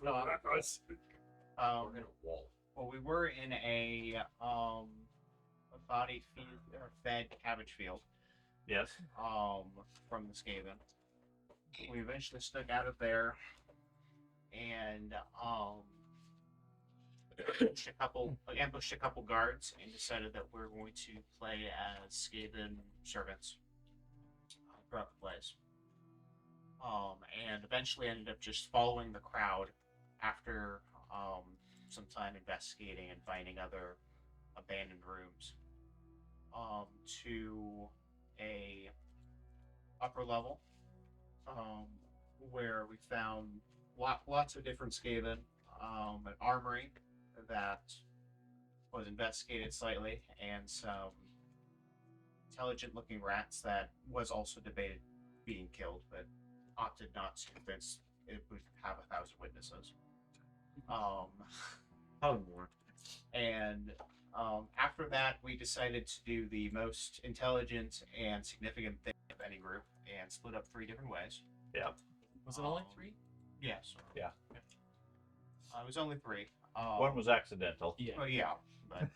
left off. We're in a wall. Well, we were in a body fed cabbage field. Yes. From the Skaven. We eventually snuck out of there and ambushed a couple guards and decided that we're going to play as Skaven servants throughout the place. And eventually ended up just following the crowd after some time investigating and finding other abandoned rooms to a upper level where we found lots of different Skaven, an armory that was investigated slightly, and some intelligent looking rats that was also debated being killed, but opted not to since it would have 1,000 witnesses. Probably more. And after that, we decided to do the most intelligent and significant thing of any group and split up 3 different ways. Yeah. Was it only 3? Yes. Yeah. It was only 3. One was accidental. Yeah. Well, yeah. But,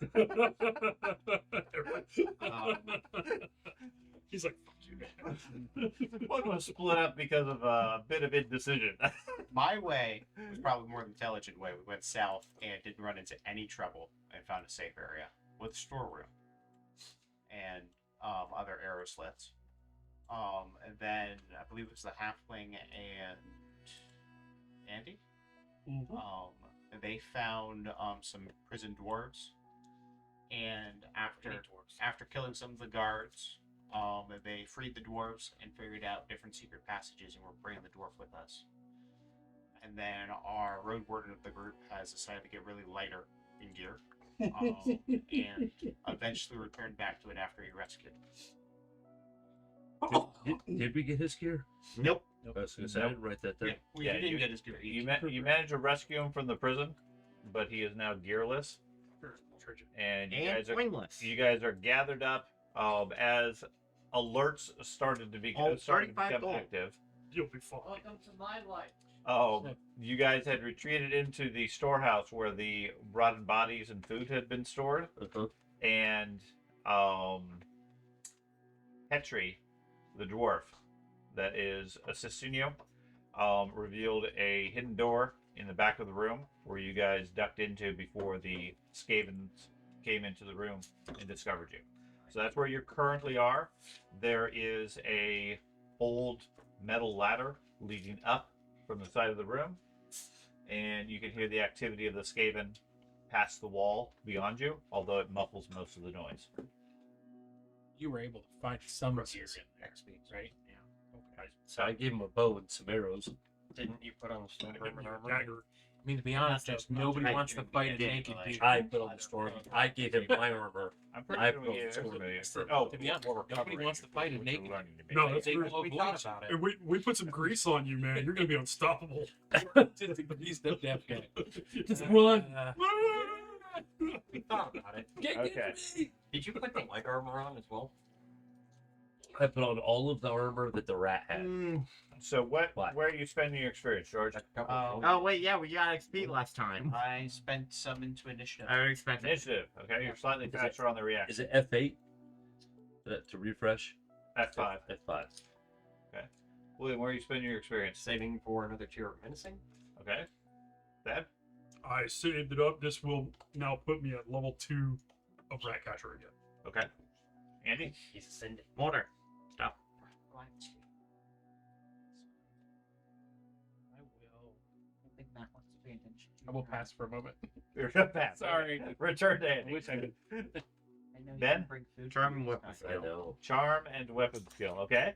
He's like, fuck you, man. One was split up because of a bit of indecision. my way was probably more the intelligent way. We went south and didn't run into any trouble and found a safe area with a storeroom and other arrow slits. And then I believe it was the halfling and Andy. Mhm. They found some prison dwarves, and after killing some of the guards, they freed the dwarves and figured out different secret passages, and we're bringing the dwarf with us. And then our road warden of the group has decided to get really lighter in gear, and eventually returned back to it after he rescued. Did we get his gear? Nope. I was going to say, I didn't write that down. We didn't get his gear. You managed to rescue him from the prison, but he is now gearless. And you guys are gathered up as alerts started to become active. You'll be fine. Welcome to my life. You guys had retreated into the storehouse where the rotten bodies and food had been stored. And Petri, the dwarf that is assisting you, revealed a hidden door in the back of the room where you guys ducked into before the Skavens came into the room and discovered you. So that's where you currently are. There is a old metal ladder leading up from the side of the room, and you can hear the activity of the Skaven past the wall beyond you, although it muffles most of the noise. You were able to find some gear in there, right? Yeah. Okay. So I gave him a bow and some arrows. Didn't you put on the stone armor? Dagger. I mean, to be honest, nobody wants to fight a naked dude. I put on the storm. I gave him my armor. I'm pretty I sure put we on the gave storm. everybody a- To be honest, nobody wants to fight a naked dude. No, that's They true. will We avoid thought it. about it. And we put some grease on you, man. You're gonna be unstoppable. He's the deaf guy. Just Run. We thought about it. Okay. Did you put the light armor on as well? I put on all of the armor that the rat had. So where What? are you spending your experience, George? Oh wait, yeah, we got XP last time. I spent some into initiative. I would expect it. Initiative. Okay, you're slightly faster on the reaction. Is it F8 to refresh? F5. F5. William, where are you spending your experience? Saving for another tier of menacing. Okay. Dad? I saved it up. This will now put me at level 2 of Ratcatcher again. Okay. Andy? He's ascending. Water. Stop. I think Matt wants to pay attention. I will pass for a moment. You're gonna pass. Sorry. Return to Andy. I know you Ben? can bring food. Charm and weapon I skill. know. Charm and weapon skill. Okay.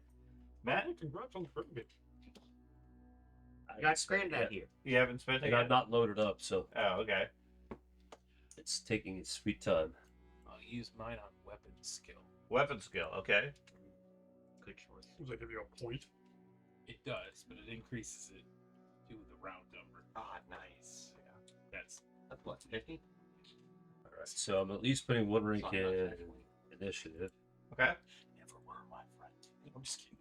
Matt? Oh, congrats on the front bit. I got Scrandad here. You haven't spent it And yet? I'm not loaded up, so Oh, okay. it's taking its sweet time. I'll use mine on weapon skill. Weapon skill. Okay. Good choice. Does that give you a point? It does, but it increases it to the round number. Ah, nice. Yeah. That's That's what, 50? Alright, so I'm at least putting one rank Not much, in actually. initiative. Okay. never were my friend. I'm just kidding.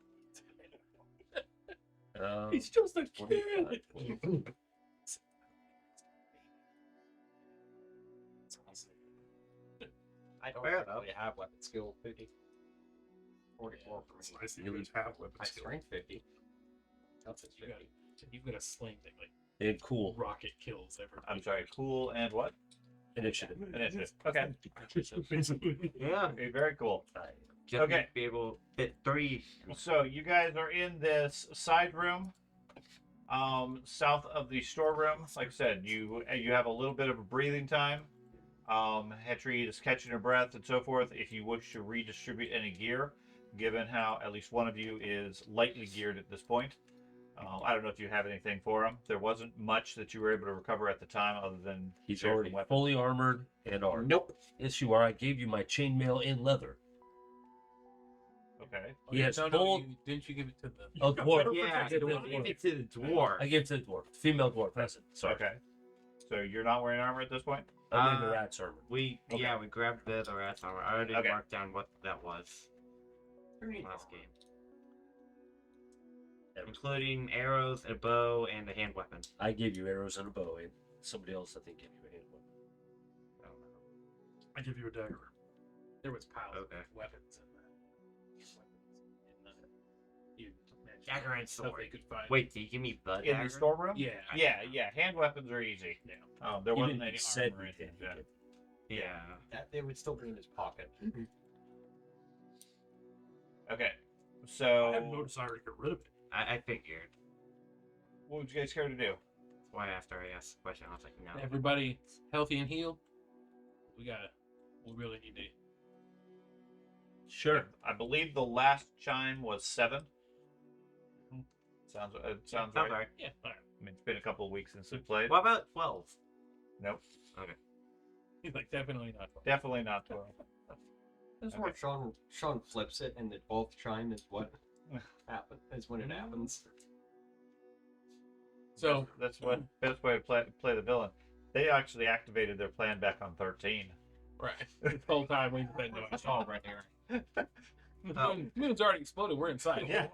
Um, He's just a 25, kid. I don't Fair really have weapon skill 50. 44 for It's me. nice that you guys have weapon My skill. strength 50. That's You got, 50. you've got a sling thing like And cool. rocket kills everything. I'm sorry, cool and what? Initiative. Initiative. Okay. Basically. Yeah. Okay, very cool. Just Okay. need to be able to fit 3. So you guys are in this side room, south of the storeroom. Like I said, you have a little bit of a breathing time. Hetri is catching her breath and so forth. If you wish to redistribute any gear, given how at least one of you is lightly geared at this point. I don't know if you have anything for him. There wasn't much that you were able to recover at the time, other than He's different already weapons. fully armored and armed. Nope. Yes, you are. I gave you my chainmail and leather. Okay. He has full. Didn't you give it to the? Oh, dwarf. Yeah, I gave it to the give dwarf. it to the dwarf. I gave it to the dwarf. Female dwarf. That's it. Sorry. Okay. So you're not wearing armor at this point? I'm in the rat's armor. We Okay. we grabbed the rat's armor. I already Okay. marked down what that was last game, including arrows, a bow, and a hand weapon. I gave you arrows and a bow, and somebody else I think gave you a hand weapon. I don't know. I give you a dagger. There was piles Okay. of weapons in that. You mentioned Dagger and stuff sword. they could find. Wait, did you give me the In dagger? the storeroom? Yeah. Yeah. Hand weapons are easy. Yeah. There Even wasn't if any he said armor or anything. anything. Yeah. That they would still be in his pocket. Okay. I have no So, desire to get rid of it. I figured. what would you guys care to do? That's why after I asked the question, I was like, no. Everybody healthy and healed. We really need to. Sure. I believe the last chime was 7. Sounds Sounds right. right. Yeah. All right. I mean, it's been a couple of weeks since we played. What about 12? Nope. He's like definitely not. Definitely not 12. This is Okay. where Sean flips it, and the 12th chime is what happens. Is when it happens. So That's what best way to play the villain. They actually activated their plan back on 13. right, this whole time we've been doing It's all right here. The moon's already exploded. We're inside. Yeah.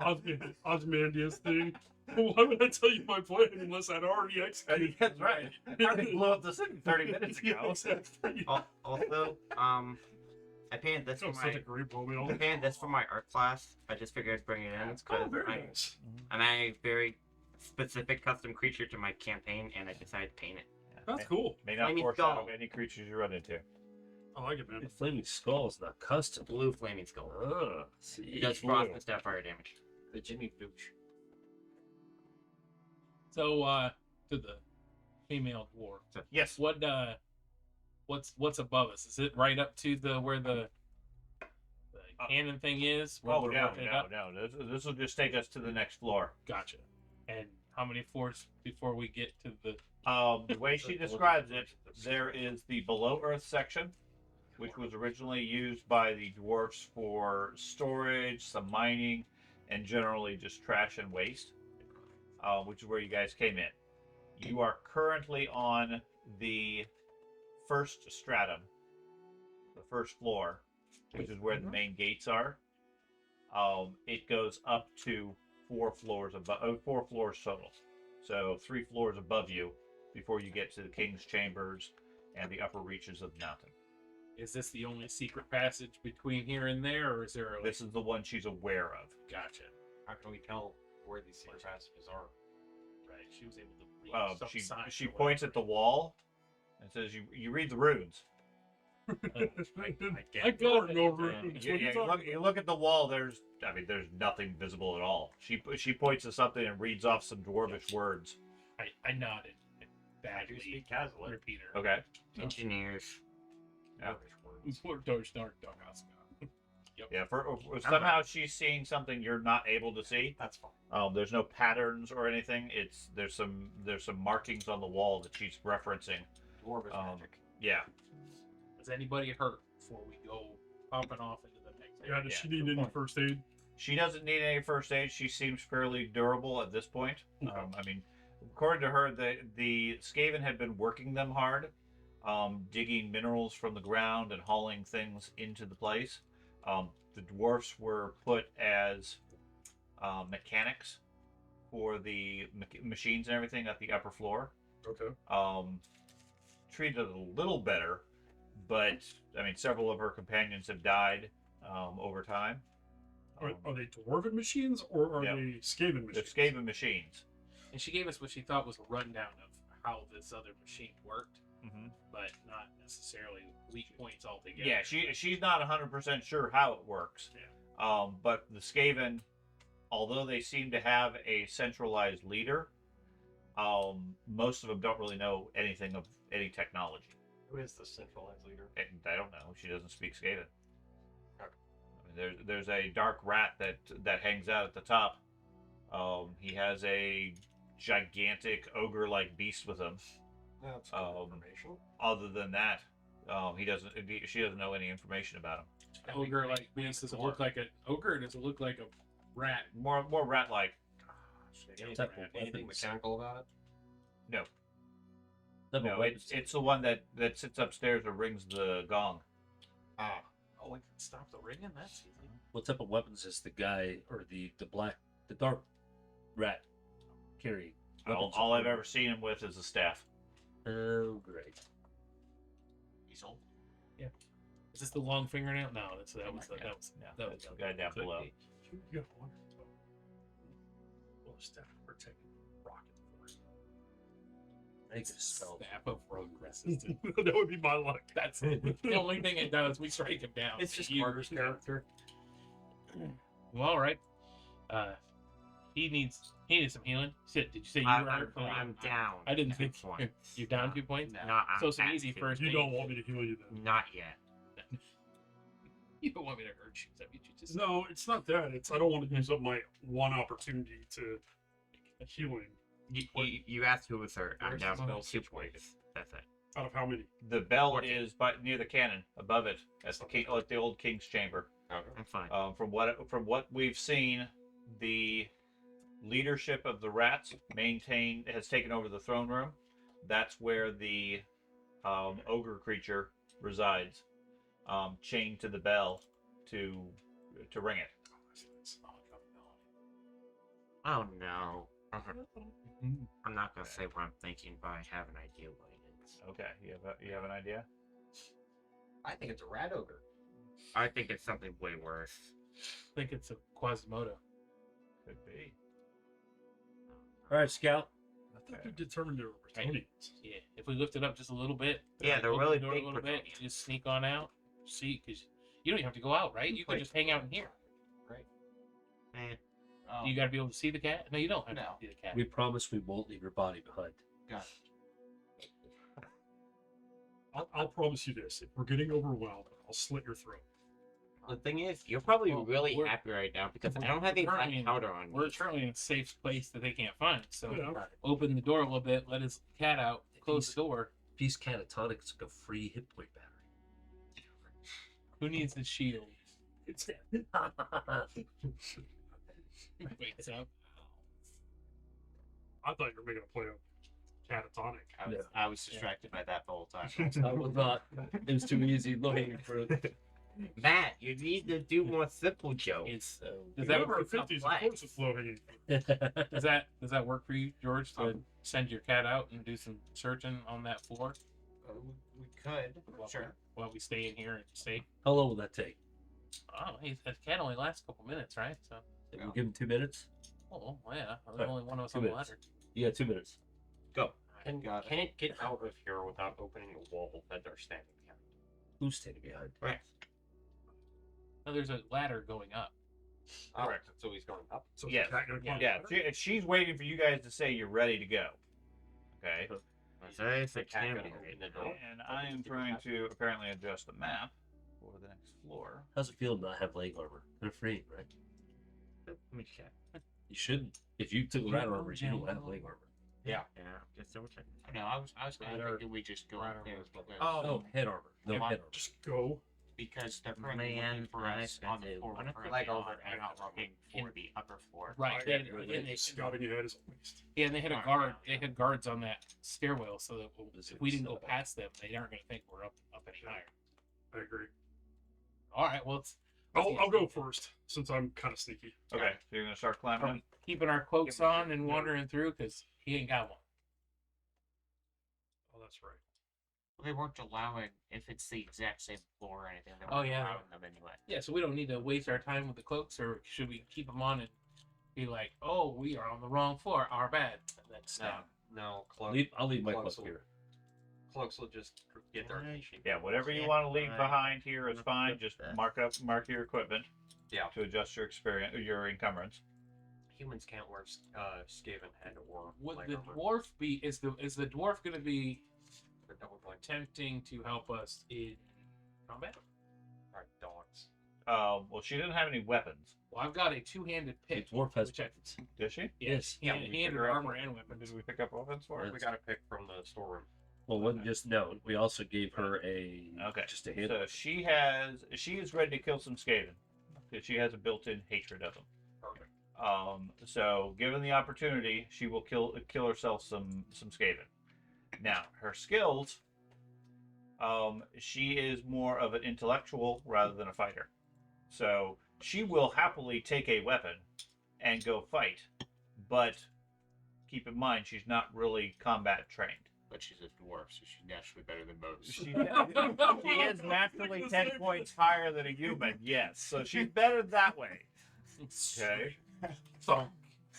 Osmandius thing. Why would I tell you my plan unless I'd already executed? That's right. I already blew up the city 30 minutes ago. Exactly. Also, I painted this for That's such a my great moment. I painted this for my art class. I just figured I'd bring it in because Oh, very nice. I'm a very specific custom creature to my campaign, and I decided to paint it. That's cool. May not Flaming foreshadow skull. any creatures you run into. I like it, man. The flaming skull is not custom. Blue flaming skull. Ah, see. It does frost and stab fire damage. The Jimmy Booch. So to the female dwarf. Yes. What's above us? Is it right up to the where the cannon thing is? Where Oh, we're no, working it up? no. This will just take us to the next floor. Gotcha. And how many floors before we get to the? The way she describes it, there is the below earth section, which was originally used by the dwarfs for storage, some mining, and generally just trash and waste, which is where you guys came in. You are currently on the first stratum, the first floor, which is where the main gates are. It goes up to 4 floors above, 4 floors total. So 3 floors above you before you get to the king's chambers and the upper reaches of the mountain. Is this the only secret passage between here and there, or is there? This is the one she's aware of. Gotcha. How can we tell where these secret passages are? Right. She was able to read some signs She or points at the wall and says, "You read the runes." I got it over it. You look at the wall. There's nothing visible at all. She points to something and reads off some dwarvish words. I nodded. I do Badly. speak Cazalet. Repeat her. Okay. Engineers. Yeah. Yeah. Somehow she's seeing something you're not able to see. That's fine. There's no patterns or anything. There's some markings on the wall that she's referencing. Dwarvish magic. Yeah. Is anybody hurt before we go pumping off into the next Yeah, area? does she need any first aid? She doesn't need any first aid. She seems fairly durable at this point. Okay. According to her, the Skaven had been working them hard, digging minerals from the ground and hauling things into the place. The dwarfs were put as mechanics for the machines and everything at the upper floor. Okay. Treated a little better, but I mean, several of her companions have died over time. Are they dwarven machines or are Yeah. they Skaven They're machines? Skaven machines. And she gave us what she thought was a rundown of how this other machine worked, Mm-hmm. but not necessarily weak points altogether. Yeah, she's not 100% sure how it works. Yeah. But the Skaven, although they seem to have a centralized leader, most of them don't really know anything of any technology. Who is the centralized leader? And I don't know. She doesn't speak Skaven. I mean, there's a dark rat that hangs out at the top. He has a gigantic ogre-like beast with him. That's good information. Other than that, she doesn't know any information about him. Ogre like beast doesn't look like an ogre. Does it look like a rat? More rat-like. Anything, Type of anything weapons. mechanical about it? No, Type of no, weapons. it's the one that sits upstairs and rings the gong. Ah, Oh, we can stop the ringing. That's easy. What type of weapons is the guy or the dark rat carrying? All I've ever seen him with is a staff. Oh, great. He's old. Is this the long fingernail? No, that was No, that that's the guy down Could below. be. You got one. Well, staff protect rocket force. I think it's spelled. Staff of road resistance. That would be my luck. That's it. The only thing it does, we strike him down. it's just You- Carter's character. Well, all right. He needs some healing. Did you say you I'm, were I'm, hurt? I'm down. I didn't think 2 points. you're down 2 points. No. No, I'm So some at easy 2. first You aid. don't want me to heal you then? Not yet. You don't want me to hurt you. Is that what you just No, it's not that. It's I don't want to use up my one opportunity to healing. You asked who was hurt. I'm Where's down the spell 2 situation? points. That's it. Out of how many? The bell 14. is near the cannon, above it, at the old king's chamber. I'm fine. From what we've seen, the leadership of the rats has taken over the throne room. That's where the ogre creature resides, chained to the bell to ring it. Oh no. I'm not gonna say what I'm thinking, but I have an idea what it is. Okay, you have an idea? I think it's a rat ogre. I think it's something way worse. I think it's a Quasimodo. Could be. All right, Scout. I thought we determined there were Bretonians. Yeah, if we lift it up just a little bit. Yeah, they're open really the door big a little bit. Bretonians. You just sneak on out. See, because you don't even have to go out, right? You can just hang out in here. Right. Man, You got to be able to see the cat. No, you don't have No. to see the cat. We promise we won't leave your body behind. Got it. I'll promise you this: if we're getting overwhelmed, I'll slit your throat. the thing is, you're probably Well, really we're- happy right now because I don't have any black powder on We're me. currently in a safe place that they can't find. So Yeah. open the door a little bit, let his cat out, close the door. Piece catatonic is like a free hit point battery. Who needs the shield? It's Wakes up. I thought you were making a play of catatonic. I was distracted by that the whole time. I was not. It was too easy looking for. Matt, you need to do more simple jokes. It's, So, does that Remember, work? 50s, of complex. course, it's low hanging. Does that work for you, George? To send your cat out and do some searching on that floor We could. Sure. while we stay in here and stay? How long will that take? Oh, that cat only lasts a couple minutes, right? So, We'll give him 2 minutes. oh yeah, there's Right. only one of us 2 on the minutes. ladder. You got 2 minutes. Can, Got it. can it get out of here without opening a wall that they're standing behind? Who's standing behind? Right. No, there's a ladder going up. Oh, Correct. so he's going up. So Yes. is the cat gonna climb Yeah, the she's waiting for you guys to say you're ready to go. Okay. So it's The a cat camera. gonna open the door. And I am trying to apparently adjust the map for the next floor. How's it feel to not have leg armor? They're free, right? Let me check. You shouldn't. If you took rat armor, you don't have leg armor. Yeah, just double check. No, I was kind of Ladder- thinking we just go ladder up there was because, Oh, head armor. No Come on. head armor. Just go. because they're currently Man, looking for I us on the spent floor it. we're currently Like on. over They're not there. looking for the upper floor. Right. I They, got and it. they, Scouting ahead is a waste. yeah, and they had a Alright. guard. They had guards on that stairwell, so that if we didn't go So- past them, they aren't going to think we're up any higher. I agree. All right. Well, it's I'll go first since I'm kind of sneaky. Okay, so you're gonna start climbing Are up. we keeping our cloaks on and wandering through because he ain't got one. Oh, that's right. They weren't allowing, if it's the exact same floor or anything, they Oh, weren't yeah. allowing them anyway. Yeah, so we don't need to waste our time with the cloaks, or should we keep them on and be like, oh, we are on the wrong floor, our bad, and then No, snap. no, cloak. I'll leave my Cloaks cloak will- here. Cloaks will just get their Right. initiative. Yeah, whatever you Yeah, want to leave I- behind here is I'm fine. good Just with that. mark your equipment. Yeah. To adjust your experience, your encumbrance. Humans can't wear Skaven head or Would light the armor. dwarf be? Is the dwarf going to be They're double jointed. attempting to help us in combat? Are dogs. Well, she didn't have any weapons, Well, I've got a two-handed The pick. dwarf has which I- weapons. did she? Yes. Yeah, hand, we handed figure out armor what- and weapons. Did we pick up weapons for her? We got to pick from the storeroom. Well, wasn't just no. We also gave her a Okay. just a hand. So she is ready to kill some Skaven because she has a built-in hatred of them. Perfect. So given the opportunity, she will kill herself some Skaven. Now her skills. She is more of an intellectual rather than a fighter. So she will happily take a weapon and go fight, but keep in mind she's not really combat trained. But she's a dwarf, so she's naturally better than most. She is naturally 10 points higher than a human, yes. So she's better that way. Okay. So,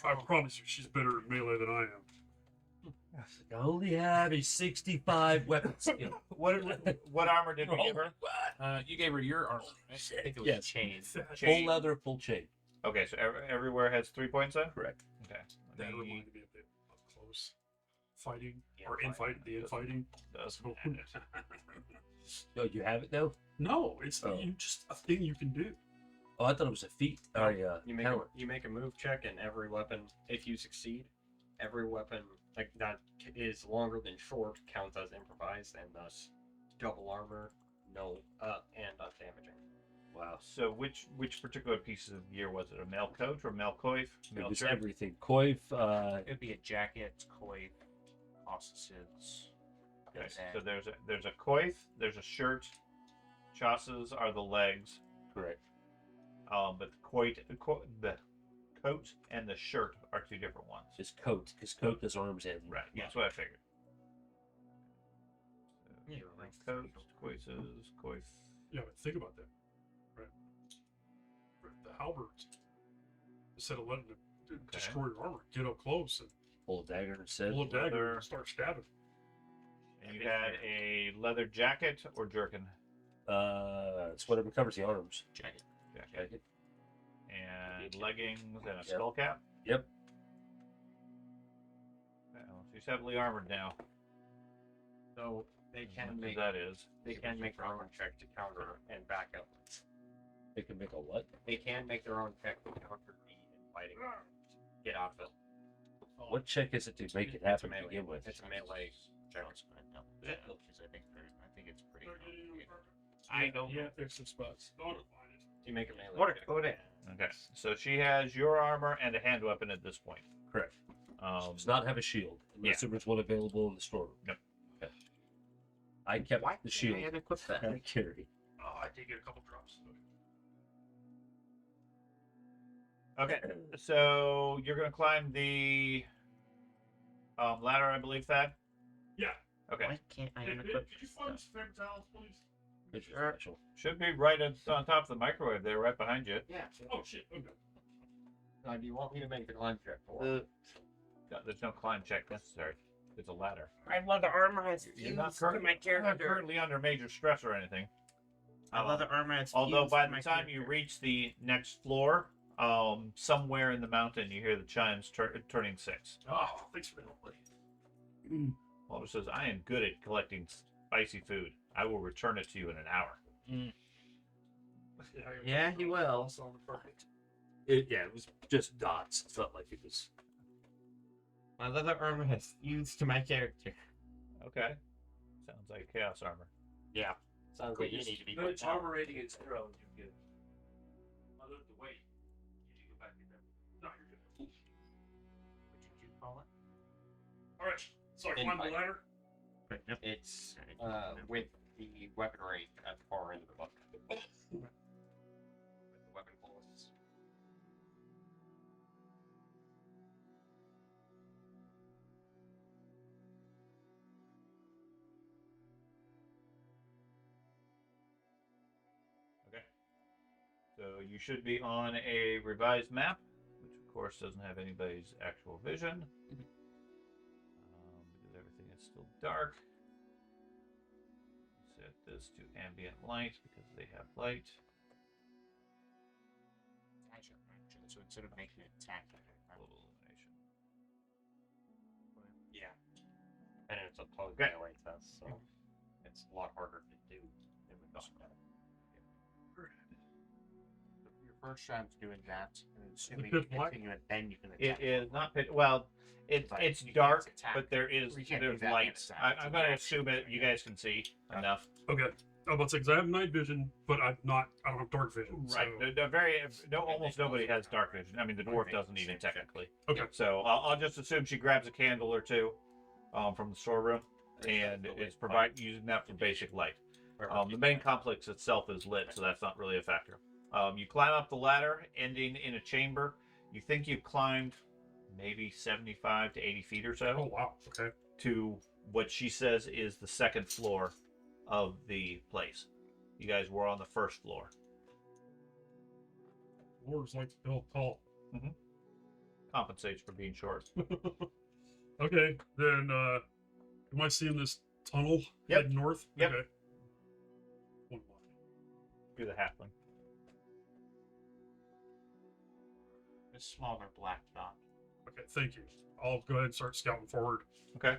I promise you, she's better at melee than I am. I only have a 65 weapon skill. What armor did we give her? You gave her your armor, right? I think it was Yes. chain. Full leather, full chain. Okay, so everywhere has 3 points then? Correct. Okay. That Let me- reminded me of the up close fighting Yeah, or the infighting. doesn't So- No, you have it now. no, it's Oh. just a thing you can do. Oh, I thought it was a feat. No, Or, You make a move check, and every weapon, if you succeed, every weapon like that is longer than short counts as improvised, and thus double armor, no, and undamaging. Wow. So which particular pieces of gear was it? A mail coat or mail coif? It Mail was shirt? everything. Coif. It'd be a jacket, coif, caucuses. Okay, so there's a coif, there's a shirt. Chausses are the legs. Correct. But the coat and the shirt are two different ones. Just coat, because coat has arms and Right. Yeah. That's what I figured. Yeah, So, like coat, coices, coif. Yeah, but think about that. Right. The halberds, instead of letting it destroy your armor, get up close and pull a dagger instead. pull a dagger leather. and start stabbing. And you had a leather jacket or jerkin. It's whatever covers the arms. jacket. Jacket. And leggings and a Yep. skull cap. Yep. Well, she's heavily armored now. So they can make That is. their own check to counter and back up. They can make a what? They can make their own check to counter the infighting. Get out of it. What check is it to make it It's a happen to melee. begin with? It's a melee check. John's gonna double that because I think it's pretty. I don't. Yeah, there's some spots. Do you make a melee? What? check? Go there. Okay. So she has your armor and a hand weapon at this point. Correct. Does Does not have a shield unless there was one available in the storeroom. Nope. Okay. I kept Why the shield. can't I unequip that? I carry. Oh, I did get a couple drops. Okay. So you're gonna climb the ladder, I believe, Thad. Yeah. Okay. Why can't I Hey, unequip could you find stuff? some paper towels, please? It's Sure. special. Should be right on top of the microwave there, right behind you. Yeah. Oh shit. Okay. Do you want me to make the climb check for? No, there's no climb check necessary. It's a ladder. My leather armor has You're not, fused to my you're not character. currently under major stress or anything. My leather armor has Although fused by to the my time you character. reach the next floor, somewhere in the mountain, you hear the chimes turning 6. Oh, thanks for the help, buddy. Walter says, "I am good at collecting spicy food. I will return it to you in an hour." Yeah, he will. It was just dots. It's not like it was. My leather armor has fused to my character. Okay. Sounds like chaos armor. Yeah. Sounds like you need to be No, put its down. armor rating is 0 and you're good. Other than the weight, you need to go back in there. No, you're good. What did you call it? All right. So I climb the Invite. ladder. It's with the weaponry at the far end of the book. With the weapon pulls. So you should be on a revised map, which of course doesn't have anybody's actual vision. Because everything is still dark. Set this to ambient light because they have light. Action. So instead of making it attack, Global illumination. Yeah. And it's a plug Okay. melee test, so it's a lot harder to do than we thought. your first time's doing that, and assuming pitch you black? continue it, then you can It attack. is not pit. Well, it's But it's you can't dark, attack. but there is You can't do there's that and lights. attack. I'm gonna assume it. You guys can see enough. Okay. I'm about to say, because I have night vision, but I don't have dark vision. Right. So. Almost nobody has dark vision. I mean, the dwarf doesn't even technically. Okay. So I'll just assume she grabs a candle or two, from the storeroom, and is using that for basic light. The main complex itself is lit, so that's not really a factor. You climb up the ladder, ending in a chamber. You think you've climbed maybe 75 to 80 feet or so Oh, wow. Okay. to what she says is the second floor of the place. You guys were on the first floor. Dwarves like to build tall. Compensates for being short. Okay. Then, am I seeing this tunnel Yep. head north? Yep. Okay. One more. You're the halfling. A smaller black dot. Okay, thank you. I'll go ahead and start scouting forward. Okay.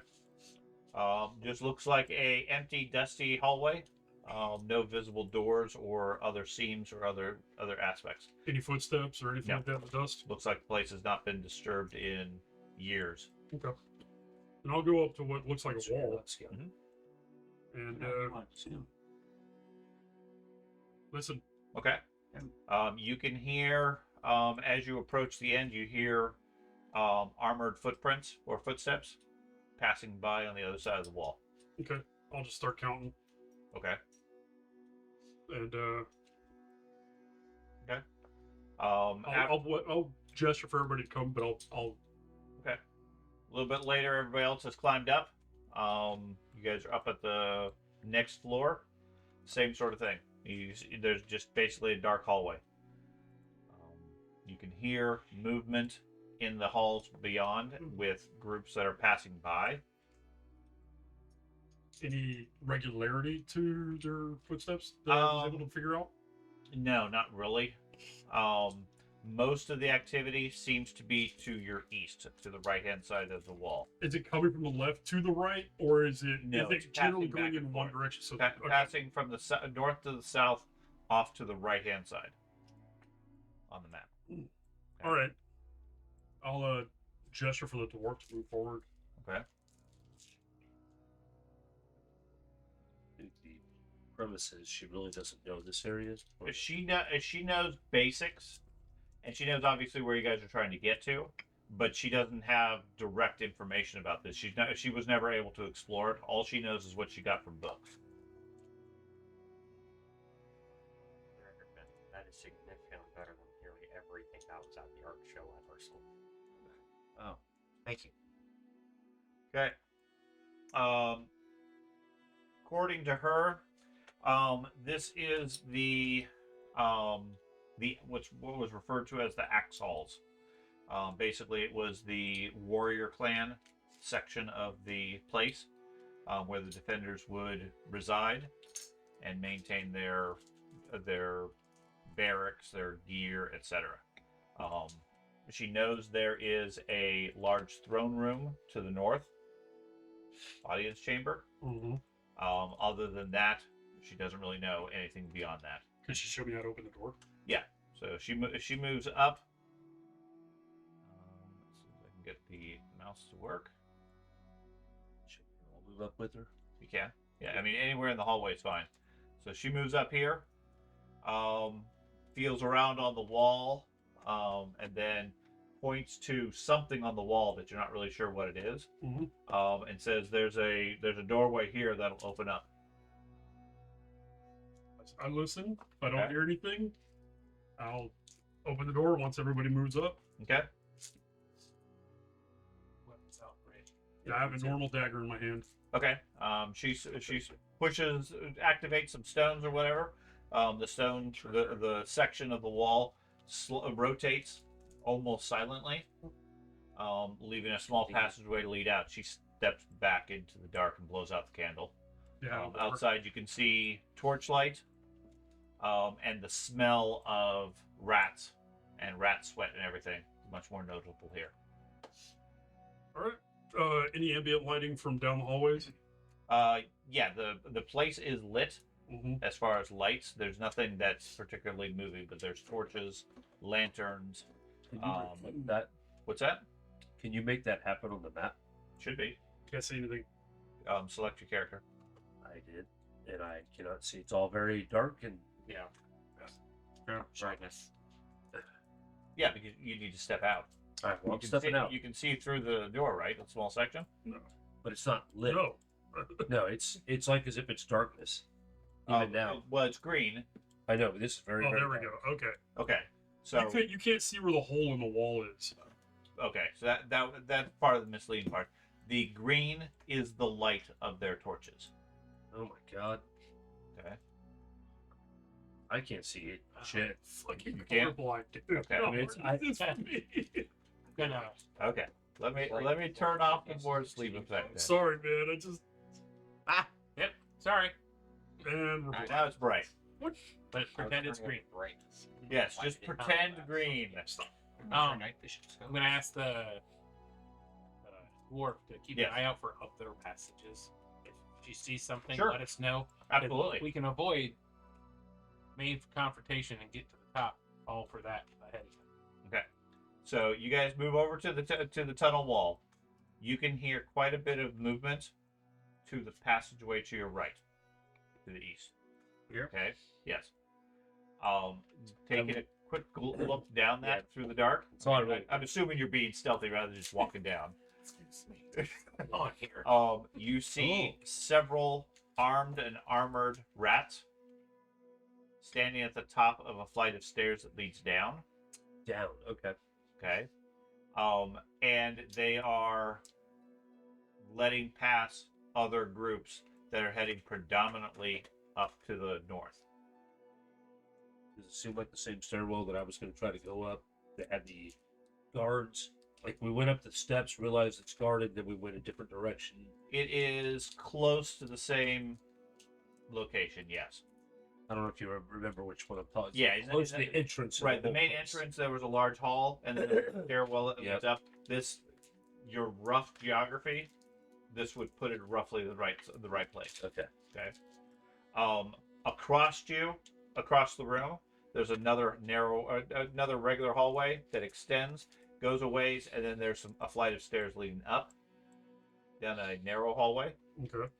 Just looks like a empty, dusty hallway. No visible doors or other seams or other aspects. Any footsteps or anything No. like that in the dust? Looks like the place has not been disturbed in years. Okay. And I'll go up to what looks like a wall Mhm. and listen. Okay. You can hear, as you approach the end, you hear armored footprints or footsteps passing by on the other side of the wall. Okay. I'll just start counting Okay. and Af- I'll gesture for everybody to come, but I'll a little bit later, everybody else has climbed up. You guys are up at the next floor. Same sort of thing. There's just basically a dark hallway. You can hear movement in the halls beyond with groups that are passing by. any regularity to their footsteps that I was able to figure out? No, not really. Most of the activity seems to be to your east, to the right-hand side of the wall. Is it coming from the left to the right, or is it, No, is it's it generally passing back going and in one forth. direction? So Okay. Passing from the north to the south, off to the right-hand side on the map. All right. I'll gesture for the dwarf to move forward. Okay. The premises, she really doesn't know this area. Or- She knows basics, and she knows obviously where you guys are trying to get to, but she doesn't have direct information about this. She was never able to explore it. All she knows is what she got from books. That is significantly better than nearly everything that was at the art show at Arsenal. Oh, thank you. Okay. According to her, this is the what was referred to as the Axe Halls. Basically, it was the warrior clan section of the place where the defenders would reside and maintain their barracks, their gear, etc. She knows there is a large throne room to the north, audience chamber. Mm-hmm. Other than that, she doesn't really know anything beyond that. Can she show me how to open the door? So she moves up. Let's see if I can get the mouse to work. I'll move up with her. You can. Yeah, I mean anywhere in the hallway is fine. So she moves up here. Feels around on the wall, and then points to something on the wall that you're not really sure what it is, Mm-hmm. and says, "There's a doorway here that'll open up." I listen. If I don't Okay. hear anything, I'll open the door once everybody moves up. Okay. Weapons out, right? Yeah, I have a normal dagger in my hand. Okay. She pushes, activates some stones or whatever, The stone, the section of the wall rotates almost silently, leaving a small passageway to lead out. She steps back into the dark and blows out the candle. Yeah. Outside, you can see torchlight and the smell of rats and rat sweat and everything is much more noticeable here. All right. Any ambient lighting from down the hallways? Yeah, the place is lit. Mm-hmm. As far as lights, there's nothing that's particularly moving, but there's torches, lanterns. Can you reflect that? What's that? Can you make that happen on the map? Should be. Can't see anything. Select your character. I did, and I cannot see. It's all very dark and Yeah. Brightness. Yeah, because you need to step out. all right, well, I'm You can stepping see, out, You can see through the door, right? The small section. but it's not lit. No. No, it's like as if it's darkness. Even now, Well, it's green. I know, but this is very. Oh, very there we dark. go. Okay. Okay. So You can't see where the hole in the wall is. okay, so that's part of the misleading part. The green is the light of their torches. Oh my god, Okay. I can't see it. Shit. Fucking You can't? colorblind, dude. Okay. No, I mean, it's- it's for me. Gonna. Okay. Let me turn off the board sleep effect. Then. Sorry, man. I just Yep. Sorry, and we're Alright, now it's bright. but pretend it's green. Brightness. Yes, just pretend green. stop. I'm gonna ask the dwarf to keep Yes. an eye out for other passages. If she sees something, Sure. let us know. 'Cause Absolutely. We can avoid main confrontation and get to the top. All for that ahead of time. So you guys move over to the tunnel wall. You can hear quite a bit of movement to the passageway to your right, to the east. Here? Okay. Yes. Taking a quick look down that through the dark. It's all right. I'm assuming you're being stealthy rather than just walking down. Excuse me. On here. You see several armed and armored rats standing at the top of a flight of stairs that leads down. Down. Okay. Okay. And they are letting pass other groups that are heading predominantly up to the north. Does it seem like the same stairwell that I was going to try to go up? That had the guards. Like we went up the steps, realized it's guarded, then we went a different direction. It is close to the same location, yes. I don't know if you remember which one I'm talking. Yeah, It's close to the entrance. of Right, the whole main place. entrance, there was a large hall, and then there was a stairwell that Yep. was up. Your rough geography, this would put it roughly the right place. Okay. Okay. Across the room, there's another another regular hallway that extends, goes a ways, and then there's a flight of stairs leading up down a narrow hallway. Okay.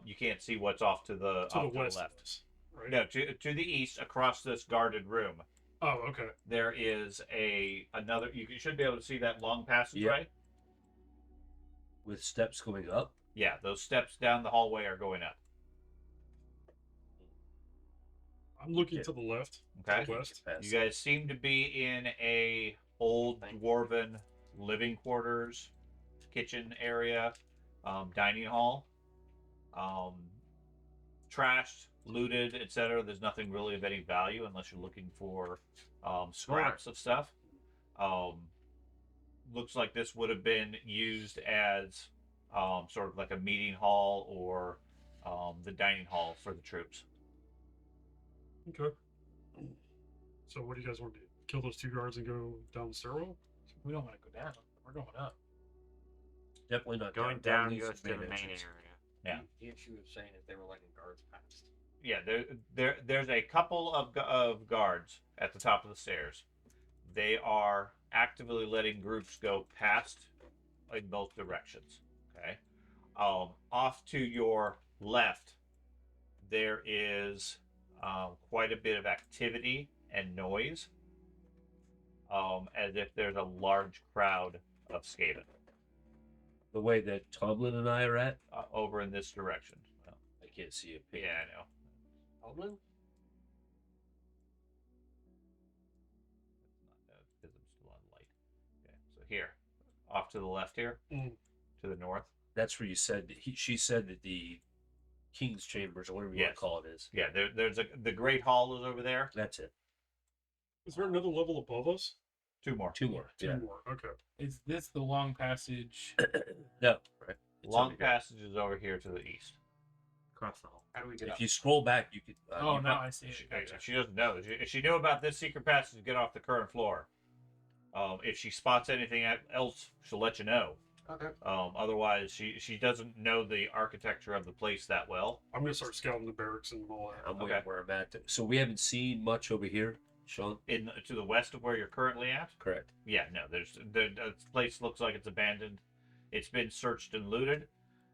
You can't see what's off to the To the west. left. Right. No, to the east, across this guarded room, Oh, okay. there is another. You should be able to see that long passageway. With steps going up. Yeah, those steps down the hallway are going up. I'm looking Yeah. to the left. Okay. To the west. You guys seem to be in a old dwarven living quarters, kitchen area, dining hall, trashed, looted, etc. There's nothing really of any value unless you're looking for scraps of stuff. Looks like this would have been used as sort of like a meeting hall or the dining hall for the troops. Okay. So what do you guys want to do? Kill those 2 guards and go down the stairwell? We don't want to go down. We're going up. Definitely not Going down. down leads goes to the main entrance. area. Yeah. The issue of saying if they were letting guards past. Yeah, there's a couple of guards at the top of the stairs. They are actively letting groups go past in both directions. Okay. Off to your left, there is quite a bit of activity and noise, as if there's a large crowd of Skaven The way that Tomlin and I are at, over in this direction. Well, I can't see a pig. yeah, I know. Tomlin? Because I'm still on light. Okay, so here, off to the left here, Mm. to the north. That's where you said she said that King's Chambers or whatever you want Yes. to call it is. Yeah, the Great Hall is over there. That's it. Is there another level above us? 2 more. 2 more. Two Yeah. more. Okay. Is this the long passage? No, right. It's Long over here. passage is over here to the east. Across the hall. How do we get If up? you scroll back, you could. Oh, you now might- I see She, it. Gotcha. she doesn't know. If she knew about this secret passage, get off the current floor. If she spots anything else, she'll let you know. Okay. Otherwise, she doesn't know the architecture of the place that well. I'm gonna start scouting the barracks and all that. I'm Okay. waiting where I'm at. So we haven't seen much over here, Sean. To the west of where you're currently at. Correct. Yeah, no. The place looks like it's abandoned. It's been searched and looted.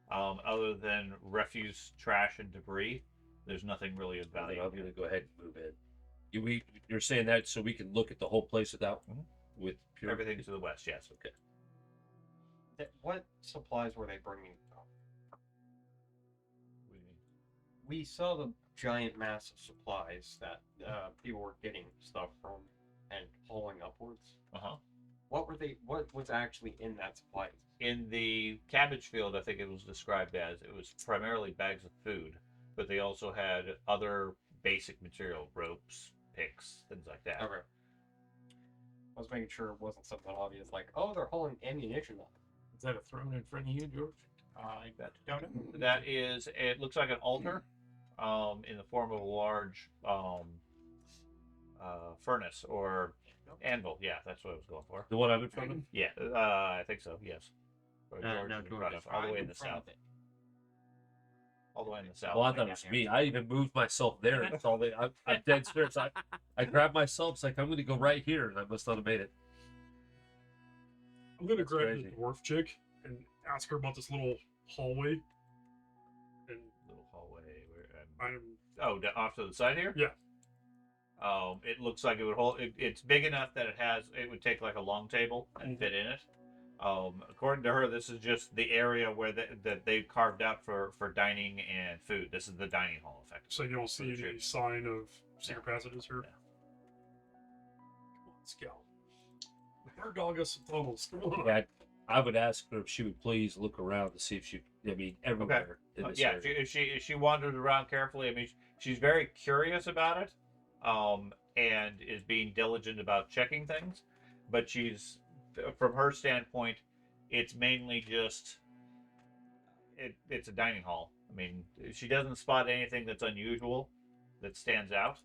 Other than refuse, trash, and debris, there's nothing really of Then value. I'm gonna go ahead and move in. You're saying that so we can look at the whole place without with pure Everything to the west, yes. Okay. What supplies were they bringing? We saw the giant mass of supplies that people were getting stuff from and hauling upwards. Uh-huh. What were they? What was actually in that supply? In the cabbage field, I think it was described as, it was primarily bags of food, but they also had other basic material, ropes, picks, things like that. Okay. I was making sure it wasn't something obvious like, oh, they're hauling ammunition up. Is that a throne in front of you, George? I don't know. That is, it looks like an altar, in the form of a large furnace or anvil. Yeah, that's what I was going for. The one I'm in front of. Yeah, I think so. Yes. Or No, George no, is in George front is of, all the way in I'm the front south. of it. All the way in the south. Well, I thought it was me. I even moved myself there. It's all I'm dead serious. I grabbed myself. It's like I'm going to go right here, and I must not have made it. I'm gonna That's grab crazy. the dwarf chick and ask her about this little hallway. And Little hallway. I'm Off to the side here. Yeah. It looks like it would hold. It's big enough that it would take like a long table and fit in it. According to her, this is just the area where that they carved out for dining and food. This is the dining hall, effectively. so you don't see For the any troops. sign of secret passages here. No. Come on, scout. Our dog has some tunnels. Come on. Yeah, I would ask her if she would please look around to see if she. I mean, everywhere in this Yeah, area. if she wanders around carefully. I mean, she's very curious about it, and is being diligent about checking things. But she's, from her standpoint, it's mainly just it's a dining hall. I mean, she doesn't spot anything that's unusual that stands out.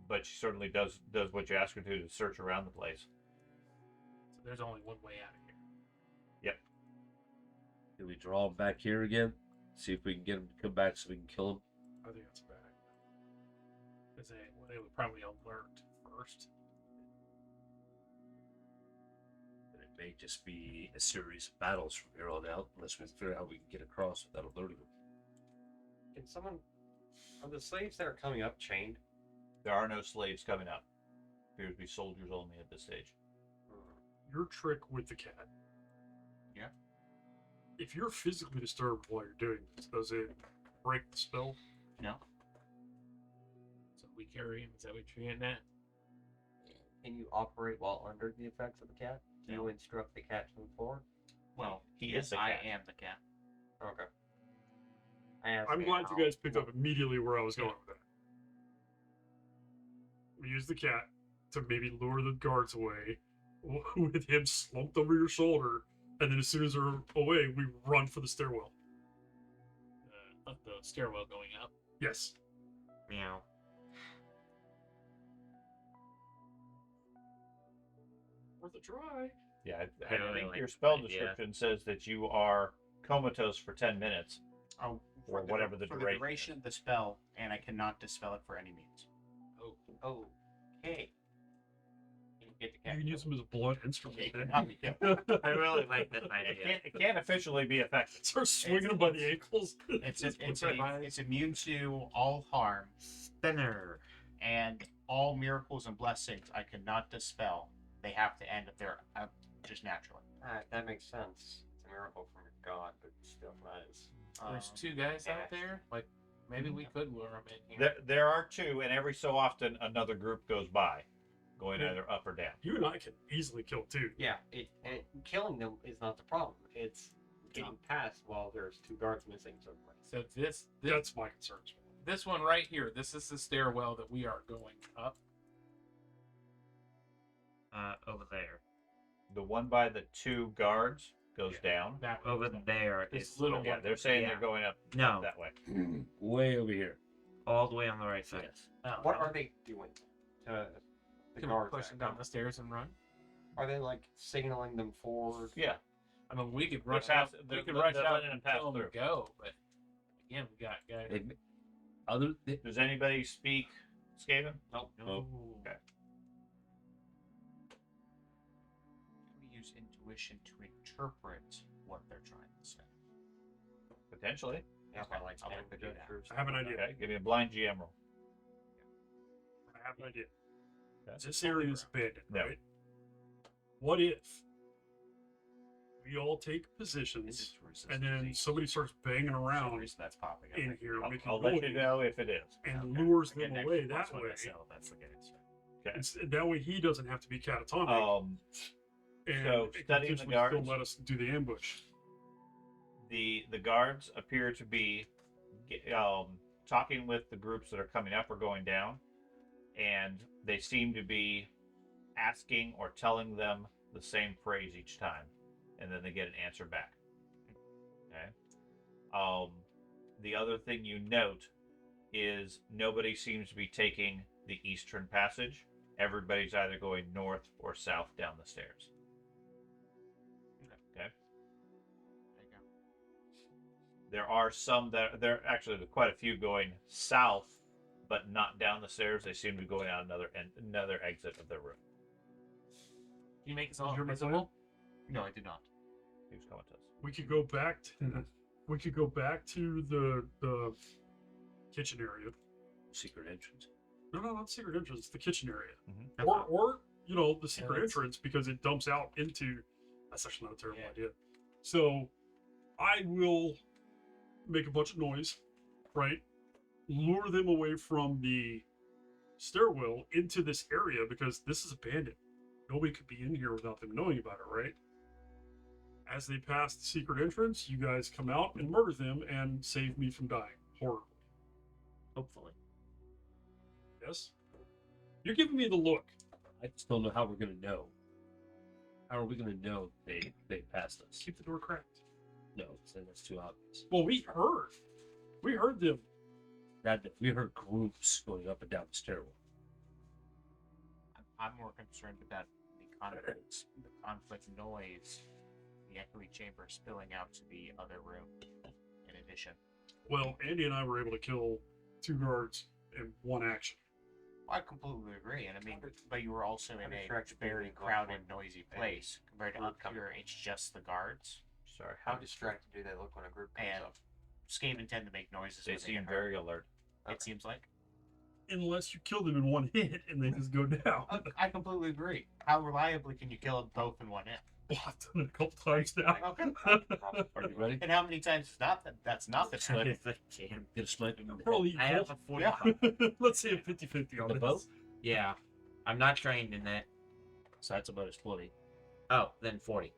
But she certainly does what you ask her to search around the place. So there's only one way out of here. Do we draw him back here again? See if we can get him to come back so we can kill him. I think that's bad. Because they would probably alert first. And it may just be a series of battles from here on out, unless we figure out how we can get across without alerting them. Can someone? Are the slaves that are coming up chained? There are no slaves coming up. Appears to be soldiers only at this stage. Your trick with the cat. Yeah. If you're physically disturbed while you're doing this, does it break the spell? No. So we carry him. Is that what you're getting at? Can you operate while under the effects of the cat? Do you instruct the cat to move forward? Well, He yes, is the I cat. am the cat. Okay. I asked I'm you glad how. you guys picked up immediately where I was going with that. We use the cat to maybe lure the guards away with him slumped over your shoulder, and then as soon as they're away, we run for the stairwell. Up the stairwell going up. Yes. Meow. Worth a try. Yeah, I I really think like your this spell idea. description says that you are comatose for 10 minutes. Oh, Or whatever the for duration the duration of the spell, and I cannot dispel it for any means. Oh, okay. You can get the You cat can use killed. him as a blunt instrument. It cannot be killed. I really like this It idea. can't officially be effective. Start swinging him by the ankles. It's immune to all harm, Spinner. and all miracles and blessings I cannot dispel. They have to end if they're just naturally. That makes sense. It's a miracle from your god, but still, that is. There's Um, 2 guys yeah. out there. Like maybe we could lure them in here. There are two, and every so often another group goes by, going Yeah. either up or down. You and I can easily kill two. Yeah, killing them is not the problem. It's getting past while there's 2 guards missing. So this That's my concern. this one right here. This is the stairwell that we are going up. Over there. The one by the 2 guards goes down. That way Over we're going. there This is little Yeah, one. they're saying Yeah. they're going up No. that way. Way over here. all the way on the right side. Yes. Oh, What are they doing? The Can we guards. push them down the stairs and run? Are they like signaling them forward? Yeah. I mean, we could They're rush pass- out. We they're- could they're rush out letting them and pass tell them to through. go, but again, we got guys. Does anybody speak Skaven? Nope. Nope. Okay. Can we use intuition to interpret what they're trying to say? Potentially. Yeah, by like I'll 10 do that. gestures. I have an idea. Okay. Give me a blind GM roll. I have an idea. Okay. This area is abandoned, Yeah. right? What if we all take Is positions it resistance? and then somebody starts banging For some around reason that's popping up. in here, making I'll let you noise, know if it is. and Okay. lures Again, them next away one's that when way? I sell, that's the answer. Okay. That way he doesn't have to be catatonic, and so it can studying the potentially still guards- let us do the ambush. The guards appear to be talking with the groups that are coming up or going down, and they seem to be asking or telling them the same phrase each time, and then they get an answer back. Okay. The other thing you note is nobody seems to be taking the eastern passage. Everybody's either going north or south down the stairs. Okay. There you go. There are some that there actually there are quite a few going south, but not down the stairs. They seem to be going out another exit of their room. Can you make us all Did you ever visible? No, I did not. He was coming to us. We could go back to the kitchen area. Secret entrance. No, not secret entrance. The kitchen area, Mhm. or the secret let's- entrance, because it dumps out into. That's actually not a terrible Yeah. idea. So, I will make a bunch of noise, right? Lure them away from the stairwell into this area because this is abandoned. Nobody could be in here without them knowing about it, right? As they pass the secret entrance, you guys come out and murder them and save me from dying horribly. Hopefully. Yes? You're giving me the look. I just don't know how we're gonna know. How are we gonna know they passed us? Keep the door cracked. No, that's too obvious. Well, we heard them. That we heard groups going up and down the stairwell. I'm more concerned about the conflict noise, the echoey chamber spilling out to the other room. In addition, Well, Andy and I were able to kill 2 guards in one action. I completely agree, and I mean, but you were also in a distracted very being crowded, gone. noisy place compared to We're up here. It's just the guards, Sorry. How distracted do they look when a group comes and up? Skaven tend to make noises. They when seem get very hurt, alert. It seems like. Unless you kill them in one hit and they just go down. I completely agree. How reliably can you kill them both in one hit? Well, I've done it a couple times now. Okay. Are you ready? And how many times is not that? That's not the time. If I can. Get a snipe in the head. Probably I have a 40. Yeah. Let's say a 50-50 on The this. boat? Yeah. I'm not trained in that. So that's a minus 20. Oh, then 40.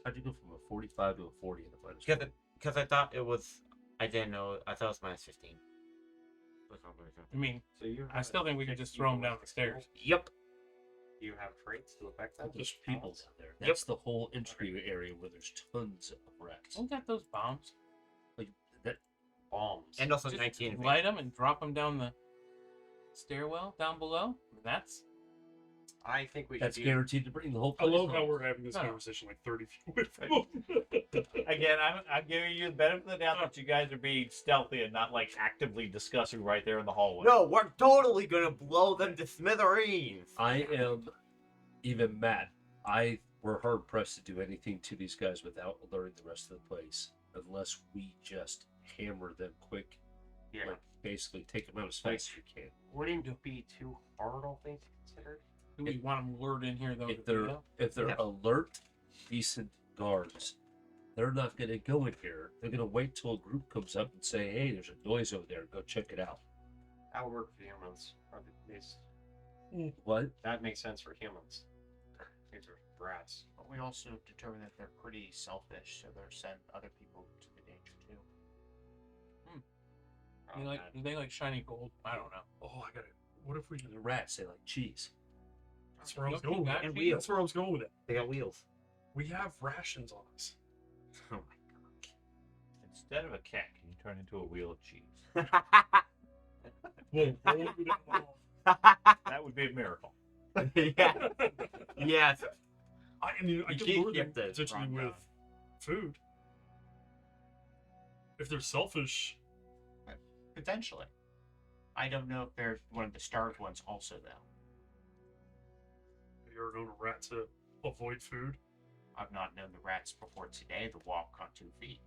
How'd you go from a 45 to a 40 in a minus 20? Because I thought it was. I didn't know. I thought it was minus 15. I mean, So you I still think we could just throw them down the stairs. Yep. Do you have traits to affect that? There's people down there. That's the whole entry area where there's tons of rats. We got those bombs. Like that. Bombs. And also Just 19. light them and drop them down the stairwell down below. That's I think we That's should guaranteed to bring the whole I place. love how home. we're having this No. conversation like 30 feet away from them. Again, I'm giving you the benefit of the doubt that you guys are being stealthy and not like actively discussing right there in the hallway. No, we're totally gonna blow them to smithereens. I am even mad. We're hard pressed to do anything to these guys without alerting the rest of the place, unless we just hammer them quick. Yeah. Like basically take them out as fast as you can. Wouldn't it be too hard, all things considered? do we want them lured in here though? If to do they're that? if they're Yeah. alert, decent guards, they're not gonna go in here. They're gonna wait till a group comes up and say, "Hey, there's a noise over there. Go check it out." That would work for humans. Or at least What? that makes sense for humans. rats. But we also determined that they're pretty selfish, so they're send other people to the danger too. Do they like shiny gold? I don't know. Oh, I got it. What if we? And the rats, they like cheese. That's where I was Don't going with keep it. that wheel. That's where I was going with it. They got wheels. We have rations on us. Oh Instead of a cat, can you turn into a wheel of cheese? Whoa, whoa, whoa. That would be a miracle. yeah. Yes. I mean, I You can can't lure them get the potentially wrong with guy. food. If they're selfish, Potentially. I don't know if they're one of the starved ones also though. have you ever known a rat to avoid food? I've not known the rats before today to walk on 2 feet.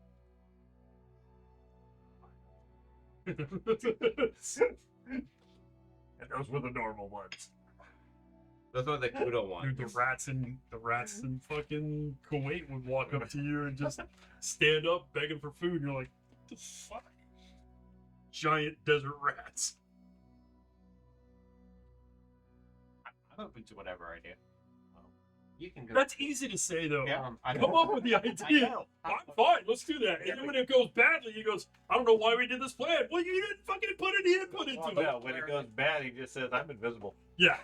And those were the normal ones. Those are the kudo Dude, ones. the rats in fucking Kuwait would walk up to you and just stand up begging for food, and you're like, what the fuck? Giant desert rats. I'm open to whatever I do. You can go. That's easy to say though. Yeah, I Come know. up with the I idea. know. I'm fine. Let's do that. And then when it goes badly, he goes, "I don't know why we did this plan." Well, you didn't fucking put any input into Oh, it. no, when it goes bad, he just says, I'm invisible. Yeah.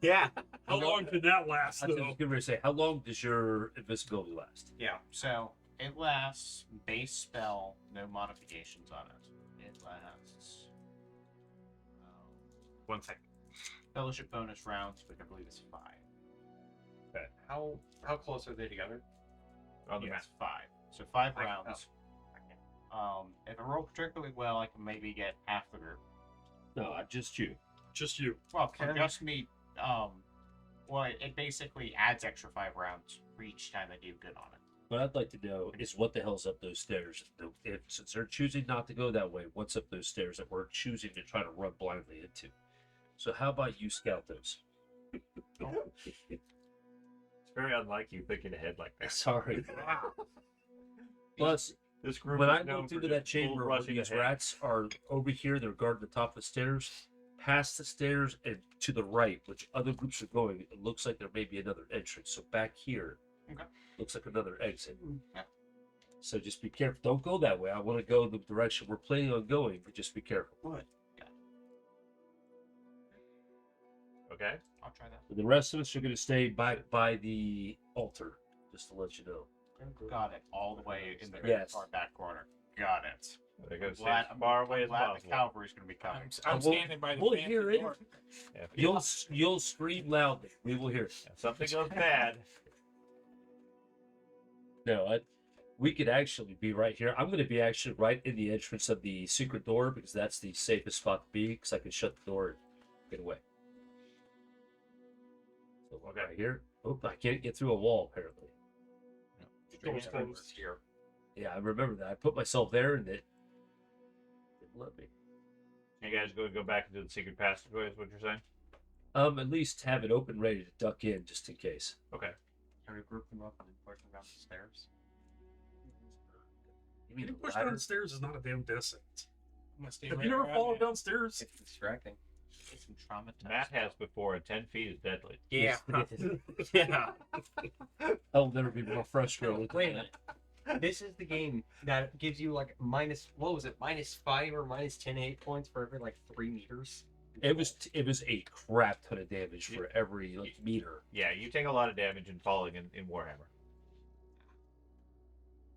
Yeah. How long can that last, I was though? just going to say, how long does your invisibility last? Yeah. So it lasts base spell, no modifications on it. It lasts 1 second. fellowship bonus rounds, which I believe is 5. How close are they together? On the Yes, 5. So 5 I- rounds. If I roll particularly well, I can maybe get half the group. No, just you. Just you. Well, for Okay. just me, well, it basically adds extra 5 rounds for each time I do good on it. What I'd like to know is what the hell's up those stairs. If since they're choosing not to go that way, what's up those stairs that we're choosing to try to run blindly into? So how about you scout those? It's very unlike you thinking ahead like that. Sorry. Plus, This group when is I known looked for into just that chamber, bull where rushing these ahead. rats are over here. They're guarding the top of the stairs. Past the stairs and to the right, which other groups are going, it looks like there may be another entrance. So back here, Okay. looks like another exit. Yeah. So just be careful. Don't go that way. I want to go the direction we're planning on going, but just be careful. Okay. I'll try that. The rest of us are going to stay back by the altar, just to let you know. Got it. All the way in the Yes. far back corner. Got it. They're going to stay Glad, as far away I'm as glad the possible. cavalry's going to be coming. I'm We'll- standing by the we'll fancy hear it. door. Yeah, if You'll scream loudly. We will hear. if something goes bad, No, we could actually be right here. I'm going to be actually right in the entrance of the secret door because that's the safest spot to be because I can shut the door and get away. So Okay. right here. Oh, I can't get through a wall apparently. Doors closed here. Yeah, I remember that. I put myself there and it didn't let me. you guys going to go back into the secret passageway, is what you're saying? At least have it open, ready to duck in just in case. Okay. Can we group them up and then push them down the stairs? You mean Getting the pushed ladder? downstairs is not a damn death sentence. I'm gonna stay Have right you never around fallen here. downstairs? It's distracting. It's some traumatized. Matt has before, and 10 feet is deadly. Yeah. Yes, yeah. I'll never be more frustrated. Wait a minute. This is the game that gives you like -5 or -10 hit points for every like 3 meters. It was a crap ton of damage for every meter. Yeah, you take a lot of damage in falling in Warhammer.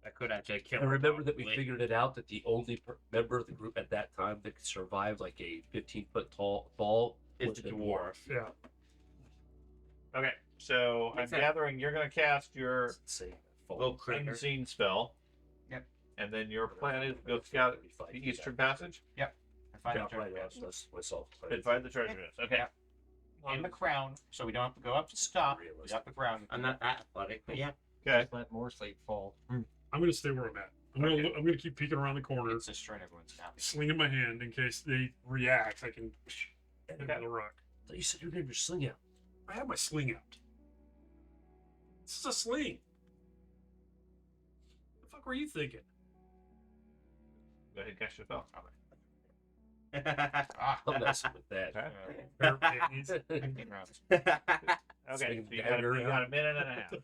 I could actually kill And him remember that we probably. figured it out that the only member of the group at that time that could survive like a 15-foot tall ball Is was the the dwarf. Yeah. Okay, so I'm What's that? gathering you're going to cast your It's insane. Fall. Little critter. unseen spell. Yep. And then your plan is to go scout the Eastern Passage I find Yeah, the right, treasure chest. that's myself. and find the treasure chest. Okay. In the crown, so we don't have to go up to the top. We got the crown. I'm not that athletic, but yeah. Okay. Just let more sleep fall. I'm gonna stay where I'm at. I'm gonna keep peeking around the corner, It's destroying everyone's copy. slinging my hand in case they react. I can hit them with a rock. I thought you said you were going to sling out. I have my sling out. This is a sling. The fuck were you thinking? Go ahead and cast your spell. I'm messing with that. Okay. Fair pennies. 15 rounds. Okay, Swing so you dagger got a out. minute and a half.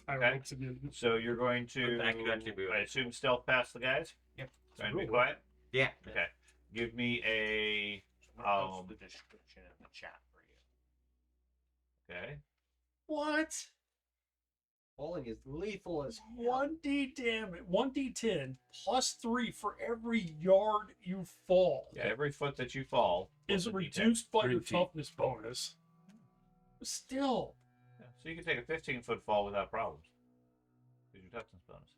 I Okay. rolled to the end. So you're going to, That could actually be I really assume, stealth past the guys? Yep. Trying to be Roll. quiet? Yeah. Okay. Give me a, I'll post the description in the chat for you. okay. What? Falling is lethal as 1d damage, 1d10 plus 3 for every yard you fall. Yeah, every foot that you fall Is plus a D10. reduced by your 3 feet. toughness bonus. Still, Yeah, so you can take a 15-foot fall without problems. Because your toughness bonus.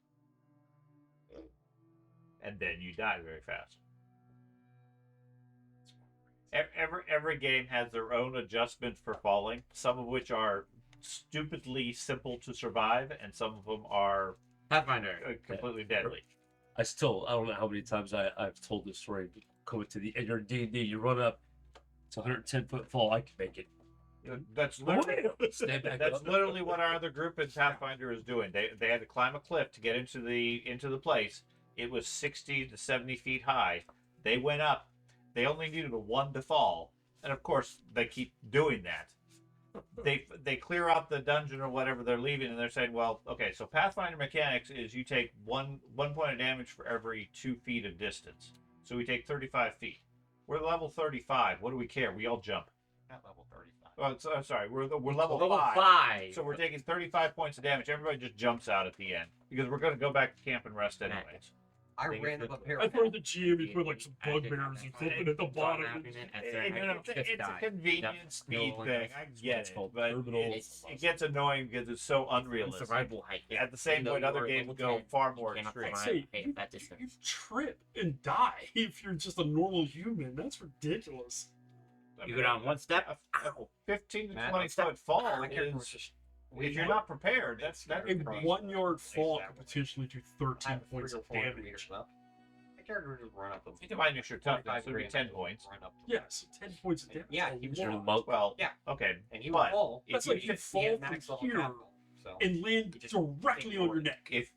And then you die very fast. Every game has their own adjustments for falling, some of which are stupidly simple to survive, and some of them are Pathfinder. completely deadly. I don't know how many times I've told this story. Going to the, and you're in D&D, you run up, it's a 110-foot fall, I can make it. That's literally, Stand back that's up. literally what our other group in Pathfinder is doing. They had to climb a cliff to get into the place. It was 60 to 70 feet high. They went up. They only needed a 1 to fall, and of course they keep doing that. They clear out the dungeon or whatever they're leaving, and they're saying, well, okay, so Pathfinder mechanics is you take one point of damage for every 2 feet of distance. So we take 35 feet. We're level 35. What do we care? We all jump. Not level 35. Oh, sorry, we're level Level 5. 5. So we're taking 35 points of damage. Everybody just jumps out at the end because we're going to go back to camp and rest anyways. I Think ran it's up a good. pair I of thought the GM he put like some I did bugbears not or think something at the bottom. It's a convenience speed No, thing. I get it's it, called but terminal. it gets annoying because it's so unrealistic. Survival height. At the same Even point, though other you were games level go 10, far you more cannot extreme. survive Say, at that distance. You trip and die if you're just a normal human. That's ridiculous. You go down one step. A 15 to Matt, 20 foot fall My character was is, just if you're not prepared, that's A 1 yard fall could potentially do 13 I'm points of 3 or 4 damage. meters up. My character would just run up. minus your toughness. 25 So it'd be 10 points. Run up. Yeah, so 10 points of damage. Yeah, is a he was You're lot. the monk. Well, Yeah. okay, And he but would fall. if That's you like you just- fall He had from max level here capital, so and land You just directly on your neck. if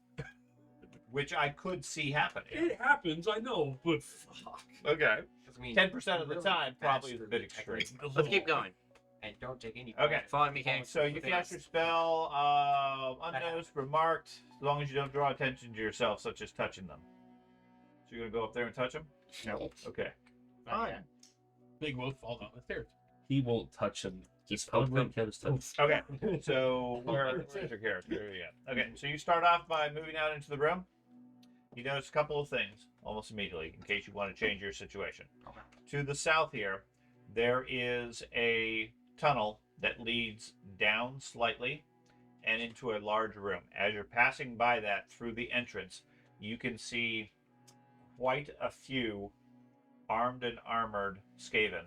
which I could see happening. It happens, I know, but fuck. Okay, 'cause, I mean, 10% of the really time probably is a fast bit through extreme. techniques. Let's keep going. And don't take any. Okay. damage. Falling mechanics. So you cast your spell, unnoticed, remarked, as long as you don't draw attention to yourself, such as touching them. So you're gonna go up there and touch them? No. Okay. Not yet. Big wolf fall down the stairs. He won't touch him. He's Just poking. kind of stuff. Okay. So where's your character? Yeah. Okay. So you start off by moving out into the room. You notice a couple of things almost immediately, in case you want to change your situation. Okay. To the south here, there is a tunnel that leads down slightly and into a large room. As you're passing by that through the entrance, you can see quite a few armed and armored Skaven.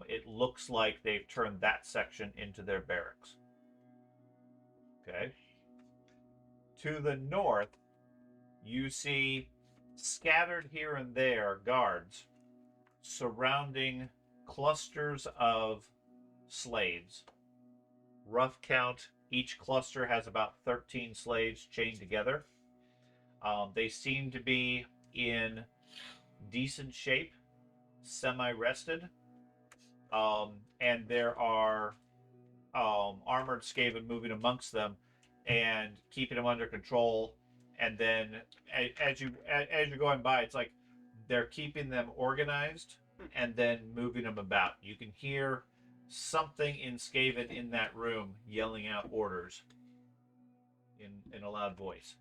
It looks like they've turned that section into their barracks. Okay. To the north, you see scattered here and there guards surrounding clusters of slaves. Rough count, each cluster has about 13 slaves chained together. They seem to be in decent shape, semi-rested, and there are armored Skaven moving amongst them and keeping them under control. And then as you're going by, it's like they're keeping them organized and then moving them about. You can hear something in Skaven in that room yelling out orders in a loud voice.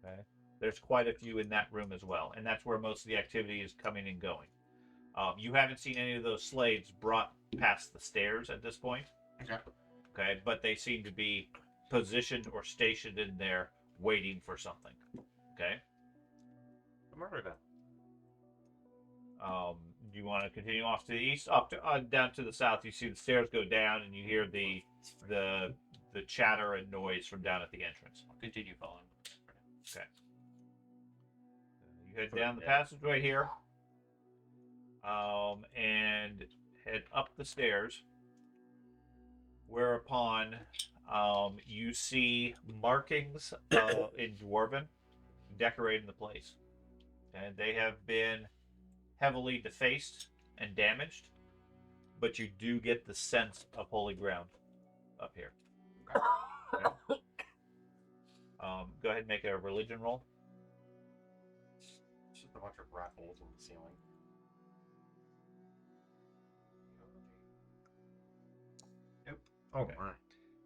Okay. There's quite a few in that room as well, and that's where most of the activity is coming and going. You haven't seen any of those slaves brought past the stairs at this point. Okay. Okay, but they seem to be positioned or stationed in there waiting for something. Okay. Murder them. Do you want to continue off to the east? Up to down to the south, you see the stairs go down, and you hear the chatter and noise from down at the entrance. I'll continue following. Okay. You head down the passageway here, and head up the stairs. Whereupon, you see markings in Dwarven decorating the place, and they have been heavily defaced and damaged, but you do get the sense of holy ground up here. Okay. Go ahead and make a religion roll. It's just a bunch of rat holes in the ceiling. Oh Okay. my.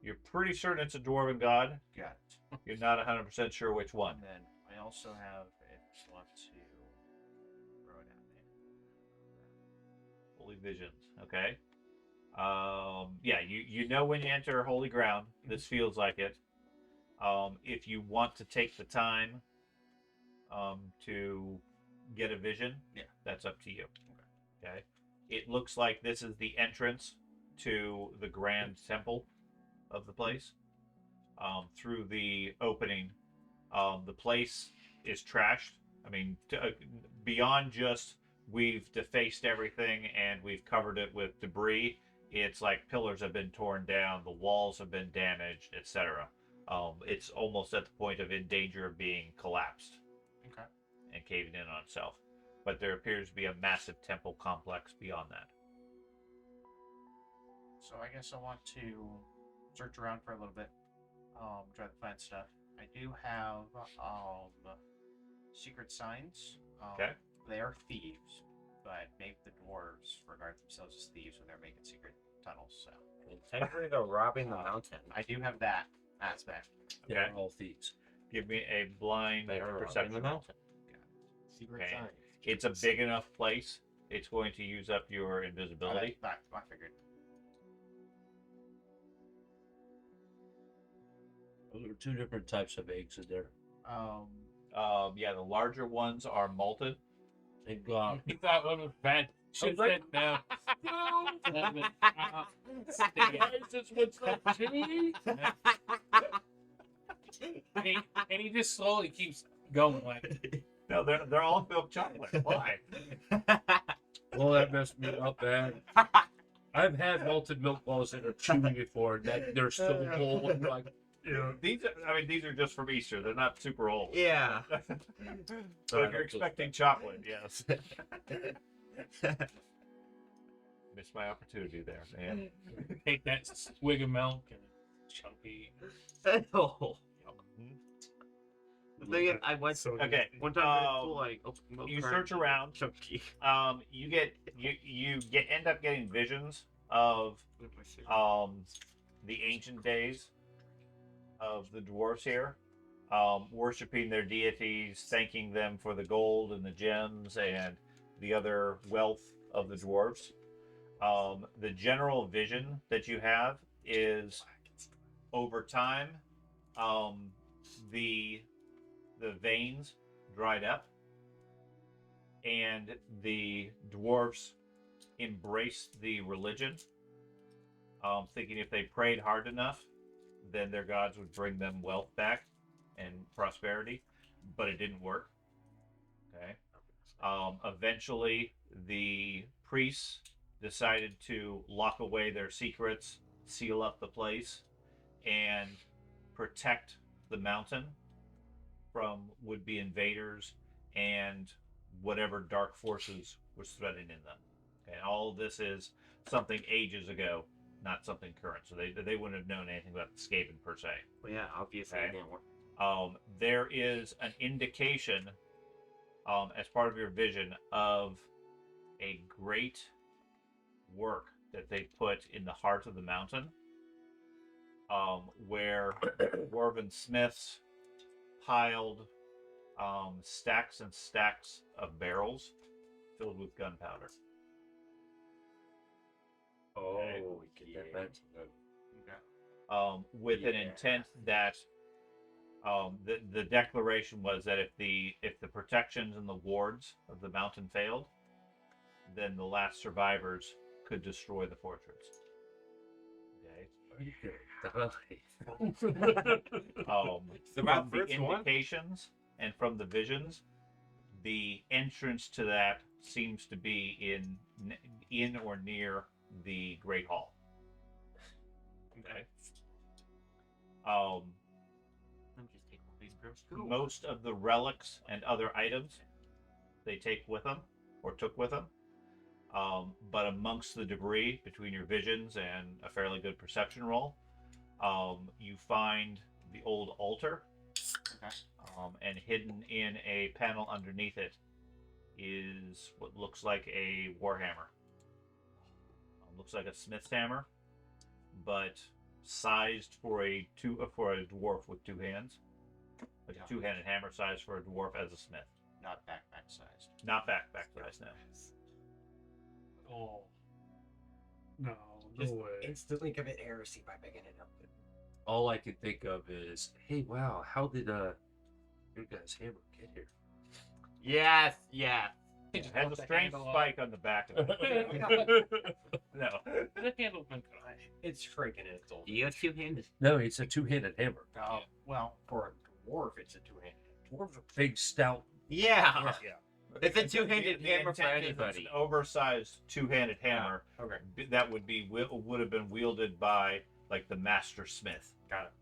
You're pretty certain it's a dwarven god. Got it. You're not 100% sure which one. And then I also have, if you want to throw it out there. Holy visions. Okay. Yeah, you know when you enter holy ground. This feels like it. If you want to take the time to get a vision, Yeah. that's up to you. Okay. It looks like this is the entrance to the grand temple of the place. Through the opening, the place is trashed. I mean, beyond just we've defaced everything and we've covered it with debris, it's like pillars have been torn down, the walls have been damaged, etc. It's almost at the point of in danger of being collapsed. Okay. And caving in on itself. But there appears to be a massive temple complex beyond that. So I guess I want to search around for a little bit. Try to find stuff. I do have secret signs. Okay. They are thieves, but maybe the dwarves regard themselves as thieves when they're making secret tunnels. So Technically, they're robbing the mountain. I do have that aspect. Yeah, Okay. all thieves. Give me a blind They are robbing perception the roll. mountain. Secret Okay. sign. It's a big enough place. It's going to use up your invisibility. I figured. There are two different types of eggs in there. Yeah, the larger ones are malted. Thank God. He thought one was bad. Should like- no. And he just slowly keeps going like No, they're all filled chocolate. Why? Well, that messed me up, man. I've had malted milk balls that are chewy before, and that they're so old. Like, These are just from Easter. They're not super old. Yeah. So if you're expecting chocolate, yes. Missed my opportunity there, man. take that swig of milk and it's chunky. Oh. The thing is, I went So Okay. one time to school, like open milk You carton, search around. chunky. You end up getting visions of the ancient days of the dwarves here, worshiping their deities, thanking them for the gold and the gems and the other wealth of the dwarves. The general vision that you have is over time, the veins dried up and the dwarves embraced the religion, thinking if they prayed hard enough, then their gods would bring them wealth back and prosperity, but it didn't work. Okay. Eventually, the priests decided to lock away their secrets, seal up the place, and protect the mountain from would-be invaders and whatever dark forces was threatening them. Okay, all of this is something ages ago, not something current. So they wouldn't have known anything about the Skaven per se. Well, yeah, obviously Okay. it didn't work. There is an indication, as part of your vision, of a great work that they put in the heart of the mountain, where dwarven smiths piled stacks and stacks of barrels filled with gunpowder. oh, we get that back. With an intent that the declaration was that if the protections and the wards of the mountain failed, then the last survivors could destroy the fortress. Okay. about From the first one. indications and from the visions, the entrance to that seems to be in or near the Great Hall. Okay. Let me just take one of these groups. Most of the relics and other items they take with them. or took with him. But amongst the debris between your visions and a fairly good perception roll, you find the old altar. Okay. And hidden in a panel underneath it is what looks like a warhammer. Looks like a smith's hammer, but sized for a dwarf with two hands. Like a two-handed hammer sized for a dwarf as a smith. Not backpack sized. Not backpack size, no. Oh. No, Just no way. instantly commit heresy by picking it up. All I can think of is, hey, wow, how did your guy's hammer get here? Yes, yeah. It has a strange spike on the back of it. No. The handle's been cut off. It's shrinking in its old. Do you have two-handed? No, it's a two-handed hammer. Oh, well, For a dwarf, it's a two-handed. Dwarves are big, stout. Yeah. Yeah. It's a two-handed The hammer for intent is anybody. It's an oversized two-handed hammer Okay. that would have been wielded by like the master smith. Got it.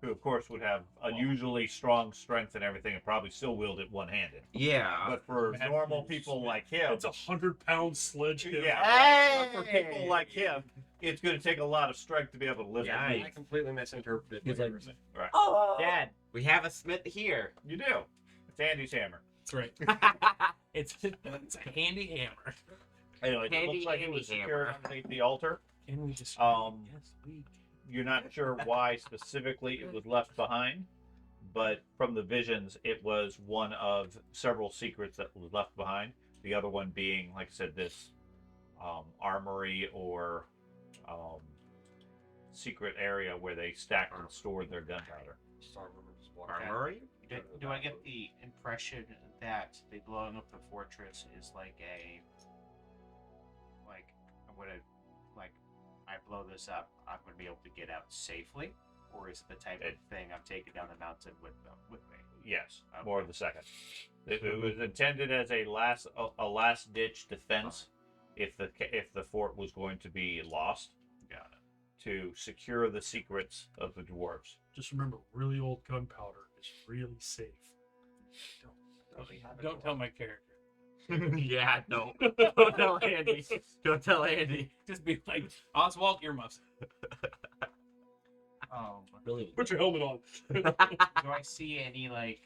Who of course would have unusually strong strength and everything, and probably still wield it one-handed. Yeah. But for normal people like him, It's 100-pound sledgehammer. yeah, but for Hey! people like him, it's going to take a lot of strength to be able to lift Yeah, it. I completely misinterpreted. He's what like- you were saying. Right. Oh, Dad, we have a smith here. You do. It's Andy's hammer. That's right. It's a handy hammer. Anyway, it Handy looks like it was Andy secured hammer. underneath the altar. Can we just? Yes, we. You're not sure why specifically it was left behind, but from the visions, it was one of several secrets that was left behind. The other one being, like I said, this armory or secret area where they stacked and stored their gunpowder. Armory? do I get the impression that the blowing up the fortress is like I'm gonna, like, I blow this up, I'm gonna be able to get out safely? Or is it the type of thing I'm taking down the mountain with me? Yes, more of the second. It was intended as a last ditch defense if the fort was going to be lost. Got it. To secure the secrets of the dwarves. Just remember, really old gunpowder is really safe. Don't tell my character. Yeah, no. Don't tell Andy. Don't tell Andy. Just be like, Oswald, earmuffs. Really? Put your helmet on. Do I see any, like,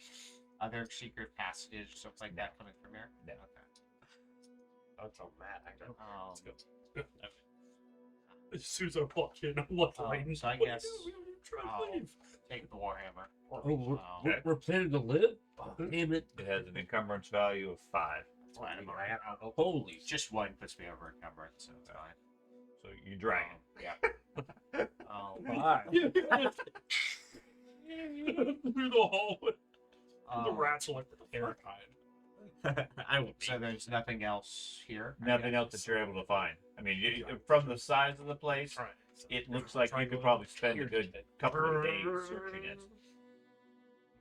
other secret passages or something like that coming from here? No. Okay. That's all mad. I don't. Let's go. As soon as I walk in, I'm like, So I what guess do we do? We try I'll to leave. take the warhammer. Oh, Okay. we're planning to live? Oh, damn it. It has an encumbrance value of 5. Holy Just one puts me over encumbrance, so it's fine. So you drag it. Yeah. Through the hallway. The Um, rats are like, Terrified. I will So there's nothing else here? I Nothing guess? else that you're able to find. I mean, from the size of the place, Right. it looks like you could probably spend a good couple of days searching it.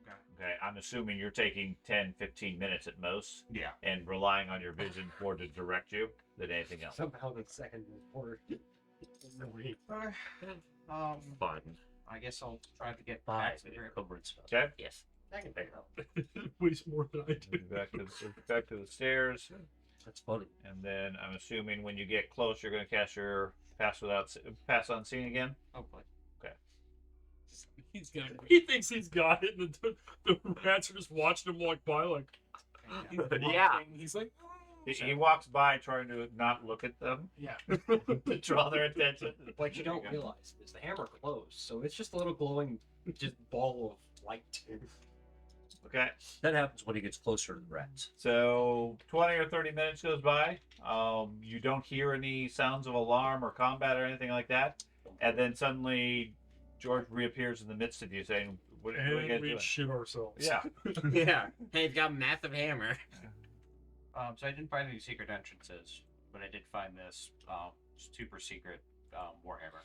Okay. Okay, I'm assuming you're taking 10, 15 minutes at most Yeah. and relying on your vision more to direct you than anything else. Somehow the second report. fun. I guess I'll try to get back 5 to the encumbrance. Okay? Yes. I can pick it up. Weighs more than I do. Back to the stairs, That's funny. and then I'm assuming when you get close, you're going to cast your pass unseen again. Hopefully. He's gonna. He thinks he's got it, and the rats are just watching him walk by, like, He's Yeah. watching, He's like, He walks by trying to not look at them yeah. to draw their attention. What you don't realize is the hammer closed, so it's just a little glowing, just ball of light. Okay, That happens when he gets closer to the rats. so 20 or 30 minutes goes by. You don't hear any sounds of alarm or combat or anything like that, and then suddenly George reappears in the midst of you, saying, "What are you and guys we doing?" shit ourselves. Yeah. Yeah. Hey, he's got a massive hammer. So I didn't find any secret entrances, but I did find this super secret warhammer.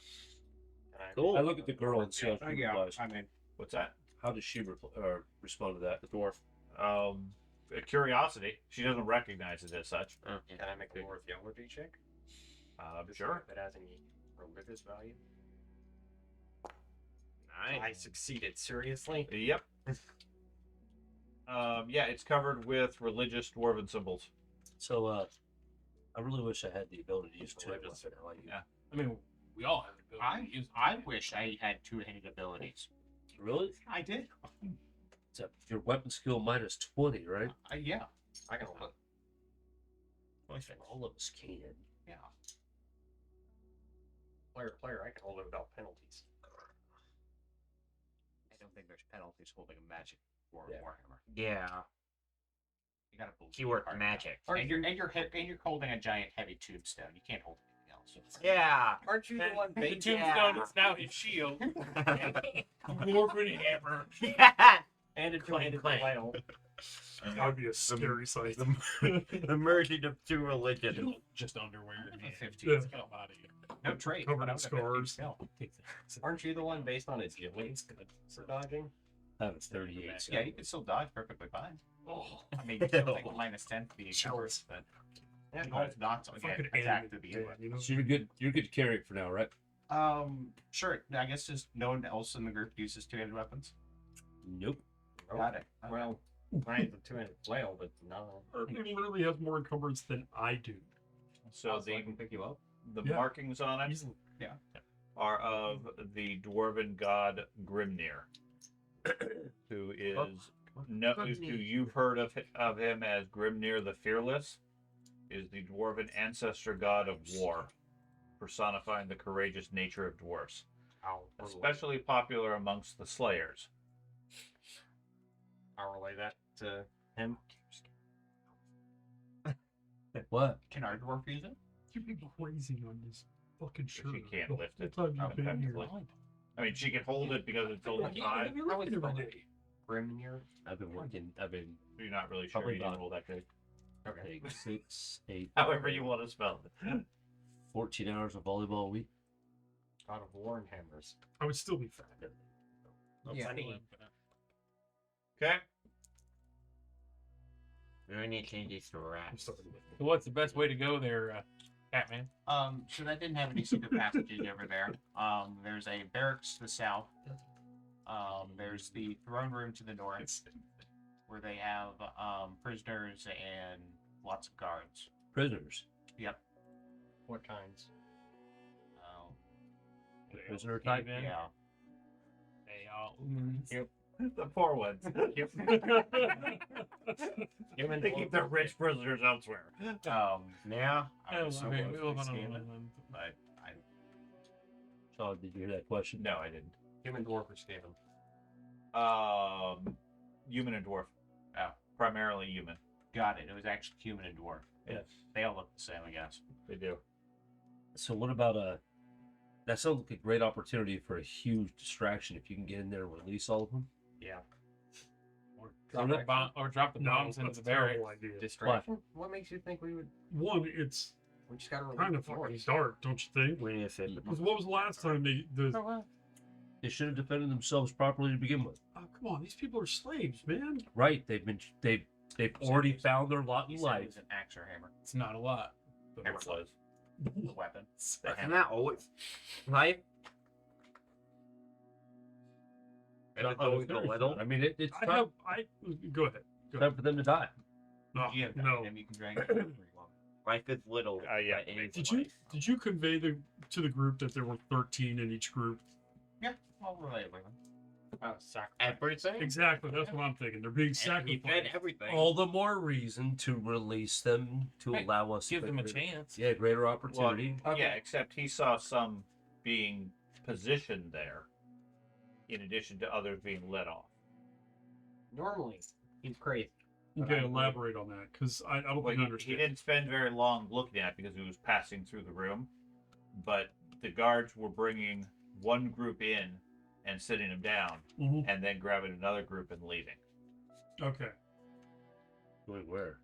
I look at the girl and see how she replies. I mean, What's that? How does she respond to that? The dwarf. A curiosity. She doesn't recognize it as such. Oh, Can I make a archaeology check? Sure. If it has any religious value. nice. I succeeded. Seriously? Yep. Yeah, it's covered with religious dwarven symbols. So, I really wish I had the ability to use two-handed weapon. Yeah. I mean, we all have the ability to use I wish I had two-handed abilities. Really? I did. It's your weapon skill minus 20, right? Yeah. I can hold it. All of us can. Yeah. Player to player, I can hold it without penalties. I don't think there's penalties holding a magic or Yeah. Warhammer. Yeah. You gotta believe Keyword hard magic. enough. And you're holding a giant heavy tombstone. You can't hold anything else. Yeah. Aren't you the one The bait? tombstone is now his shield. Dwarven hammer. And a Clang, two-handed clang. flail. That would be a scary sight. The merging of two religions. Just underwear. Yeah. 15 Yeah. come out of you. No trade. Covered but in I would have 50 scars. skill. Aren't you the one based on agility for dodging? I have a 38. So Yeah, you can still dodge perfectly fine. Oh, I mean, you still take minus 10 for the endurance, but yeah. you don't not to If I get could attacked animate through the the inlet. game, you know? So you're good. You're good to carry it for now, right? Sure. I guess just no one else in the group uses two-handed weapons. Nope. Got it. Well, mine's a two-handed flail, but no. He really has more encumbrance than I do. So I can pick you up. the Yeah. markings on it He's are of the dwarven god Grimnir, who is who you've heard of him as Grimnir the Fearless, is the dwarven ancestor god of war, personifying the courageous nature of dwarfs. Especially popular amongst the slayers. I'll relay that to him. What? Can our dwarf use it? You've been crazy on this fucking She shirt. can't the lift whole it. time you've been here. Effectively. I mean, she can hold it because it's only Yeah, five. you're lifting every day. Grimnir. I've been working. I've been You're not really sure Probably you don't not. hold that good. Okay. 6, 8, However you want to spell it. 14 hours of volleyball a week. God of War and hammers. I would still be fat. Yeah. Okay. We need to change these to I'm rats. starting with So what's the best way to go there, Catman? So that didn't have any secret passages over there. There's a barracks to the south. There's the throne room to the north, where they have prisoners and lots of guards. Prisoners. Yep. What kinds? The prisoner type. Cavemen? Yeah. They all. The poor ones. Human They keep their rich prisoners elsewhere. Yeah. I was so Okay, close we to live on escaping, an island. but I Sean, did you hear that question? No, I didn't. Human dwarf or Skaven. Human and dwarf. Oh. Primarily human. got it. It was actually human and dwarf. Yes, They all look the same, I guess. they do. So what about that sounds like a great opportunity for a huge distraction if you can get in there and release all of them. Yeah. Or drop the bomb, or drop the bombs into that's the a barracks. terrible idea. Distraction? What makes you think we would? One, it's We just gotta kind of fucking dark, don't you think? We need to fit Because what was the last time They should have defended themselves properly to begin with. Oh, come on, these people are slaves, man. Right? They've already found their lot He in said it life. was an axe or hammer. It's not a lot. But Never was. The weapon. The Isn't hammer. that always life? And it's always a little. I mean, it's I go ahead. Go ahead. time for them to die. No, You have no. him, you can drag it wherever you want. Life is little. Yeah. but it is Did you life. convey to the group that there were 13 in each group? Yeah, I'll relay it with him. Everything? Exactly, that's what I'm thinking. They're being And he fed sacrificed. everything. All the more reason to release them to Hey, allow us Give to them a greater- chance. Yeah, greater opportunity. Yeah, except he saw some being positioned there, in addition to others being let off. Normally, he's crazy. Okay, elaborate on that, because I don't Well, think I he understand. didn't spend very long looking at it because he was passing through the room, but the guards were bringing one group in and sitting them down, Mhm. and then grabbing another group and leaving, Okay. Wait, where?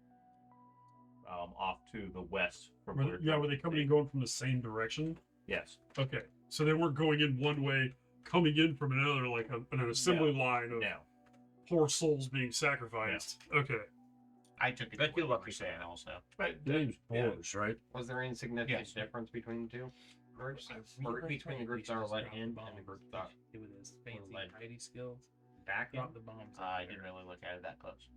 off to the west. From Were where they, yeah, were they coming and going from the same direction? Yes. Okay, so they weren't going in one way, coming in from another, like an assembly line of No. poor souls being sacrificed. Okay. I took it Bet to you what lucky you were saying Sam. also. But The name's yeah. Boars, right? Was there any significant Yes. difference between the two groups? Or between the groups that are let in and the groups that It was his fancy Led. hidey skills. back in? Drop the bombs. I didn't really look at it that close.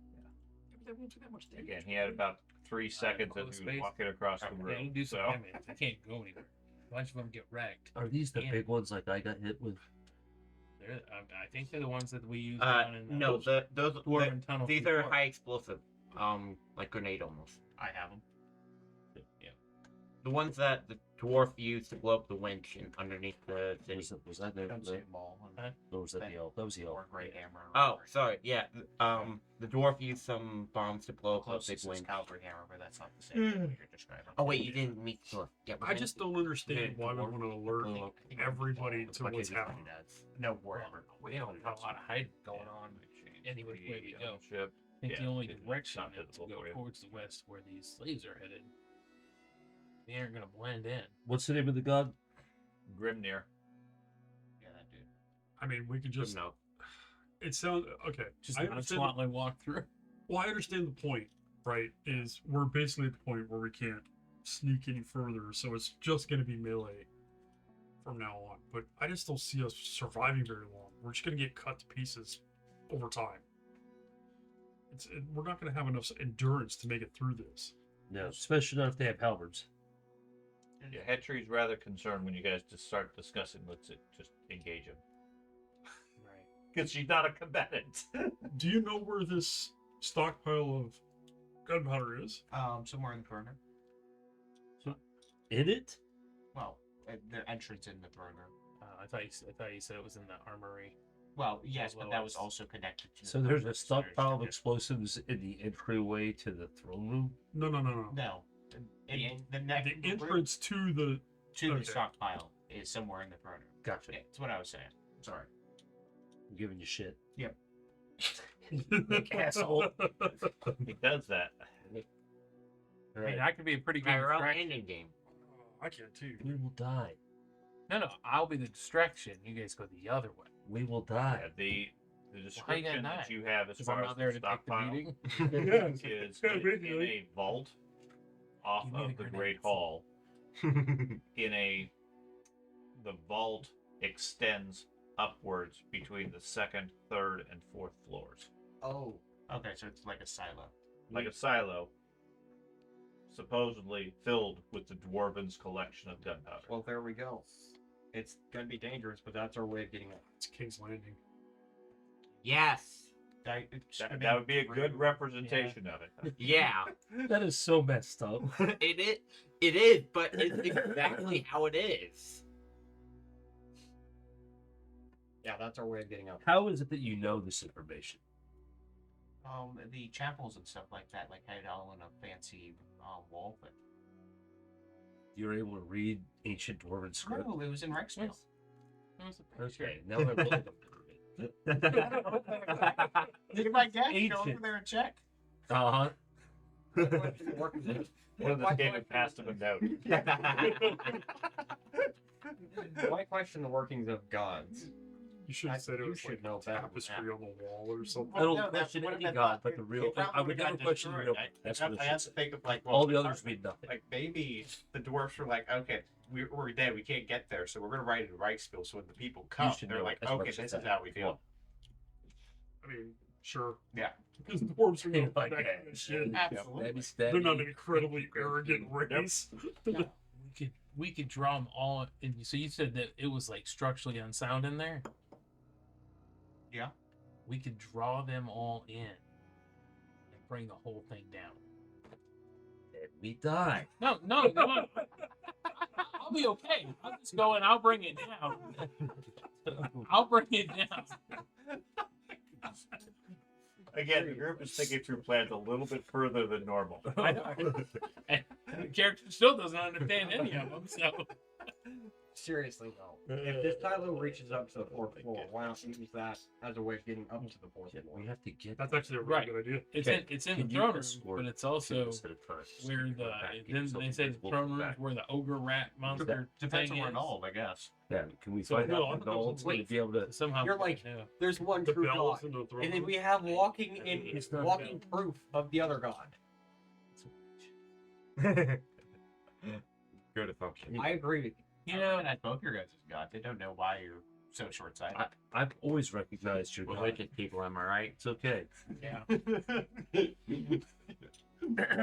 That won't do that much damage. Again, he had about 3 seconds close as he was space. walking across the Yeah, you room. do some So, damage. They can't go anywhere. A bunch of them get wrecked. Are these the Yeah. big ones like I got hit with? I think they're the ones that we use down in No, those dwarven tunnels. these are before. high explosive, like grenade almost. I have them. The ones that the dwarf used to blow up the winch underneath the city. Was that the, Don't see them all. or was that the elf? That was the elf. Or great hammer. Oh, sorry. Yeah. The dwarf used some bombs to blow up a big Closest is winch. Calvary hammer, but that's not the same thing you're describing. Oh wait, you didn't meet the dwarf. Yeah, I just don't understand why we want to alert Blew up everybody to what what's his happening. does. No Warhammer. We don't have a lot of hiding going on any which way we go. ship. I think the Yeah, only it's direction not is to visible go for you. towards the west where these slaves are headed. They aren't going to blend in. What's the name of the god? Grimnir. Yeah, that dude. I mean, we could just. No. It sounds okay. Just I not understand. nonchalantly walk through. Well, I understand the point, right? Is we're basically at the point where we can't sneak any further, so it's just going to be melee from now on. But I just don't see us surviving very long. We're just going to get cut to pieces over time. We're not going to have enough endurance to make it through this. No, especially not if they have halberds. Yeah, Hetri's rather concerned when you guys just start discussing, let's just engage him. Right. Because she's not a combatant. Do you know where this stockpile of gunpowder is? Somewhere in the corner. In it? Well, the entrance in the burner. I thought you said it was in the armory. Well, yes, but Well, that was it's- also connected to. So the there's a burner, stockpile of there's- explosives in the entryway to the throne room? No. No, the next The entrance to the. to okay. the stockpile is somewhere in the burner. Gotcha. Yeah, that's what I was saying. Sorry. I'm giving you shit. Asshole. He does that. I mean, that could be a pretty good Tyrell distraction. ending game. I can't too. We will die. No, I'll be the distraction. You guys go the other way. We will die. The how you description gonna that die? you have as Because far I'm as not there the to take the stockpile beating. is Yeah, in basically. a vault off Give me of the the Great grenades. Hall. The vault extends upwards between the second, third, and fourth floors, Oh, Okay, so it's like a silo. like a silo, supposedly filled with the dwarven's collection of gunpowder. well, there we go. It's gonna be dangerous, but that's our way of getting out. It's King's Landing. Yes. That would be a good representation of it. Yeah. That is so messed up. It is, but it's exactly how it is. Yeah, that's our way of getting out. How is it that you know this information? The chapels and stuff like that, like had it all in a fancy wall. But You're able to read ancient dwarven script? no, it was in Reichsfield. It was a picture. Okay, now I really don't believe it. You might get go Ancient. over there and check. Uh-huh. One of the game passed him a note. Why question the workings of gods? You should have said it You was should like know better than tapestry on the wall or something. I don't No, that question would've any been god, like- but the real. it probably I would would've never got question the real. destroyed. That's I what it have should to say. think of like, well, All the others mean nothing. Like maybe the dwarfs were like, okay, we're dead, we can't get there, so we're gonna write it in Reichsfield. So when the people come, should they're know like, as much okay, as this that. is how we feel. I mean, sure. Yeah. Because the dwarves are Yeah, not like that that. kind of shit. Absolutely. Stabby, They're stabby. not an incredibly arrogant race. We could draw them all. And so you said that it was like structurally unsound in there. Yeah. We could draw them all in and bring the whole thing down. And we die. No. I'll be okay. I'll just go and I'll bring it down. I'll bring it down. Again, the group is thinking through plans a little bit further than normal. I know. And the character still doesn't understand any of them. So Seriously though, if this silo reaches up to the fourth floor, why not use that as a way of getting up to the fourth Yeah, floor? we have to get. That's actually a really Right. good idea. it's in the Can you throne room, escort but it's two also instead of time? where the then they say the throne room is where the ogre rat monster Depends thing on where is. Nold, I guess. Yeah, can we So, find no, out I the thought that was Nold's going to be able to? Somehow You're like- yeah. There's one The true bells god, in the throne and then room. we have walking It's in not walking bad. proof of the other god. Good assumption. I agree with you. You know, that's both your guys' god. They don't know why you're so short-sighted. I've always recognized your God. Religious people, am I right? It's okay. yeah.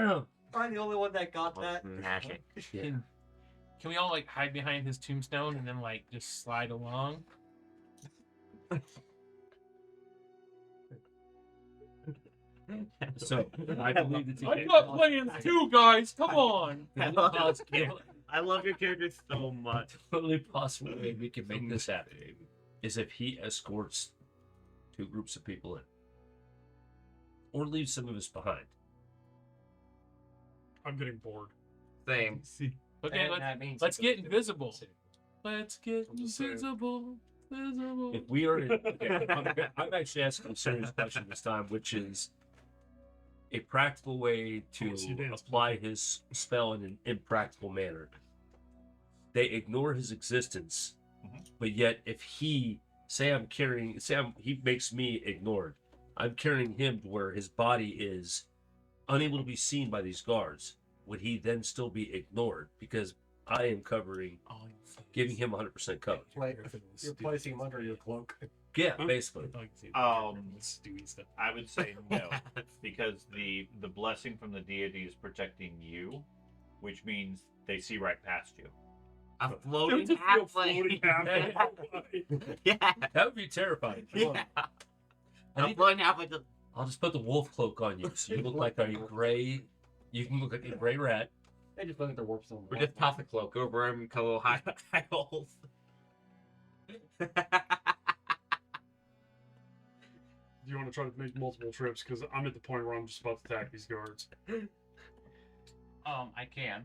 Damn. Am I the only one that got that? Magic. Yeah. Can we all like hide behind his tombstone and then like just slide along? So I believe that I got plans too, guys. Come on. I love your character so much. The only possible way we can make this happen is if he escorts 2 groups of people in, or leaves some of us behind. I'm getting bored. Same. Okay, And that means let's he get goes to- invisible. Let's get I'm just saying. invisible. Visible. If we are, okay, I'm actually asking a serious question this time, which is a practical way to see you dance. apply his spell in an impractical manner. They ignore his existence, but yet if he he makes me ignored. I'm carrying him to where his body is unable to be seen by these guards. Would he then still be ignored because I am giving him 100% cover? You're placing him under your cloak. Yeah, basically. I would say no, because the blessing from the deity is protecting you, which means they see right past you. A floating halfling. Yeah. That would be terrifying. Come on. Yeah. A floating halfling. I'll just put the wolf cloak on you, so you look like a gray. You can look like a gray rat. They just look at their warp zone. We just toss a cloak over him, couple high holes. Do you want to try to make multiple trips? Because I'm at the point where I'm just about to attack these guards. I can.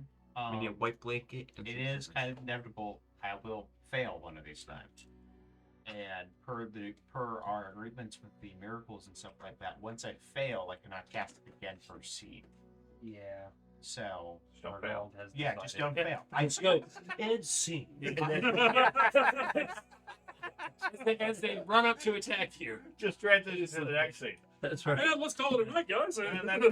We need a white blanket. It is kind of inevitable. I will fail one of these times. And per our agreements with the miracles and stuff like that, once I fail, I cannot cast it again for seed. Yeah. So Just don't fail. yeah, just don't fail. I just go, and scene. As they run up to attack you. Just transition to the next scene. That's right. Yeah, let's call it a night, guys. And that's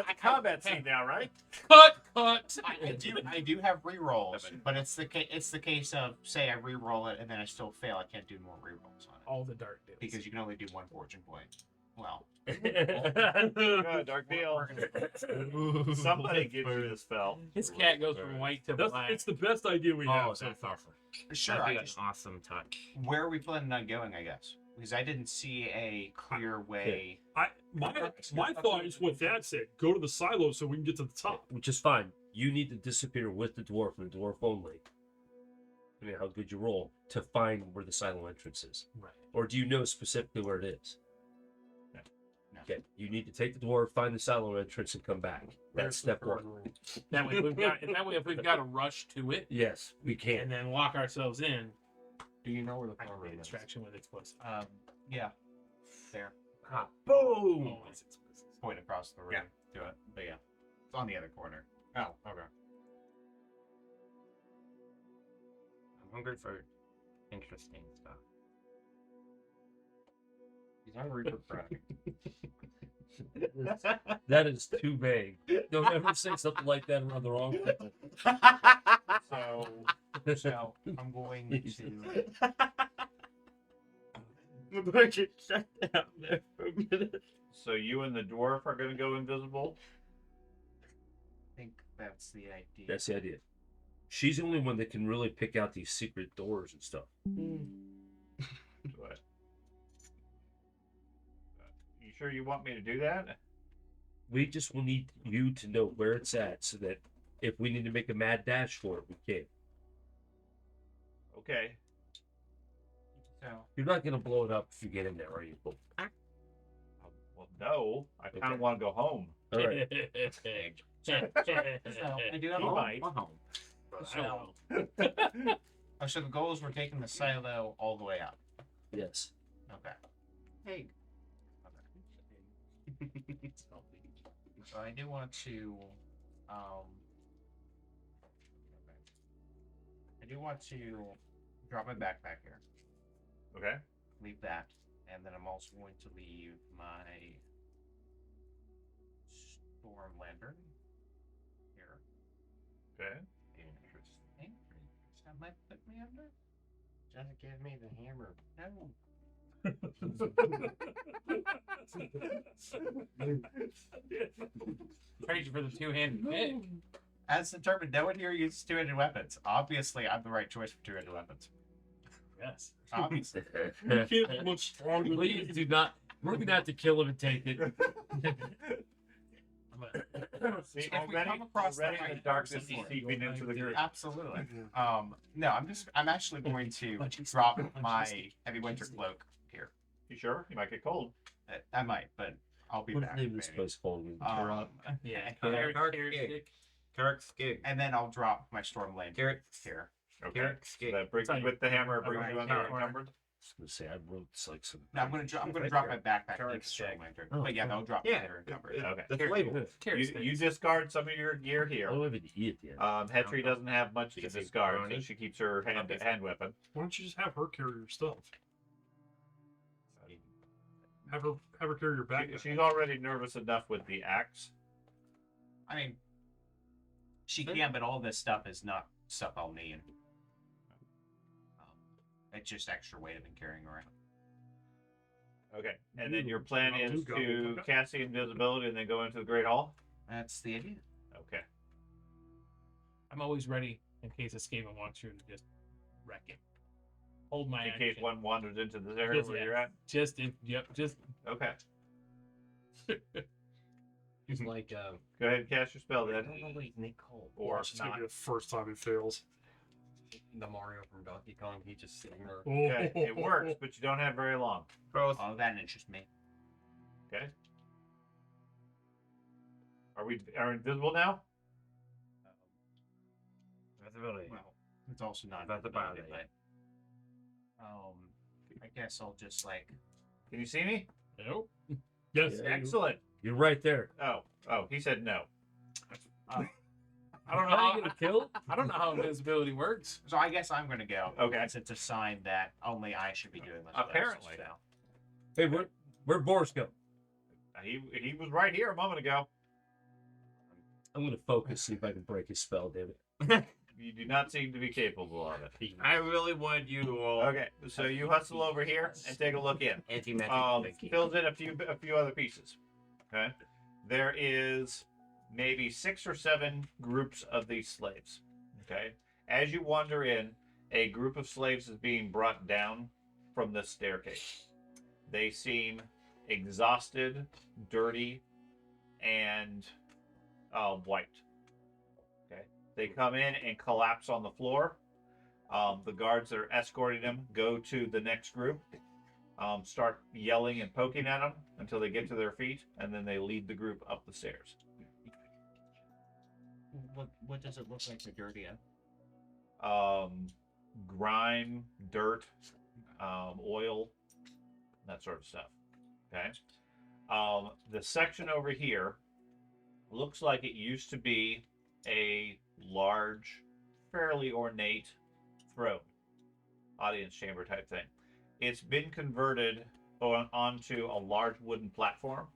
a combat scene now, right? Cut. I do have rerolls, but it's the case of say I reroll it and then I still fail. I can't do more rerolls on it All the dark days. because you can only do 1 fortune point. Well, Dark deal. Somebody gives you the spell. His cat goes from white to black. It's the best idea we have. Oh, so that's far. awesome. sure. That'd I be just, an awesome touch. where are we planning on going? I guess because I didn't see a clear way. My thought is what Dad said. Go to the silo so we can get to the top. Which is fine. You need to disappear with the dwarf and the dwarf only. I mean, how good you roll to find where the silo entrance is. Right. Or do you know specifically where it is? No. Okay. You need to take the dwarf, find the silo entrance, and come back. That's step 1. That way, if we've got to rush to it Yes, we and can. then lock ourselves in, Do you know where the I can farm make a is? distraction with explosive. Yeah, there. Boom! Always explosive. Point across the room to it, but yeah, it's on the other corner. Oh, okay. I'm hungry for interesting stuff. He's hungry for crack. That is too vague. Don't ever say something like that around the wrong people. So I'm going to. I'm going to shut down there for a minute. So you and the dwarf are going to go invisible? I think that's the idea. That's the idea. She's the only one that can really pick out these secret doors and stuff. What? You sure you want me to do that? We just will need you to know where it's at so that if we need to make a mad dash for it, we can. Okay. So You're not going to blow it up if you get in there, are you? Well, no. I kind of Okay. want to go home. All right. so I do have You a might. home. So, So the goal is we're taking the silo all the way up. Yes. Okay. Hey. So I do want to, drop my backpack here, Okay. leave that, and then I'm also going to leave my storm lantern here. Okay. Interesting. That might put me under. Just give me the hammer. No. Trade you for the two-handed pick. As determined, no one here uses two-handed weapons. Obviously, I'm the right choice for two-handed weapons. Yes. Obviously. You can't be much stronger. Please do not. We're gonna have to kill him and take it. See, If we already, come across already that the right darkness is first, seeping into the group. Absolutely. No, I'm actually going to drop my heavy winter cloak here. You sure? You might get cold. I might, but I'll be What back. name is this maybe. place called? Yeah. Carrot Carrot stick. stick. Carrot skig. And then I'll drop my storm lane Carrot. here. Okay. Carrot So skig. that brings Sorry. with the hammer, brings Okay. you Carrot. unencumbered. I was gonna say I wrote like some. No, I'm gonna drop my backpack Carrot into the storm stick. lantern. Oh, But yeah, they'll drop Yeah. their encumbered. Okay. That's Carrot- labeled. Carrot You sticks. discard some of your gear I here. don't have any eat yet. Hetri doesn't have much to Because he's discard, so brawny. she keeps her hand weapon. Why don't you just have her carry your stuff? Have her carry your backpack. She's already nervous enough with the axe. I mean, she can, but all this stuff is not stuff I'll need. It's just extra weight I've been carrying around. Okay. And then your plan I'll is do to go. cast the invisibility and then go into the Great Hall? That's the idea. Okay. I'm always ready in case Escape wants you to just wreck it. Hold my In case action. one wanders into this area Just- where yeah. you're at? Just if just Okay. He's like, Go ahead and cast your spell then. Nicole. Or Watch, it's gonna not. be the first time it fails. The Mario from Donkey Kong, he just sitting there. Okay. It works, but you don't have very long. Both. Oh, that interests me. Okay. Are we invisible now? Invisibility. Well, it's also not That's about invisibility, it. but I guess I'll just like Can you see me? nope. Yes. Yeah. Excellent. You're right there. Oh, he said no. I don't know How are how you gonna kill? I don't know how invisibility works. so I guess I'm gonna go. Okay. Since it's a sign that only I should be doing this. Apparently. So. Hey, where'd Boris go? He was right here a moment ago. I'm gonna focus, see if I can break his spell, damn it. You do not seem to be capable of it. I really wanted you to all Okay, so you hustle over here and take a look in. anti-magic thinking. Fills in a few other pieces. Okay, there is maybe 6 or 7 groups of these slaves. Okay, as you wander in, a group of slaves is being brought down from this staircase. They seem exhausted, dirty, and wiped. Okay, they come in and collapse on the floor. The guards that are escorting them go to the next group, start yelling and poking at them until they get to their feet, and then they lead the group up the stairs. What does it look like for dirty? Grime, dirt, oil, that sort of stuff. Okay. The section over here looks like it used to be a large, fairly ornate throne, audience chamber type thing. It's been converted onto a large wooden platform,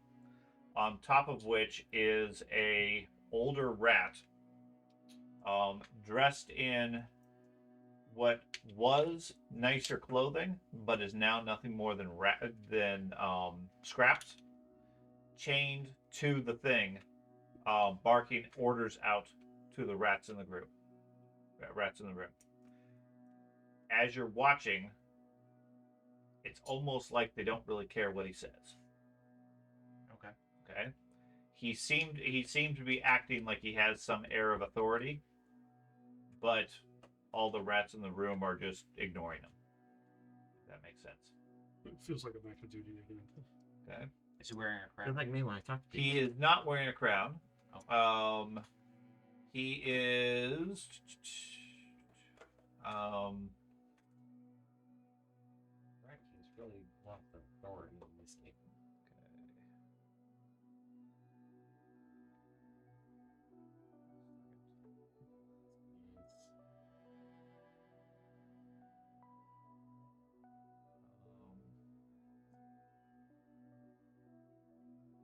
on top of which is a older rat, dressed in what was nicer clothing, but is now nothing more than scraps, chained to the thing, barking orders out to the rats in the group. Rats in the room. As you're watching, it's almost like they don't really care what he says. Okay. Okay. He seemed to be acting like he has some air of authority, but all the rats in the room are just ignoring him. If that makes sense. It feels like I'm active duty again. Okay. Is he wearing a Feels crown? like me when I talk to He people. is not wearing a crown. He is He's really not the authority in this game.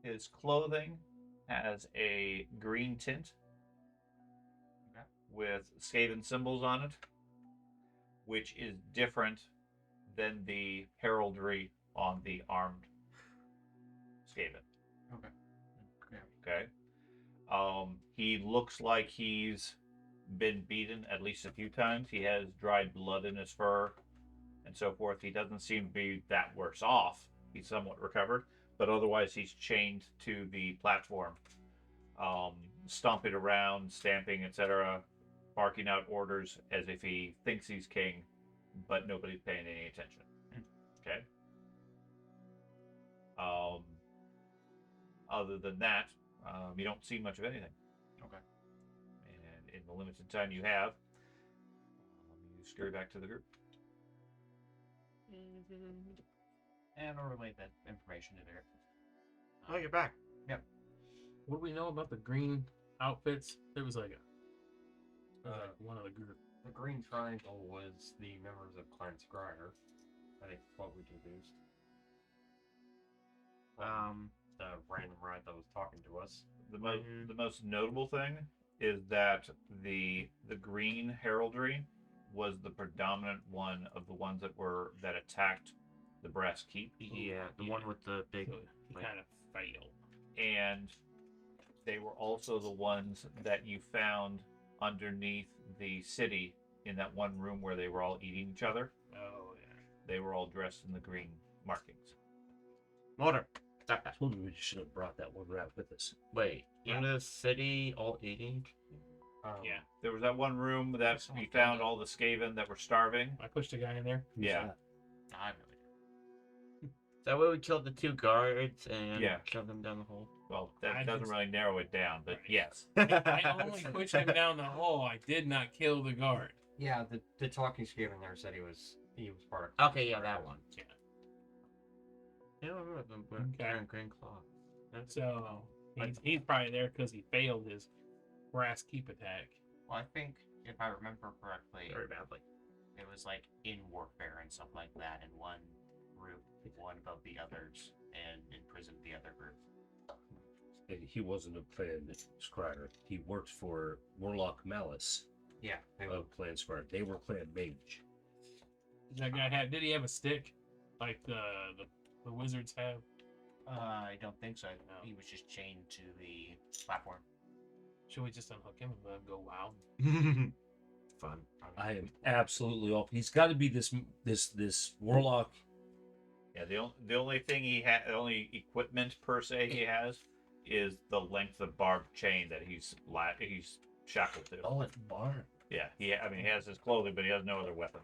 his clothing has a green tint with Skaven symbols on it, which is different than the heraldry on the armed Skaven. Okay. Yeah. Okay. He looks like he's been beaten at least a few times. He has dried blood in his fur and so forth. He doesn't seem to be that worse off. He's somewhat recovered, but otherwise he's chained to the platform, stomping around, stamping, etc., barking out orders as if he thinks he's king, but nobody's paying any attention. Okay. Other than that, you don't see much of anything. Okay. And in the limited time you have, you scurry back to the group. And I'll relay that information to their. Oh, you're back. What do we know about the green outfits? There was like one of the group. The green triangle was the members of Clan Scryer. I think what we deduced. The random ride that was talking to us. The most notable thing is that the green heraldry was the predominant one of the ones that attacked the brass keep. Yeah, the one with the big. So he kind of failed. And they were also the ones that you found underneath the city in that one room where they were all eating each other. Oh yeah. They were all dressed in the green markings. Water. Stop I that. told you we should have brought that one rat with us. Wait, Yeah. in the city, all eating? Yeah. There was that one room that Someone we found told all the Skaven that were starving. I pushed a guy in there. Yeah. I really That way we killed the 2 guards and Yeah. shoved them down the hole. Well, I that doesn't just- really narrow it down, but Right. yes. I only pushed him down the hole. I did not kill the guard. Yeah, the talking Skaven there said he was part of. Okay, yeah, that one. Yeah. Yeah, I remember them Okay. wearing green cloth. So he's probably there because he failed his brass keep attack. Well, I think if I remember correctly, Very badly. it was like in warfare and stuff like that, and one group won above the others and imprisoned the other group. And he wasn't a Clan Scryer. He worked for Warlock Malice Yeah, they were. of Clan Scryer. They were Clan Mage. That guy had. Did he have a stick, like the wizards have? I don't think so. No. He was just chained to the platform. Should we just unhook him and let him go wild? Fun. I am absolutely off. He's got to be this Warlock. Yeah, the only thing the only equipment per se he has is the length of barbed chain that he's shackled to. Oh, it's Bar. Yeah, he has his clothing, but he has no other weapons.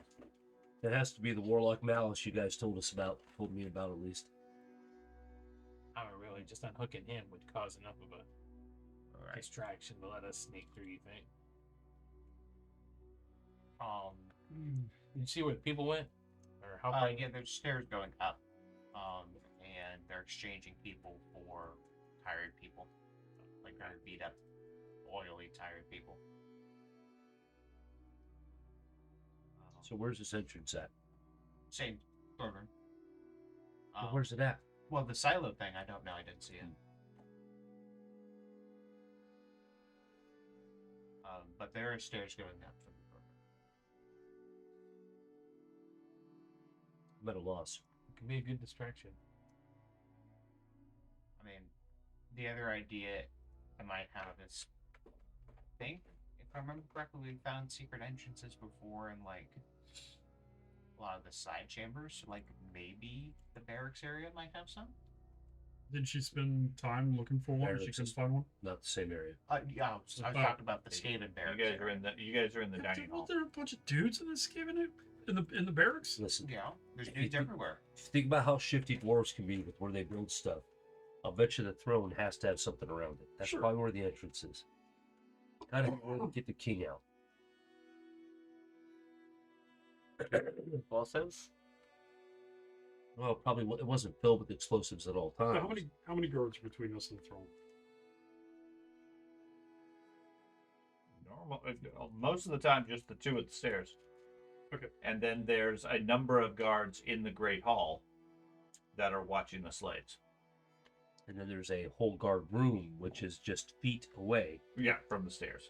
It has to be the Warlock Malice you guys told me about at least. I mean, really, just unhooking him would cause enough of a Alright. distraction to let us sneak through. You think? Did you see where the people went, or how far? Yeah, there's stairs going up, and they're exchanging people for tired people, like kind of beat up, oily, tired people. So where's this entrance at? Same throne room. Well, where's it at? Well, the silo thing, I don't know. I didn't see it. But there are stairs going up from the throne room. I'm at a loss. It can be a good distraction. I mean, the other idea I might have is, I think, if I remember correctly, we found secret entrances before in like a lot of the side chambers. So, like maybe the barracks area might have some. Did she spend time looking for one? She couldn't find one. Not the same area. Yeah, I was talking about the Skaven barracks. You guys are area. in the dining hall. Weren't there a bunch of dudes in this Skaven in the barracks? Listen, Yeah, there's If you dudes think- everywhere. if you think about how shifty dwarves can be with where they build stuff, I'll bet you the throne has to have something around it. That's Sure. probably where the entrance is. Gotta get the king out. Explosives? Well, probably it wasn't filled with explosives at all So times. how many guards are between us and the throne? Most of the time, just the 2 at the stairs. Okay. And then there's a number of guards in the Great Hall that are watching the slaves. And then there's a whole guard room, which is just feet away. Yeah, from the stairs.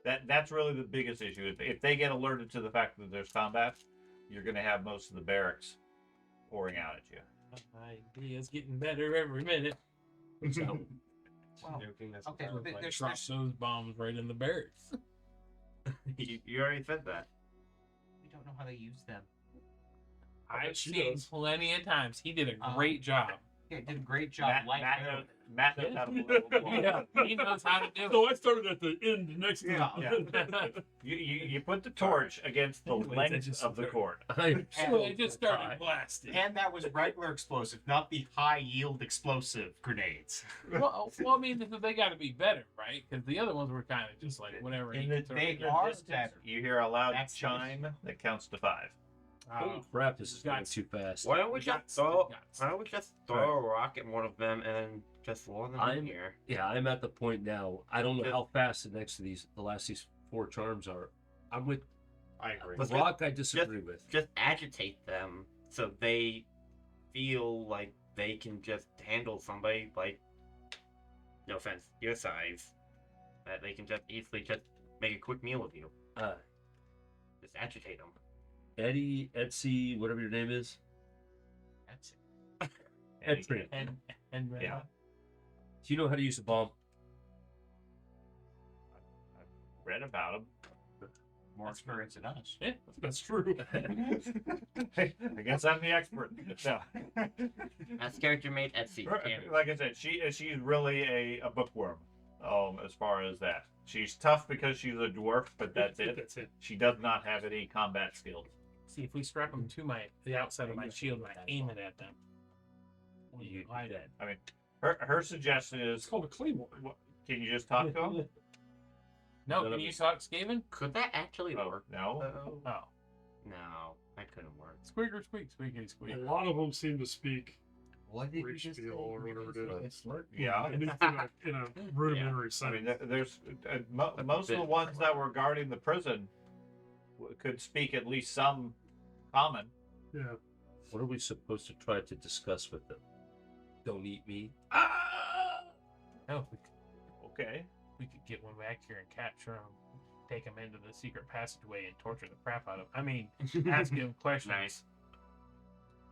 That's really the biggest issue. If they get alerted to the fact that there's combat, you're going to have most of the barracks pouring out at you. My idea's getting better every minute. So Well, Nuking this okay, entire but place. Drop those bombs right in the barracks. You already said that. we don't know how they use them. I bet I've she seen does. plenty of times. He did a great job. Yeah, did a great job. Matt knows how to blow the ball. Yeah, he knows how to do it. So I started at the end next to Yeah. You put the torch against the Wait, length of the cord. I'm So so they just started tired. blasting. And that was regular explosive, not the high yield explosive grenades. Well, I mean, they got to be better, right? Because the other ones were kind of just like whatever. In he the could throw they together. are distance, better. you hear a loud That's chime that counts to 5. Holy crap, this is going Guts. too fast. Why don't we We got just throw? guts. Why don't we just throw a rock at one of them and then just lure them I'm- in here? Yeah, I'm at the point now. I don't know Just- how fast the last these 4 charms are. I'm with I agree. Let's Rock. I disagree with. Just agitate them so they feel like they can just handle somebody like, no offense, your size. That they can just easily just make a quick meal of you. Just agitate them. Eddie, Etsy, whatever your name is. That's it. Etsy. And Yeah. Do you know how to use a bomb? Read about them. More experience than us. That's true. I guess I'm the expert. No. That's character made Etsy. Cannon. Like I said, she's really a bookworm. As far as that, she's tough because she's a dwarf, but that's it. That's it. She does not have any combat skills. See, if we strap them to the outside of my shield and I aim it at them, You I dead. I mean, her suggestion It's is, called a claymore. can you just talk to him? No, None can of you us- talk, Skaven? Could that actually Oh, work? no. Oh, No, that couldn't work. squeaker squeak, squeaky squeak. A lot of them seem to speak What did Reach field or whatever it is. Yeah. in a rudimentary I sense. mean, there's most of the ones that were guarding the prison could speak at least some common. Yeah. What are we supposed to try to discuss with them? Don't eat me. No, Okay. we could get one back here and capture him, take him into the secret passageway and torture the crap out of him. I mean, ask him questions. Nice.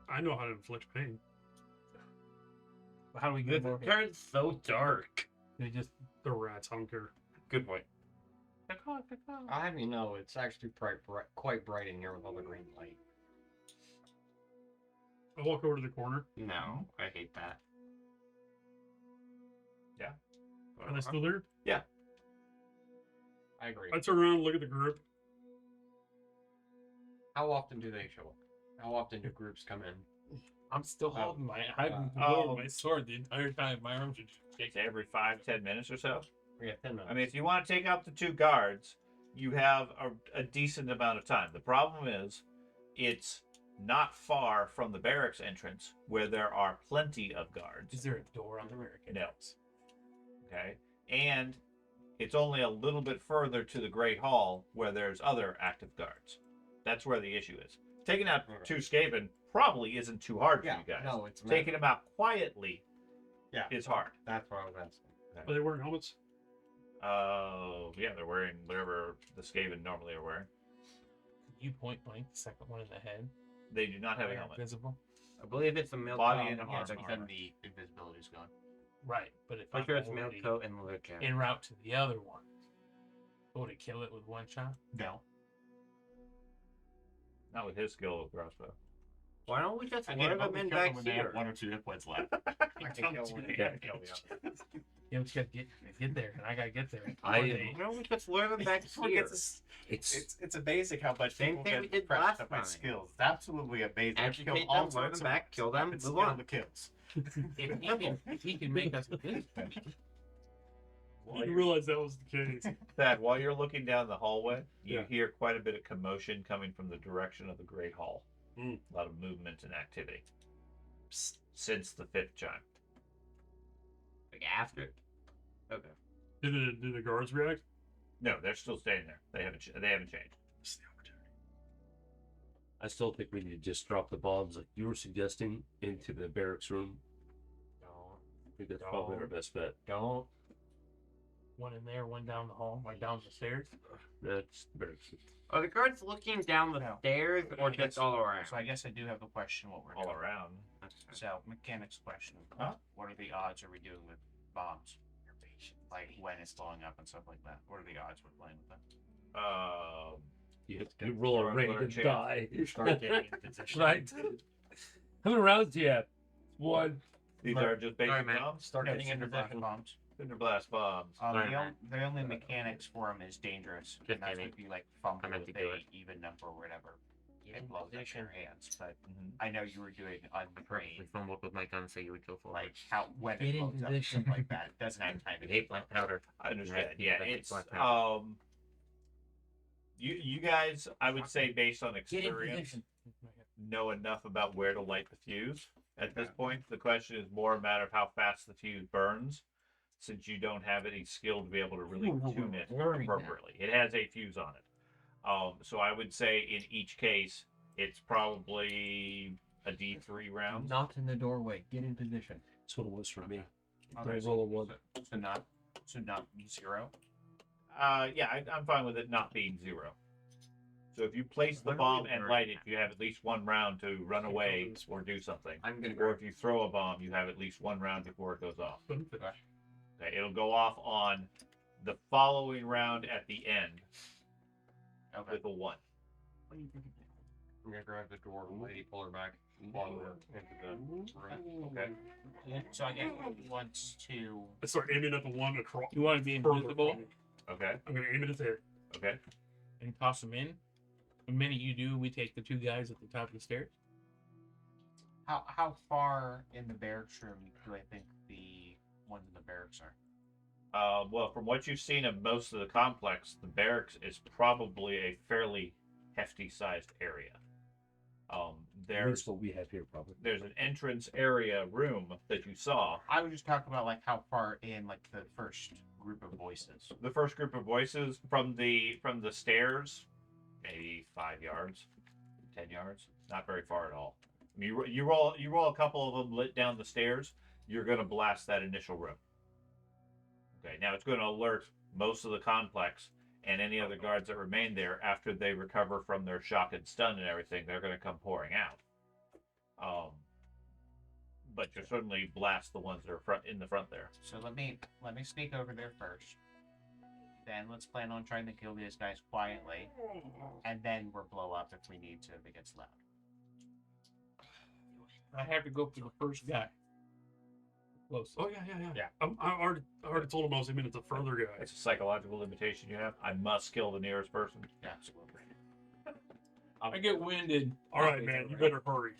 I know how to inflict pain. How do we This get more? turned so dark. They just They're rats. I don't care. Good point. I'll have you know, it's actually quite bright in here with all the green light. I walk over to the corner. No, I hate that. Yeah. Are they still there? I agree. I turn around and look at the group. How often do they show up? How often do groups come in? I'm still holding I'm oh. holding my sword the entire time. My arms are just It's every 5-10 minutes or so. We got 10 minutes. I mean, if you want to take out the 2 guards, you have a decent amount of time. The problem is, it's not far from the barracks entrance where there are plenty of guards. Is there a door on the rear? No. Okay. And it's only a little bit further to the Great Hall where there's other active guards. That's where the issue is. Taking out Okay. 2 Skaven probably isn't too hard for yeah, you guys. no, it's Taking them out quietly Yeah. is hard. That's what I was asking. Are they wearing helmets? Yeah, they're wearing whatever the Skaven normally are wearing. You point blank the second one in the head. They do not have a They're helmet. Visible. I believe it's a milk Body coat and Yeah, armor. so then the invisibility's gone. Right, but if For I'm sure it's milk already coat and leather jacket. en route to the other one, would it kill it with one shot? No. Not with his skill with crossbow. Why don't we just I lure mean, them in back when they have here? 1 or 2 hit points left. I can kill one. Yeah. Yeah, we just gotta get there, and I gotta get there. I Or am- they- Why don't we just lure them back here? It's amazing how much Same people thing we get did impressed last at my time. skills. It's absolutely amazing. I've Agitate killed them, all lure sorts them of back, kill them, weapons, move get on. the kills. if he can make us this, I didn't realize that was the case. Thad, while you're looking down the hallway, you Yeah. hear quite a bit of commotion coming from the direction of the Great Hall. Mm. A lot of movement and activity. Since the 5th chime. Like after. Okay. Did the guards react? No, they're still staying there. They haven't changed. This is the opportunity. I still think we need to just drop the bombs like you were suggesting into the barracks room. I think that's probably our best bet. Don't. one in there, one down the hall, like down the stairs. That's barracks. Are the guards looking down the No. stairs or just all around? So I guess I do have a question what we're All doing. around. So, mechanics question. Huh? What are the odds are we doing with bombs? minus blowing up and stuff like that? What are the odds we're playing with that? You roll a Or raid a and chance. die. Start getting in position. Right. How many rounds do you have? One. These Right. are just basic Sorry, man. bombs. Start No, getting in cinder blast position. bombs. Cinder blast bombs. Sorry, The, man. the only mechanics for them is dangerous. Just And that's kidding. if you like fumble I meant with to do a it. even number or whatever. Get It in blows up position. your hands. But Mhm. I know you were doing Perfectly untrained. fumbled with my gun, so you would go forward. Like how when Get it in blows up and position. stuff like that. It doesn't have time I to hate black powder. I understand. Right, Yeah, that's it's black powder. you guys, I would say based on Get in experience, position. know enough about where to light the fuse. At this point, the question is more a matter of how fast the fuse burns, since you don't have any skill to be able to really tune it appropriately. It has a fuse on it. So I would say in each case, it's probably a D3 round. Not in the doorway. Get in position. That's what it was for me. Okay, I roll a one. So not 0. Yeah, I'm fine with it not being 0. So if you place the bomb and light it, you have at least 1 round to run away or do something. I'm gonna Or go. if you throw a bomb, you have at least 1 round before it goes off. Finish. Okay, it'll go off on the following round at the end Okay. with a 1. I'm gonna grab the door and lady pull her back. Follow her into the room. Okay. So I guess he wants to. I start aiming at the one across. You want to be further invisible from me. Okay. I'm gonna aim it at there. Okay. and toss them in. The minute you do, we take the 2 guys at the top of the stairs. How far in the barracks room do I think the ones in the barracks are? Well, from what you've seen of most of the complex, the barracks is probably a fairly hefty-sized area. At There's least what we have here, probably. there's an entrance area room that you saw. I was just talking about like how far in like the first group of voices. The first group of voices from the stairs, maybe 5 yards, 10 yards, not very far at all. I mean, you roll a couple of them lit down the stairs, you're gonna blast that initial room. Okay, now it's going to alert most of the complex and any other guards that remain there after they recover from their shock and stun and everything. They're going to come pouring out. But you certainly blast the ones that are in the front there. So let me sneak over there first. Then let's plan on trying to kill these guys quietly, and then we'll blow up if we need to if it gets loud. I have to go for the first guy. Close. Oh yeah. I already told him I was aiming at the further guy. It's a psychological limitation you have. I must kill the nearest person. Yeah, absolutely. I get winded. All right, man, you better hurry.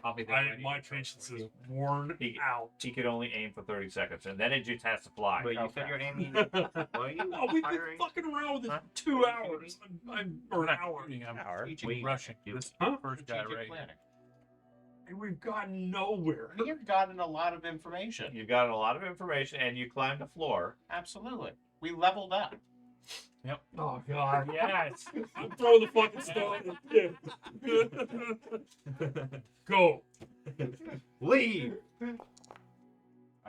I'll be there. My patience is worn He- out. He can only aim for 30 seconds, and then it just has to fly. But you Okay. said you're aiming. Were you Oh, we've been firing? fucking around with this Huh? 2 hours. Or an not hour. shooting, I'm Hour. teaching rushing. This Huh? first guy Strategic right planning. And we've gotten nowhere. We have gotten a lot of information. You've got a lot of information, and you climbed a floor. Absolutely. We leveled up. Oh god. Yes. I'm throwing the fucking stone. Yeah. Go. Leave. I'm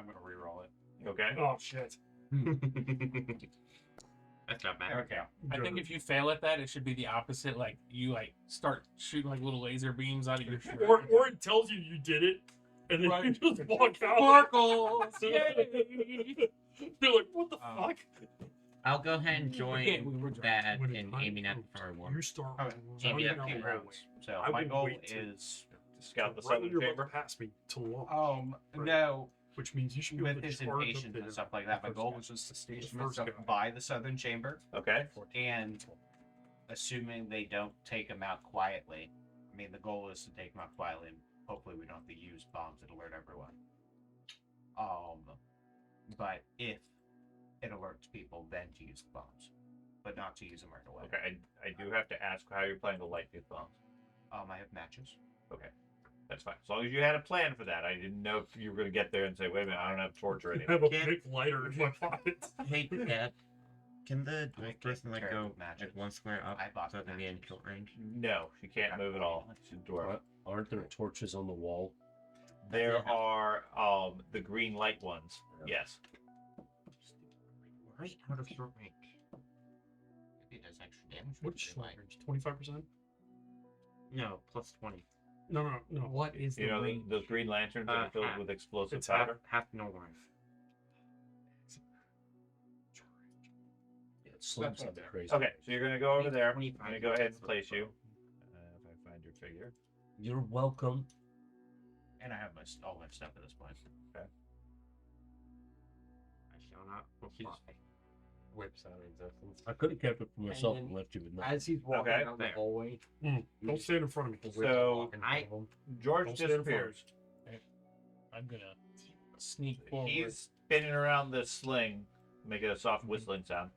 gonna reroll it. Okay. Oh shit. That's not bad. Okay. I think if you fail at that, it should be the opposite. Like you start shooting like little laser beams out of your shirt. or it tells you you did it, and then Right. you just walk out. Sparkles! Yay! You're like, what the Oh. fuck? I'll go ahead and Again, we were join that When in I aiming at the approach, far one. You start Okay. running We have down 2 the hallway. rounds. So I my would goal wait till- is Scout the right when southern you're about chamber. to pass me to launch. um no, Which means you should be with able to his charge up impatience there. and stuff like that. My first goal guy. was just to The station first myself guy. by the southern chamber, Okay. and assuming they don't take him out quietly. I mean, the goal is to take him out quietly, and hopefully we don't have to use bombs that alert everyone. But if it alerts people, then to use the bombs, but not to use them right away. Okay. I do have to ask how you're planning to light these bombs. I have matches. That's fine. As long as you had a plan for that. I didn't know if you were going to get there and say, wait a minute, I don't have torch or I anything. have a Can't- big lighter in my pocket. Hey, Dad. Can the I dwarf person can't like carry go matches. like 1 square up I bought so it can be in matches. kill range? No, she can't move at all. She's a dwarf. What? Aren't there torches on the wall? There Yeah. are the green light ones. Yes. Right out of short range. Maybe it does extra damage. What with is the green light. 25%? No, plus 20. No. What is You the know range? those green lanterns that are filled half. with explosive It's powder? half normal. Slim That's what something I'm crazy. Okay, so you're gonna go over there. I'm 25 gonna go ahead and minutes. place you. If I find your figure. You're welcome. And I have all my stuff at this point. I shall not He reply. just whips out of existence. I could have kept it for myself then and left you with nothing. As he's walking Okay. down the There. hallway, Don't stand in front of me. the whip So, walking I- above him. George Don't stand in front of disappears. I'm gonna sneak forward. He's spinning around this sling, making a soft whistling sound.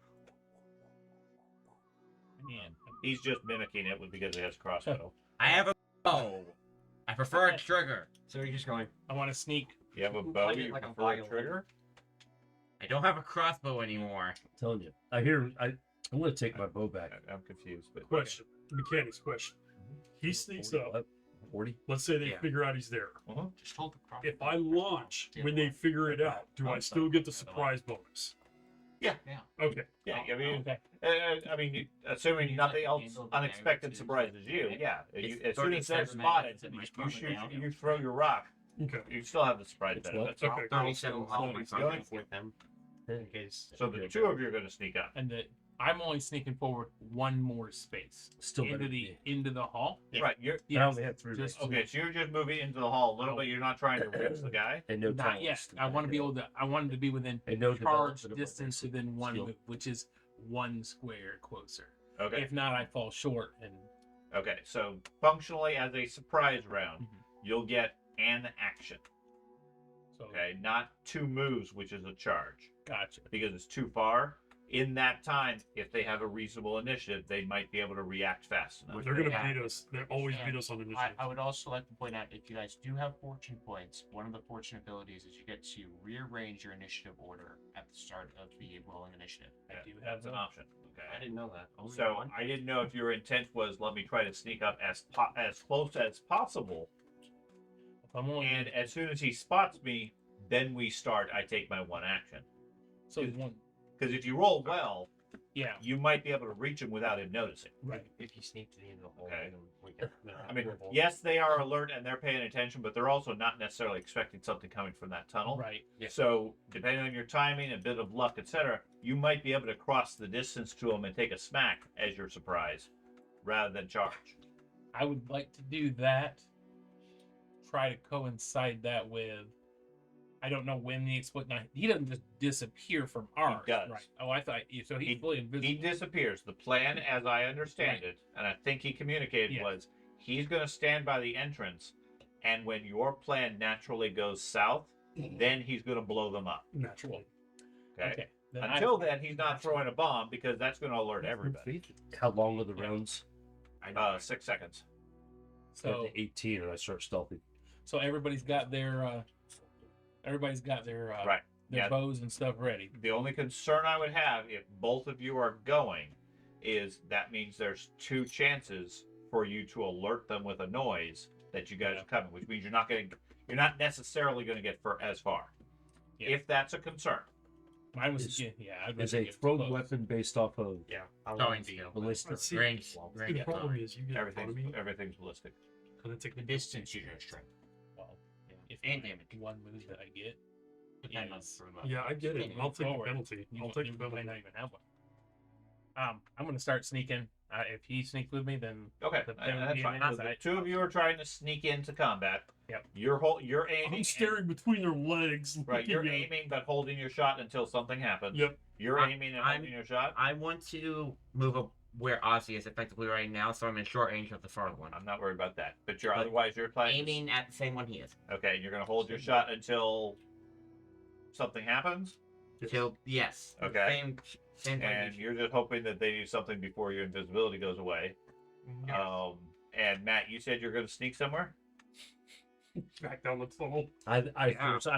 Man, He's just mimicking it because he has crossbow. I have a bow. I prefer a trigger. So he's just going. I want to sneak. You have a Play bow, it you like a prefer a violin. trigger? I don't have a crossbow anymore. I'm telling you. I'm going to take my bow back. I'm confused, but Question. Mechanics question. He sneaks up. 40? Let's say they Yeah. figure out he's there. Just hold the cross. If I launch when they figure it out, do I still get the surprise bonus? Yeah. Okay. Yeah, I mean, Okay. assuming nothing else unexpected surprises you, yeah. As soon as they're spotted, you throw your rock. Okay. You still have the surprise It's benefit. Okay. 37 I'll level or be something. with them in case. So the two of you are going to sneak up. And I'm only sneaking forward one more space Still better into than into the hall. Yeah. Right. You're I Yes, only had 3 just- rounds. okay. So you're just moving into the hall a little bit. You're not trying to reach the guy. And no Not talents yet. to I want to back be it up. able to. I wanted to be within And no charge development of my distance basic within one skill. move, which is one square closer. Okay. If not, I fall short. And Okay. So functionally, as a surprise round, Mhm. you'll get an action. so Okay. Not 2 moves, which is a charge, gotcha. because it's too far. In that time, if they have a reasonable initiative, they might be able to react fast enough. They're gonna Yeah. beat us. They always beat us on I initiative. would also like to point out, if you guys do have fortune points, one of the fortune abilities is you get to rearrange your initiative order at the start of the rolling initiative. Yeah, I do have That's an the option. I Okay. didn't know that. Only So one? I didn't know if your intent was let me try to sneak up as close as possible, If I'm only and as soon as he spots me, then we start. I take my one action. so one. Because if you roll well, Yeah. you might be able to reach him without him noticing. Right. If you sneak to the end of the hallway, Okay. then we can. I mean, yes, they are alert and they're paying attention, but they're also not necessarily expecting something coming from that tunnel. Right. Yeah. So, depending on your timing, a bit of luck, etc., you might be able to cross the distance to him and take a smack as your surprise, rather than charge. I would like to do that. Try to coincide that with. I don't know when the explosion. He doesn't just disappear from ours. does. Right. Oh, I thought so. He's fully invisible. He disappears. The plan, as I understand it, and I think he communicated, Yeah. was he's going to stand by the entrance, and when your plan naturally goes south, then he's going to blow them up. Naturally. Okay. Then Until then, he's not throwing a bomb because that's going to alert everybody. How long are the rounds? 6 seconds. So So 18 and I start stealthy. everybody's got their Right. their Yeah. bows and stuff ready. The only concern I would have if both of you are going is that means there's 2 chances for you to alert them with a noise that you guys Yeah. are coming, which means you're not necessarily going to get as far. Yeah. If that's a concern. Mine was Is- yeah. I'd Is rather a get thrown close. weapon based off of Yeah. I Going want to be skill. ballistic? Let's see. Range. The problem is you get in front of me, Everything's ballistic. and I take The distance you're gonna strike. Well, if And my damage. one move that I get. Depending on is- the Yeah, I get it. I'll take the Forward. penalty. You I'll might- take you the might penalty. not even have one. I'm gonna start sneaking. If he sneaks with me, then Okay, The and penalty that's fine. and So the outside. 2 of you are trying to sneak into combat. Yep. You're aiming. I'm staring between their legs. Right, you're looking at- aiming but holding your shot until something happens. Yep. You're I'm- aiming and I'm- holding your shot. I want to move up where Ozzy is effectively right now, so I'm in short range of the far one. I'm not worried about that. But you're But otherwise you're playing. Aiming at the same one he is. Okay, and you're gonna hold your shot until something happens. Yes. So yes. Okay. Same And range. you're just hoping that they do something before your invisibility goes away. And Matt, you said you're gonna sneak somewhere. Back down the tunnel. I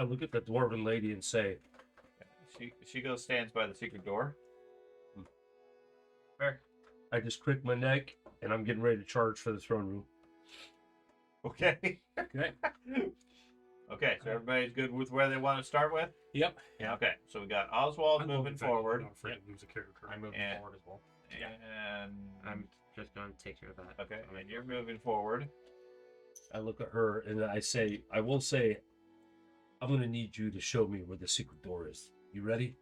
look at the dwarven lady and say, She goes stands by the secret door. I just crick my neck and I'm getting ready to charge for the throne room. Okay. Okay. Okay, so everybody's good with where they want to start with? Yep. Yeah. Okay, so we got Oswald I love moving the fact that forward. I'm not afraid to lose a character. I'm moving And- forward as well. And I'm just going to take care of that. okay, and you're moving forward. I look at her and I will say, I'm going to need you to show me where the secret door is. You ready?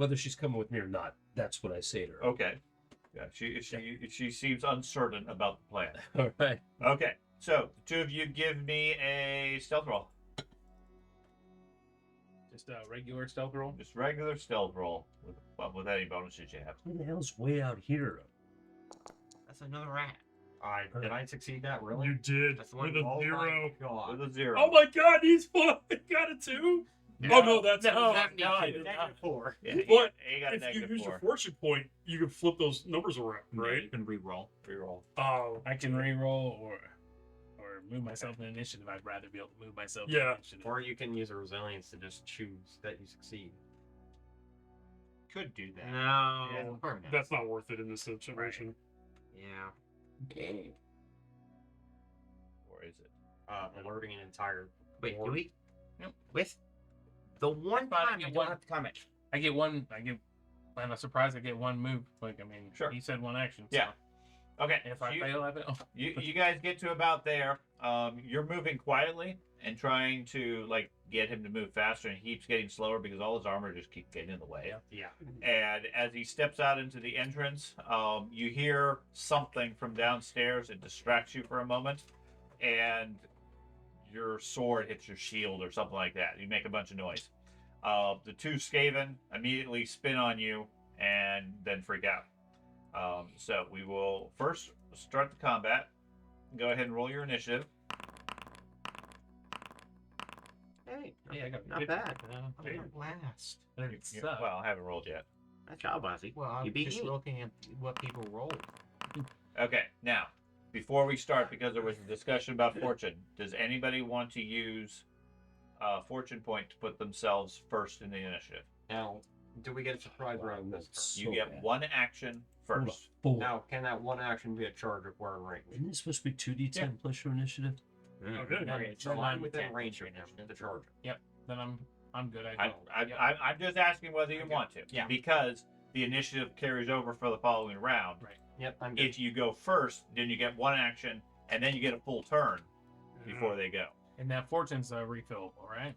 whether she's coming with me or not. That's what I say to her. Okay. Yeah, she seems uncertain about the plan. All right. Okay, so the two of you give me a stealth roll. Just a regular stealth roll. Just regular stealth roll with any bonuses you have. Who the hell's way out here? That's another rat. Did I succeed that? Really? You did That's the with one- a Oh my 0. God. With a 0. Oh my god, he's fine. Got a 2. Oh no, that's No. No, I Negative did 4. Yeah, But you got a if you negative use 4. your fortune point, you can flip those numbers around, You right? can re-roll. Reroll. Oh, I can re-roll or move myself in initiative. I'd rather be able to move myself Yeah. in initiative. Or you can use a resilience to just choose that you succeed. Could do that. No. Yeah. that's not worth it in this situation. Yeah. Or is it? Alerting an entire Wait, board. do we? No. With the one But I time get I don't one- have to comment. I'm surprised I get one move. Like, I mean, Sure. he said one action. So Yeah. Okay. if I so fail, I fail. you guys get to about there. You're moving quietly and trying to like get him to move faster, and he keeps getting slower because all his armor just keeps getting in the way. Yeah. And as he steps out into the entrance, you hear something from downstairs. It distracts you for a moment, and your sword hits your shield or something like that. You make a bunch of noise. The two Skaven immediately spin on you and then freak out. So we will first start the combat. Go ahead and roll your initiative. Hey, Hey, I got not 50. bad. I'm gonna blast. Well, I haven't rolled yet. Nice job, Ozzy. Well, I'm You beat just me. looking at what people roll. Okay, now, before we start, because there was a discussion about fortune, does anybody want to use a fortune point to put themselves first in the initiative? Now, do we get a surprise round this turn? You get one action first. Four. Now, can that one action be a charge if we're in range? Isn't it supposed to be 2d10 plus your initiative? Okay. Okay, so then I'm I'm within 10 range for right now. initiative. The charge. Then I'm good. I'm just asking whether you Okay. want to. Yeah. Because the initiative carries over for the following round. Right. Yep, I'm good. If you go first, then you get one action, and then you get a full turn before they go. And that fortune's refillable, right?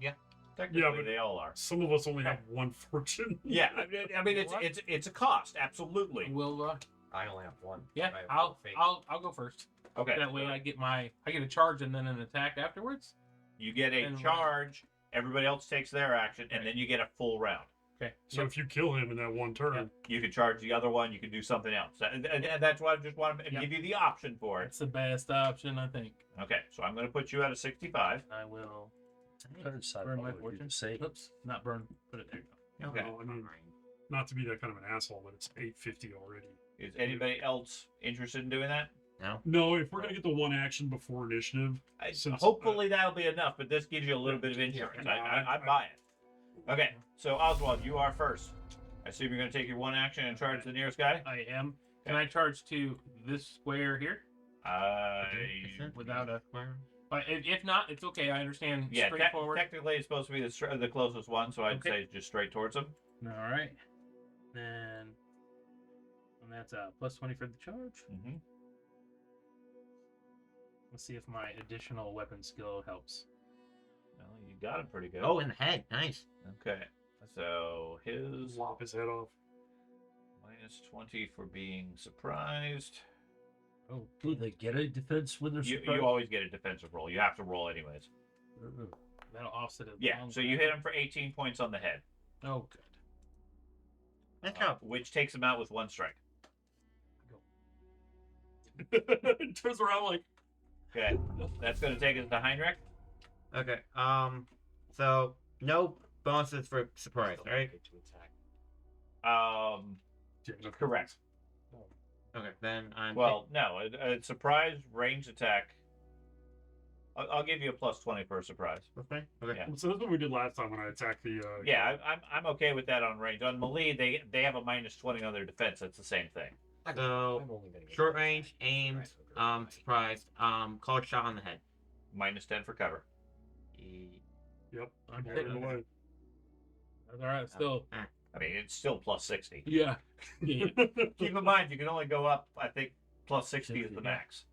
Yeah. Technically, but- they all are. Some of us only have one fortune. Yeah, I mean, What? it's a cost, absolutely. We'll I only have one. yeah. I have I'll one fake. I'll go first. Okay. That way I get a charge and then an attack afterwards. You get a And- charge. Everybody else takes their action, and then you get a full round. Okay. So if you kill him in that one turn, You can charge the other one. You can do something else, and that's why I just want to Yep. give you the option for it. That's the best option, I think. Okay, so I'm going to put you at a 65. I will Trying to decide burn if I my would do fortune. the same. Oops, not burn. Put it there. You go. Okay. I mean, not to be that kind of an asshole, but it's 850 already. Is anybody else interested in doing that? No, if we're gonna get the one action before initiative, Since- Hopefully that'll be enough, but this gives you a little bit of insurance. I buy it. Okay, so Oswald, you are first. I assume you're going to take your one action and charge the nearest guy? I am. Can I charge to this square here without a? But if not, it's okay. I understand. Yeah, Straightforward. technically it's supposed to be the closest one, so I'd Okay. say just straight towards him. All right. Then, and that's a plus 20 for the charge. Mm-hmm. Let's see if my additional weapon skill helps. Well, you got him pretty good. Oh, in the head. Nice. Okay. So his lop his head off. minus 20 for being surprised. Oh, Do they get a defense when they're You surprised? always get a defensive roll. You have to roll anyways. that'll offset it. Yeah, so you hit him for 18 points on the head, Oh, good. Nice job. which takes him out with one strike. Turns around like, Okay, that's going to take us to Heinrich. Okay. So no bonuses for surprise, right? To attack. Correct. Okay. Then I'm. Well, no, a surprise ranged attack. I'll give you a plus 20 for a surprise. Okay. Okay. Yeah. so that's what we did last time when I attacked the. Yeah, I'm okay with that on range. On melee, they have a minus 20 on their defense. That's the same thing. So I'm only gonna get short range, aimed, surprised, called shot on the head. Minus 10 for cover. Yep. I'm All in the way. That's all right. Still, I mean, it's still plus 60. yeah. Yeah. Keep in mind, you can only go up, I think, plus 60 is the max.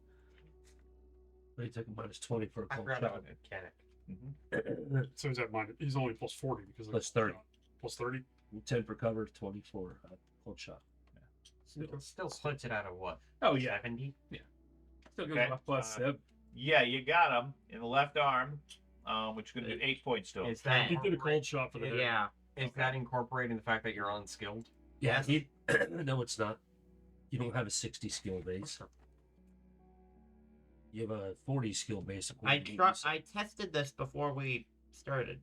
They took a minus 20 for a I cold forgot shot. about the mechanic. Mm-hmm. So he's at minus. He's only plus 40 because of Plus the 30. shot. Plus 30. 10 for cover, 20 for cold shot. Still splits it out of what? Oh yeah, 70? still gives Okay, off plus 7. Yeah, you got him in the left arm, which is going to do 8 points to him. Is that He did a cold shot for the head. Yeah. Is that incorporating the fact that you're unskilled? Yeah, no, it's not. You don't have a 60 skill base. You have a 40 skill base. I tested this before we started.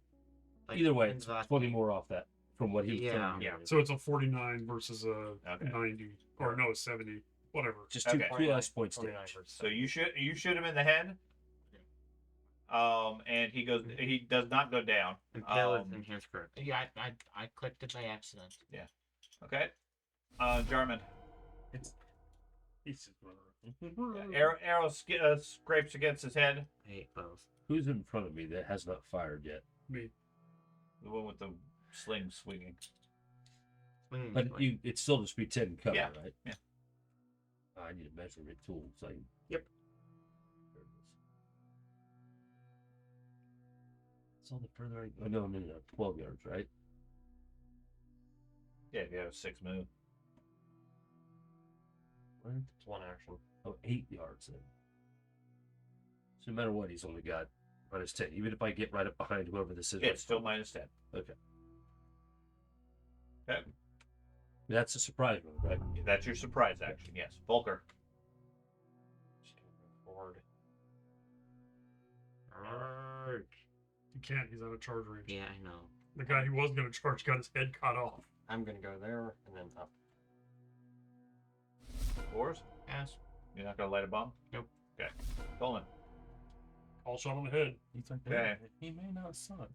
Like, Either way, in it's the last 20 game. more off that from what he was telling you. Yeah. So it's a 49 versus a Okay. 90, or no, 70, whatever. Just Okay. two less points 29 damage. versus So you shoot him in the head, and he does not go down. And Tail is in his group. Yeah, I clicked it by accident. Okay, Jarman. He's just Arrow scrapes against his head. I hate both. Who's in front of me that has not fired yet? Me. The one with the sling swinging. Swinging But swing. it's still just be 10 cover, Yeah, right? yeah. I need a measurement tool. So Yep. There it is. It's all the further I... Oh, no, 12 yards, right? Yeah, if you have a 6 move. What? It's one action. Oh, 8 yards then. So no matter what, he's only got minus 10. Even if I get right up behind whoever this is. Yeah, it's still minus 10. Okay. Okay. That's a surprise move, right? That's your surprise action, yes. Volker. Just gonna move forward. He can't. He's out of charge range. Yeah, I know. The guy who was going to charge got his head cut off. I'm gonna go there and then up. Boars? Pass. You're not going to light a bomb? Nope. Okay. Coleman. All shot on the head. He's like, Okay. he may not suck.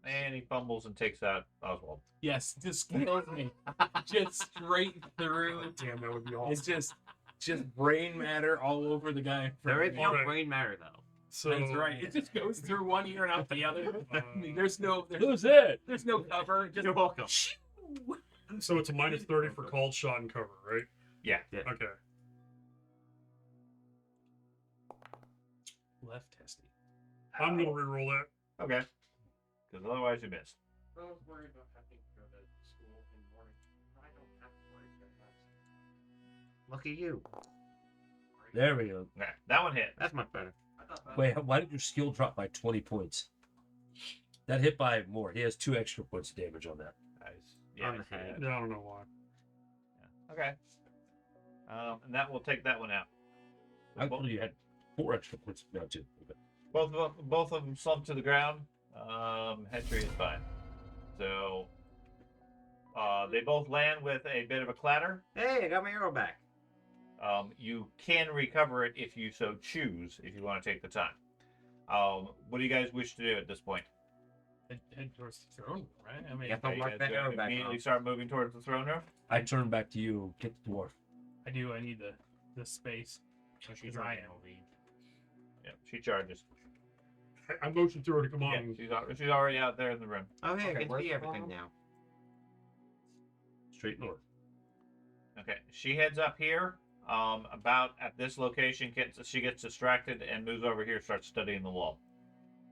And he fumbles and takes out Oswald. Yes, just kills me. Just straight through. Damn, that would be It's awesome. just brain matter all over the guy. in front There of is me. no Alright. brain matter though. So That's right. It just goes through one ear and out the other. There's no it? there's no cover. Just You're welcome. So it's a minus 30 for called shot and cover, right? Yeah. Okay. left testy. I'm gonna reroll that. Okay. Because otherwise you missed. I was worried about having to go to school in the morning. I don't have to worry about that. Look at you. There we go. Okay. That one hit. That's much better. I thought that Wait, why did your skill drop by 20 points? That hit by more. He has 2 extra points of damage on that. Nice. Yeah, On I the see head. that. Yeah, I don't know why. Okay. And that will take that one out. Actually, you had 4 extra points now, too. Okay. Both of them slump to the ground. Hetry is fine. So they both land with a bit of a clatter. Hey, I got my arrow back. You can recover it if you so choose, if you want to take the time. What do you guys wish to do at this point? Head towards the throne, right? I mean, Yeah. Don't You mark guys that gonna arrow back immediately off. start moving towards the throne room? I turn back to you. Get the dwarf. I do. I need the space. So she's Because I already am. Yeah, she charges. I motioned to her to come Yeah, on. she's already out there in the room. Oh, hey, Okay, I can where's see the everything bottom? now. Straight north. Okay, she heads up here. About at this location, she gets distracted and moves over here, starts studying the wall.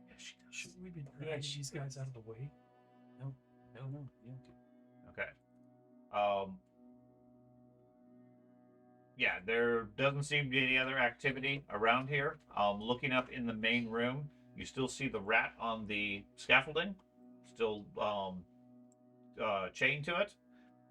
Yeah, she does. Should we be dragging these guys out of the way? No. You don't do. Okay. Yeah, there doesn't seem to be any other activity around here. Looking up in the main room, you still see the rat on the scaffolding, still chained to it.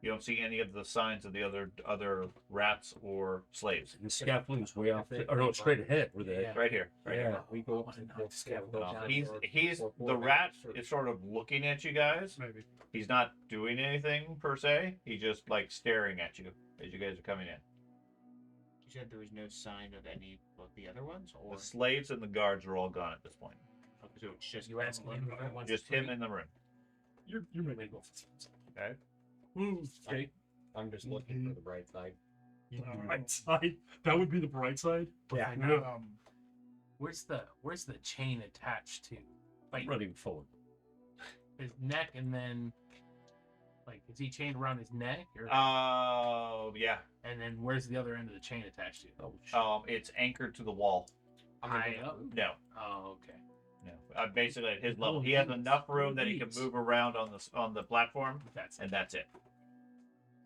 You don't see any of the signs of the other rats or slaves. And the scaffolding's way off. Or no, straight ahead. Where the Yeah. Right here. Right here. Yeah. we go I up to wanna knock the the scaffold scaffold down. He's the rat is sort of looking at you guys. Maybe. He's not doing anything per se. He's just like staring at you as you guys are coming in. You said there was no sign of any of the other ones, or The slaves and the guards are all gone at this point. so it's just You asking him if he wants Just to him free? in the room. You're making go. Okay. Okay. I'm just looking for the bright side. The bright side. That would be the bright side. Yeah. Yeah. Where's the chain attached to? Like running forward. his neck, and then like is he chained around his neck, or Oh yeah. and then where's the other end of the chain attached to? Oh, shit. It's anchored to the wall. High up. No. Oh, okay. No, basically at his level, he has enough room that he can move around on the platform, and that's it.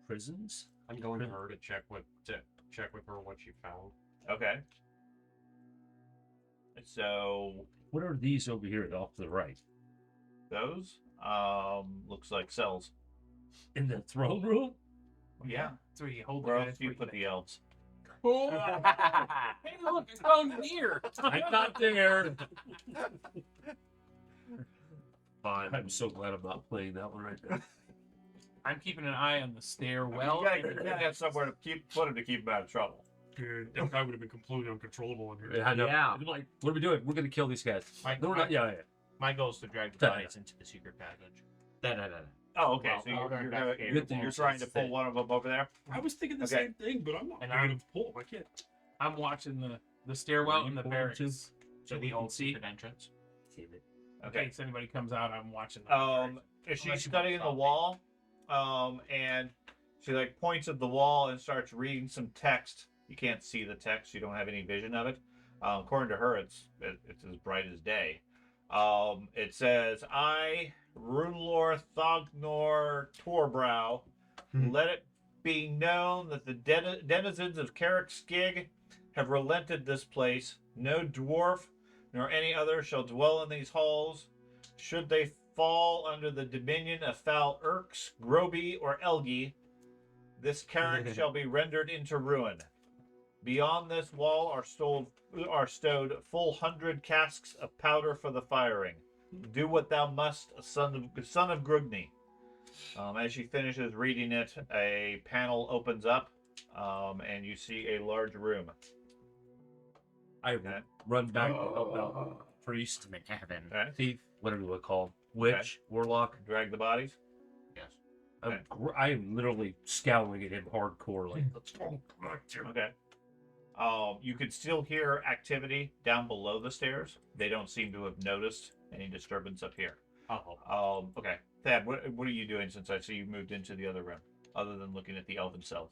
Prisons? I'm going to her to check with her what she found. Okay. So What are these over here off to the right? those looks like cells. In the throne room? Yeah. So you hold Where the else do you put the elves? Oh, hey, look, I found it here. I'm not there. Fine. I'm so glad I'm not playing that one right there. I'm keeping an eye on the stairwell. You gotta have somewhere to put him out of trouble. Dude, that guy would have been completely uncontrollable in here. Yeah, I know. Yeah. I'm like, what are we doing? We're gonna kill these guys. No, we're not. Yeah. My goal is to drag the Da- bodies into the secret passage. Oh, okay. Well, So I'll you're investigate Good thing you're you trying to said pull that. one of them over there. I was thinking the Okay. same thing, but I'm not And going to pull him. I can't. I'm watching the stairwell Are and you the pulling barracks. too? So we the can old see. secret entrance. In Okay. case anybody comes out, I'm watching. The barracks. She's Unless you studying the want wall, and she like points at the wall and starts reading some text. You can't see the text; you don't have any vision of it. According to her, it's as bright as day. It says, "I, Runelor Thognor Torbrow, let it be known that the denizens of Carrickskig have relented this place. No dwarf nor any other shall dwell in these halls. Should they fall under the dominion of foul Urks, Groby, or Elgi, this Carrick shall be rendered into ruin. Beyond this wall are stowed full 100 casks of powder for the firing. Do what thou must, son of Grugni." As she finishes reading it, a panel opens up, and you see a large room. I run back to help out priest, I'm in heaven. Okay. thief, whatever you want to call him, witch, warlock. Drag the bodies. Yes. I'm literally scowling at him hardcore, like, let's go. Come on, dude. Okay. You can still hear activity down below the stairs. They don't seem to have noticed any disturbance up here. Okay. Thad, what are you doing since I see you moved into the other room, other than looking at the elven cells?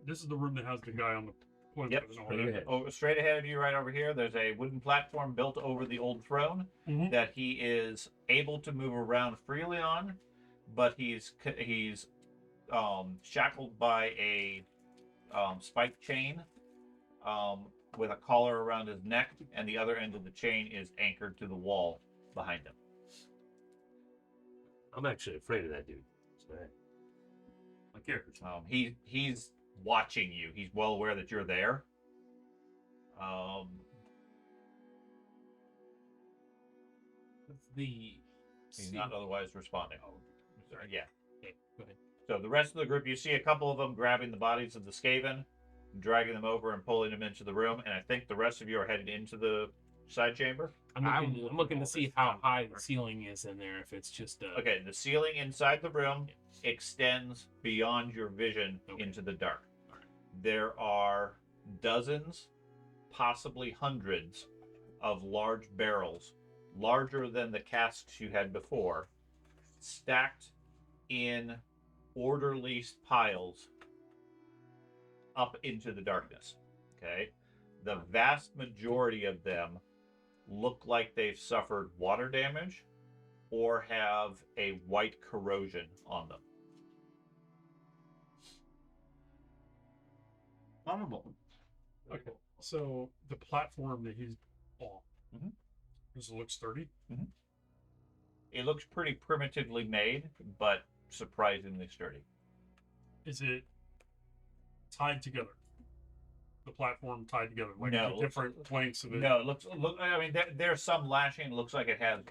This is the room that has the guy on the plinth. Yep. and all Straight that. ahead. Oh, straight ahead of you, right over here, there's a wooden platform built over the old throne Mhm. that he is able to move around freely on, but he's shackled by a spike chain with a collar around his neck, and the other end of the chain is anchored to the wall behind him. I'm actually afraid of that dude. So, my character's He's watching you. He's well aware that you're there. He's not otherwise responding. Sorry, yeah. Okay, go ahead. So the rest of the group, you see a couple of them grabbing the bodies of the Skaven, dragging them over and pulling them into the room, and I think the rest of you are headed into the side chamber. I'm looking to see how high the ceiling is in there. If it's just Okay, the ceiling inside the room extends beyond your vision into the dark. There are dozens, possibly hundreds, of large barrels, larger than the casks you had before, stacked in orderly piles up into the darkness. Okay? The vast majority of them look like they've suffered water damage or have a white corrosion on them. Flammable. Okay. So the platform that he's on, Mhm. does it look sturdy? It looks pretty primitively made, but surprisingly sturdy. Is it tied together? The platform tied together, like No, the different planks of it. No, I mean, there's some lashing. It looks like it has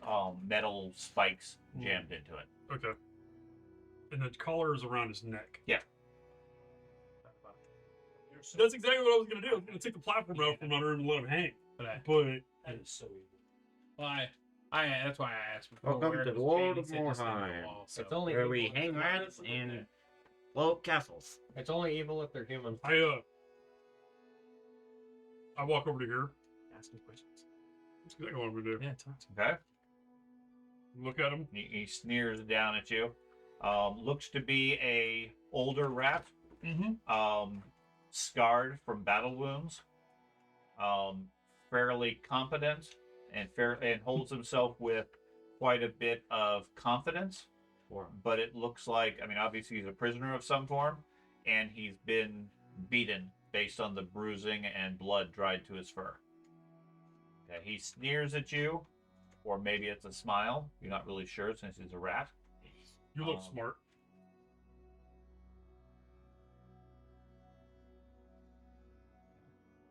metal spikes jammed into it. Okay. And the collar is around his neck. Yeah. That's exactly what I was gonna do. I was gonna take the platform out from under him and let him hang. But That is so evil. I that's why I asked before. Welcome where to it was Lord made. of He said just in the Warhammer. wall, so- It's only Where we evil- hang rats and blow up castles. It's only evil if they're human. I walk over to here. Ask me questions. That's exactly what I'm gonna do. Yeah, talk to me. Okay. Look at him. He sneers down at you. Looks to be a older rat. Mm-hmm. Scarred from battle wounds. fairly competent and holds himself with quite a bit of confidence. But it looks like, I mean, obviously he's a prisoner of some form, and he's been beaten based on the bruising and blood dried to his fur. Okay, he sneers at you, or maybe it's a smile. You're not really sure since he's a rat. You look smart.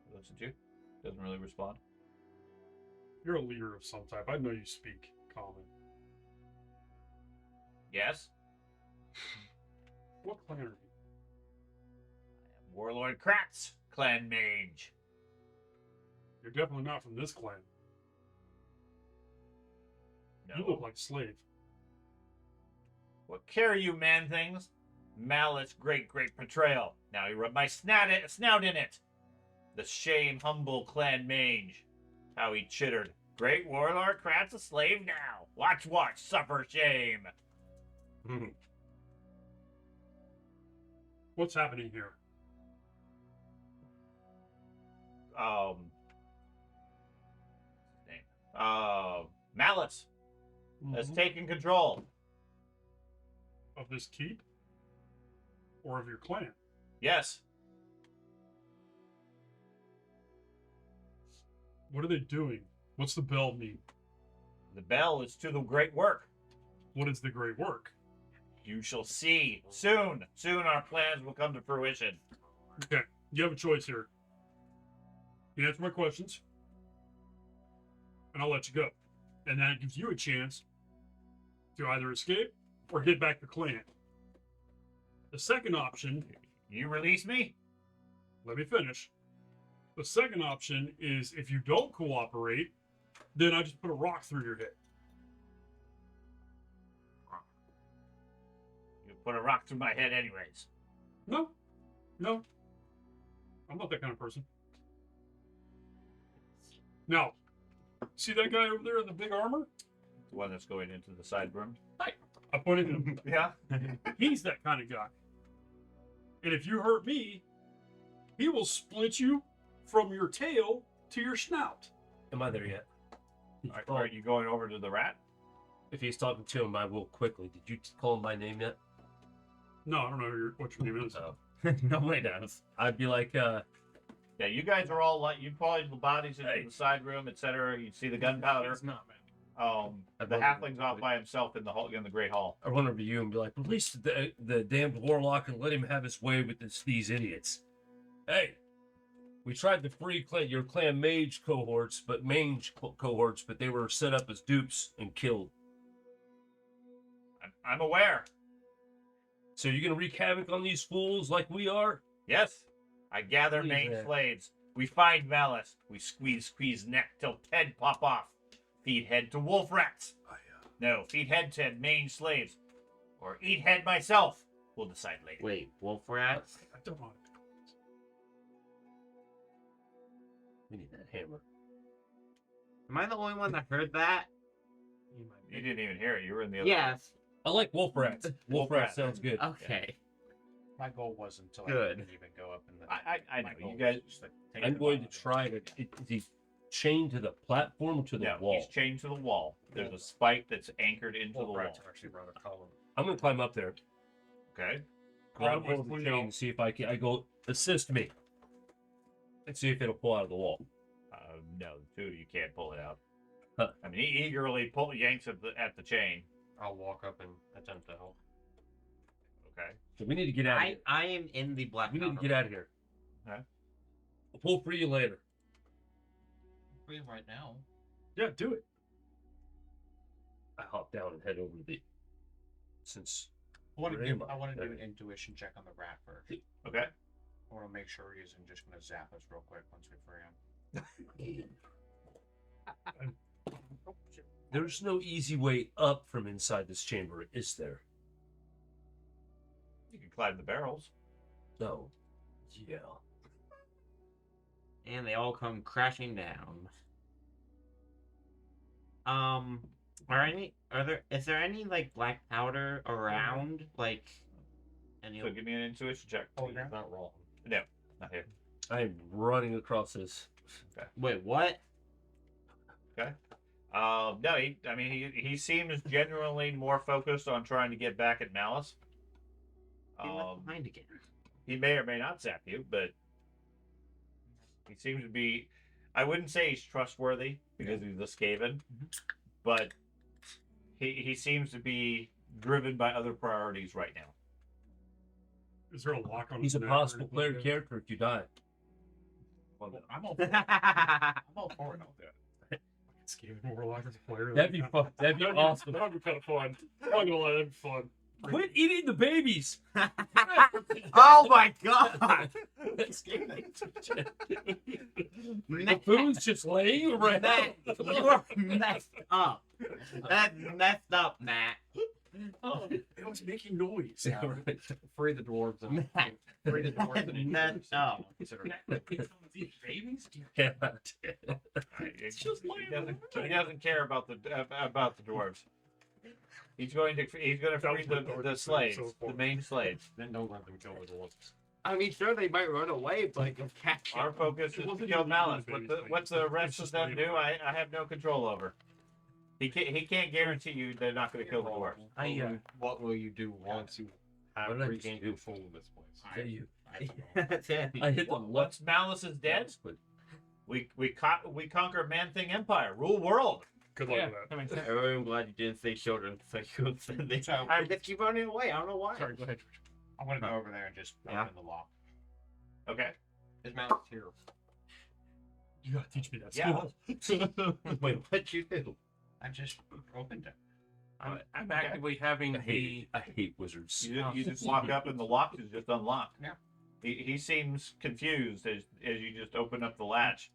He looks at you. Doesn't really respond. You're a leader of some type. I know you speak common. Yes? What clan are you? I am Warlord Kratz, clan mage. You're definitely not from this clan. No. You look like a slave. What care you, man things? Malice, great betrayal. Now you rub my snout in it. The shame, humble clan mage. How he chittered. Great warlord Kratz a slave now. Watch, suffer shame. What's happening here? Malice has taken control. Of this keep? Or of your clan? Yes. What are they doing? What's the bell mean? The bell is to the great work. What is the great work? You shall see. Soon our plans will come to fruition. Okay, you have a choice here. You answer my questions, and I'll let you go. And that gives you a chance to either escape or get back to clan. The second option, You release me? let me finish. The second option is if you don't cooperate, then I just put a rock through your head. You put a rock through my head anyways. No. I'm not that kind of person. Now, see that guy over there in the big armor? The one that's going into the side room. I pointed at him. Yeah. He's that kind of guy. And if you hurt me, he will split you from your tail to your snout. Am I there yet? Are you going over to the rat? If he's talking to him, I will quickly. Did you call him by name yet? No, I don't know what your name is. Oh. Nobody does. I'd be like, Yeah, you guys are all like, you probably the bodies into the side room, etc. You see the gunpowder. It's not, man. The halfling's off by himself in the great hall. I run over to you and be like, release the damned warlock and let him have his way with these idiots. Hey, we tried to free your clan mage cohorts, but they were set up as dupes and killed. I'm aware. So you're gonna wreak havoc on these fools like we are? Yes, I gather Please, main man. slaves. We find Malice. We squeeze neck till head pop off. Feed head to wolf rats. No, feed head to main slaves. Or eat head myself. We'll decide later. Wait, wolf rats? I don't want We need that hammer. Am I the only one that heard that? You didn't even hear it. You were in the other Yes. I like wolf rats. Wolf rats sounds good. Okay. My goal wasn't to Good. didn't even go up in the. I know. my goal You guys. was just to take I'm the going to bottom. try to. Is he chained to the platform or to the Yeah, wall? he's chained to the wall. There's a spike that's anchored into the Wolf wall. rats actually run a column. I'm going to climb up there. Okay. Grab Climb hold of the with chain Leo. and see if I can. I go, assist me. And see if it'll pull out of the wall. No, dude, you can't pull it out. Huh. I mean, he eagerly yanks at the chain. I'll walk up and attempt to help. Okay. So we need to get out of here. I am in the black We need to powder. get out of here. Okay. I'll pull for you later. Free right now. Yeah, do it. I hop down and head over to the. Since I want to Where do. am I? I want to do Okay. an intuition check on the rat first. Okay. I want to make sure he isn't just going to zap us real quick once we free him. there's no easy way up from inside this chamber, is there? You can climb the barrels. No. Yeah. And they all come crashing down. Is there any like black powder around? Like any So give me an intuition check. Oh, He's yeah. not wrong. No, not here. I'm running across this. Wait, what? No, he seems genuinely more focused on trying to get back at Malice. He left behind again. He may or may not zap you, but he seems to be. I wouldn't say he's trustworthy because he's a Skaven, but he seems to be driven by other priorities right now. Is there a lock on He's his a neck or possible anything player like that? character if you die. I'm all for it. I'm all for it. I'll do it. Skaven Warlock as a player. That'd be fun. That'd be awesome. That'd be kind of fun. I'm not gonna lie, that'd be fun. Quit eating the babies. Oh my god! The food's just laying around. Matt, you're messed up. That's messed up, Matt. Oh, it was making noise. Free the dwarves and Matt, free the dwarves and that's up. Babies? Yeah. He doesn't care about the dwarves. He's going to free the slaves, the main slaves. then don't let them kill the dwarves. I mean, sure, they might run away, but you'll catch Our them. focus is to kill Malice. What the rest of them do, I have no control over. He can't guarantee you they're not going to kill the dwarves. What will you do once you have What did I regained do? control of this place? Yeah, you. That's I hit the Once Malice is dead, but we conquer Man-Thing Empire, rule world. Good luck Yeah, with that. that makes sense. I'm glad you didn't say children. So you said they. So- I just keep running away. I don't know why. Sorry, go ahead. I want to go over there and just Yeah. open the lock. Okay. His mouth's here. You gotta teach me that Yeah. skill. Wait, what'd you do? I just opened it. I'm actively having I hate wizards. You just walk up and the lock is just unlocked. Yeah. He seems confused as you just open up the latch.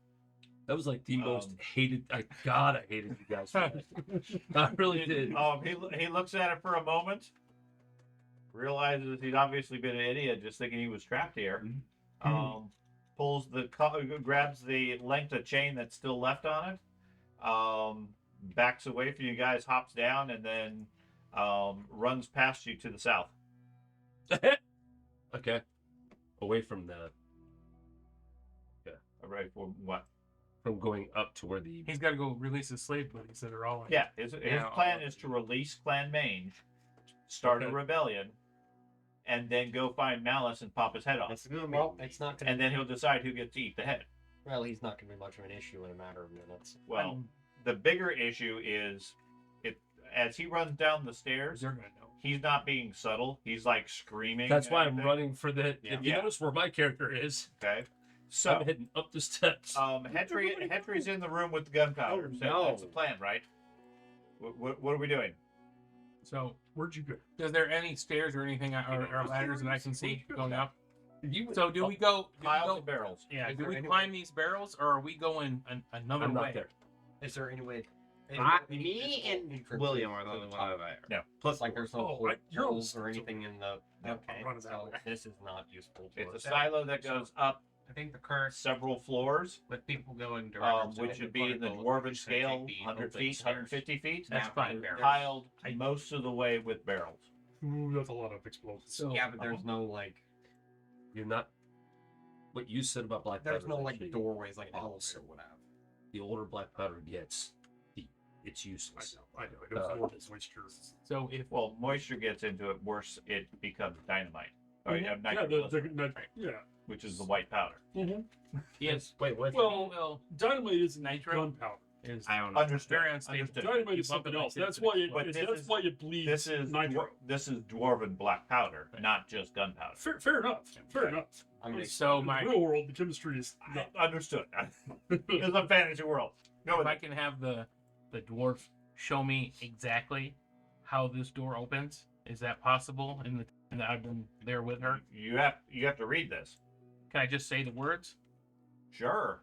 That was like the most hated. I hated you guys for that. I really did. He looks at it for a moment, realizes he's obviously been an idiot just thinking he was trapped here. Grabs the length of chain that's still left on it, backs away from you guys, hops down, and then runs past you to the south. Okay. Away from the Right for what? from going up to where the He's got to go release his slave buddies that are all in. Yeah, his plan is to release Clan Mange, start a Okay. rebellion, and then go find Malice and pop his head off. Well, it's not gonna. And then he'll decide who gets to eat the head. Well, he's not gonna be much of an issue in a matter of minutes. Well, the bigger issue is as he runs down the stairs, They're gonna know. he's not being subtle. He's like screaming. That's and why I'm everything. running for the. If you Yeah. notice where my character is, Okay. So, I'm heading up the steps. Hetry's in the room with the gunpowder. Oh, So no. that's the plan, right? What are we doing? So, Where'd you go? is there any stairs or anything or ladders that I can see going up? You, So, do we go? Piles and barrels. Yeah. Is Do there we any climb these barrels, or are we going another I'm way? not there. Is there any way? Me and William are the only one over there. No. Plus, like, there's no you're on holes the- or anything in the. Okay, running that so way. this is not useful to It's a us. silo that goes up I think the current several floors, with people going directly, which would be in the dwarven scale, 100 feet, 150 feet. That's fine. Piled most of the way with barrels. Ooh, that's a lot of explosives. So, Yeah, but there's no like. You're not. What you said about black powder. There's no is like actually doorways like an false. elevator would have. The older black powder gets, it's I useless. know. It was horrible moisture. so if Well, moisture gets into it, worse it becomes dynamite. Or Yeah, nitroglycerin, yeah. which is the white powder. yes, Wait, what? well, Dynamite is Nitro? gunpowder. is I don't know. Understood. very unstable. Understood. Dynamite is something else. That's why it. But this That's is- why it bleeds. This is nitro. this is dwarven black powder, not just gunpowder. Fair enough. Fair Okay. enough. I mean, So in my the real world, the chemistry is not. Understood. It's a fantasy world. Go if with I it. can have the dwarf show me exactly how this door opens, is that possible? In the time that I've been there with her, You have to read this. can I just say the words? Sure.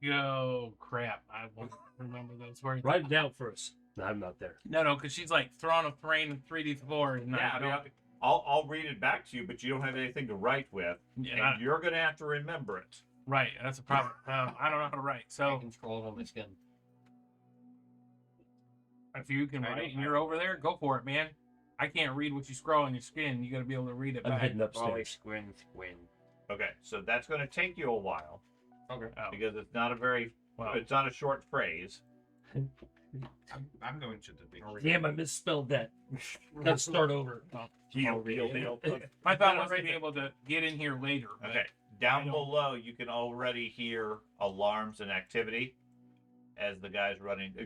Yo, crap! I won't remember those words. Write it down first. No, I'm not there. No, because she's like Throne of Thrain and 3D4, and Yeah, I don't. I'll read it back to you, but you don't have anything to write with, Yeah, and you're gonna have to remember it. right. That's a problem. I don't know how to write. I So can scroll on my skin. if you can I write don't and have you're over there, go for it, man. I can't read what you scroll on your skin. You got to be able to read it I'm back. heading Probably upstairs. squin. Okay, so that's gonna take you a while Okay. because it's not a very Wow. It's not a short phrase. I'm going to the big. Damn, I misspelled that. Let's start over. Heal. Okay. My thought was to be able to get in here later. But Okay. I Down don't- below, you can already hear alarms and activity as the guys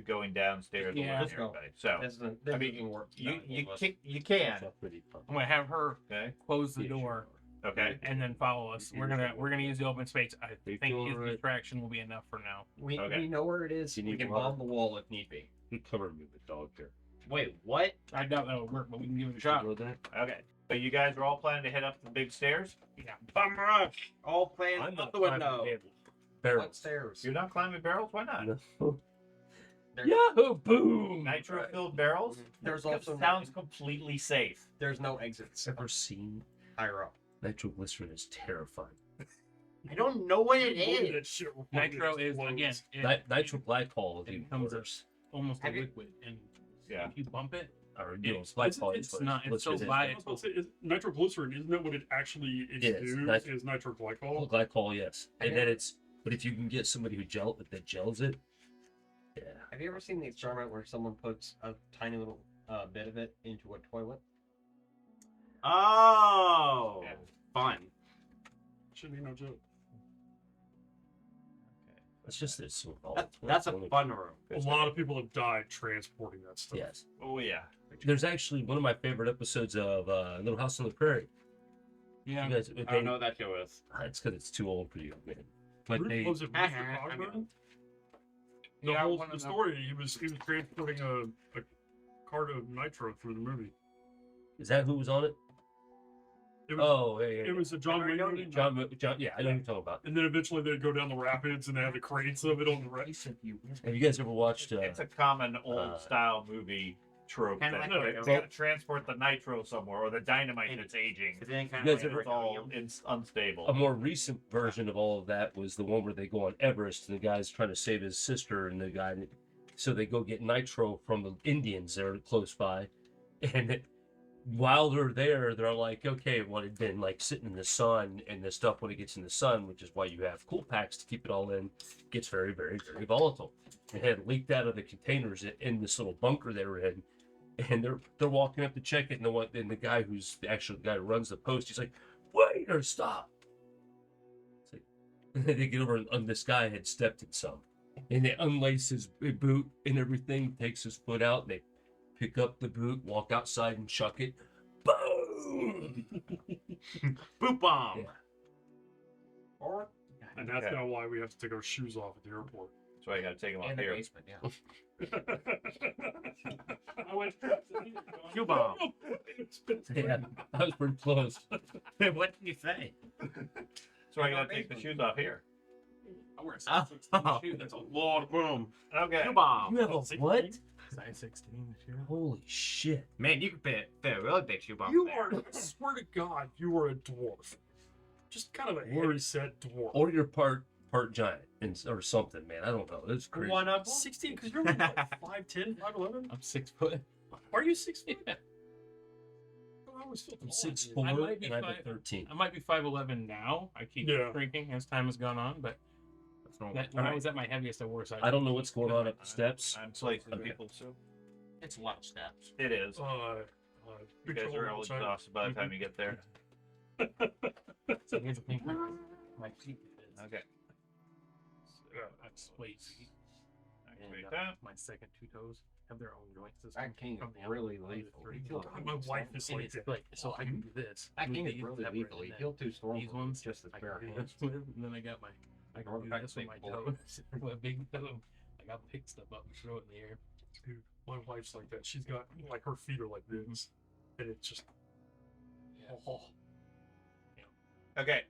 going downstairs. Yeah. alerting Let's go. everybody. So This I mean, doesn't work. you That's can. not pretty fun. I'm gonna have her Okay. close the door Okay. and then follow us. We're gonna use the open space. I They think feel his alright. distraction will be enough for now. We Okay. know where it is. You We need can water? bomb the wall if need be. You covered me with dog hair. Wait, what? I doubt that would work, but we can give it a shot. Know that? Okay. So you guys are all planning to head up the big stairs. Yeah. Bum rush. All plans I'm out not the climbing window. the barrels. Upstairs. You're not climbing barrels. Why not? No. There- Yahoo! Boom! Nitro-filled barrels. There's That also sounds completely safe. There's no exits. Ever seen Higher up. nitroglycerin is terrifying. I don't know what it Look at is. that shit before Nitro it is again. explodes. Nitroglycol is it even becomes a- worse. almost a Have you- liquid, and Yeah. if you bump it, Or, Yeah. glycol It's is what not- it's so glycerin is. vi- I was about to say, nitroglycerin, isn't that what it actually is Yes, used? nit- Is nitroglycol? Glycol, yes. Have And you then ever- but if you can get somebody that gels it, yeah. Have you ever seen the experiment where someone puts a tiny little bit of it into a toilet? Oh, Yeah. fun. Shouldn't be no joke. It's just it's so That's a fun room. A lot of people have died transporting that stuff. Yes. Oh yeah. There's actually one of my favorite episodes of Little House on the Prairie. yeah. You guys, I don't know what that show is. It's because it's too old for you, man. But Bruce- they, was it Bruce Cogsburn? The Yeah, whole one of the them. story, he was transporting a cart of nitro through the movie. is that who was on it? It was, Oh, yeah, yeah. it was a John Wayne movie. John, yeah, I know who you're talking about. And then eventually they'd go down the rapids and they had the crates of it on the race. Have you guys ever watched? It's a common old style movie trope Kinda that like they what- gotta transport the nitro somewhere or the dynamite Hey, that's aging. Is it kind You of guys like ever- It's all unstable. A more recent version of all of that was the one where they go on Everest and the guy's trying to save his sister and the guy, so they go get nitro from the Indians that are close by, and while they're there, they're like, okay, well, it's been like sitting in the sun, and the stuff when it gets in the sun, which is why you have cool packs to keep it all in, gets very, very, very volatile. It had leaked out of the containers in this little bunker they were in, and they're walking up to check it, and the guy who's the actual guy who runs the post, he's like, wait or stop. It's like, and then they get over and this guy had stepped in some, and they unlace his boot and everything, takes his foot out, and they pick up the boot, walk outside and chuck it. Boom! Boop bomb. Yeah. Or And that's Okay. now why we have to take our shoes off at the airport. That's why you gotta take them off In the here. basement, yeah. I went. Q bomb. Yeah, that was pretty close. What did you say? So I gotta take the shoes off here. I wear a size 16 shoe. That's a lot of room. Okay. Q bomb. You have a what? Size 16 shoe. Holy shit. Man, you could fit a really big shoe bomb. You there. are, I swear to God, you are a dwarf. Just kind of a Or- heavy set dwarf. Or you're part giant or something, man. I don't know. It's crazy. One up. 16, because you're like 5'10, 5'11. I'm 6 foot. Are you 6 foot? Yeah. I always feel I'm taller than 6'4", I might be and I'm five- at 13. I might be 5'11 now. I keep Yeah. shrinking as time has gone on, but That's normal. when I was at my heaviest, I wore size. I don't know what's going on up the steps. I'm slicing Okay. people, so It's a lot of steps. it is. You You guys are all exhausted by the time you get there. So here's the thing. My feet is Okay. wait, feet. Activate And, that. my second 2 toes have their own joint system. that king from is the really other lethal. three. He killed God, my wife is And like it's that. like, so I can do this. That with king is these really separate, lethal. and He then killed 2 storm these ones just with I bare can do hands. this with, and then I got I can do this with my toes. My big toe. I got pick stuff up and throw it in the air. Dude, my wife's like that. She's got, like, her feet are like this. And it's just. Oh, Okay.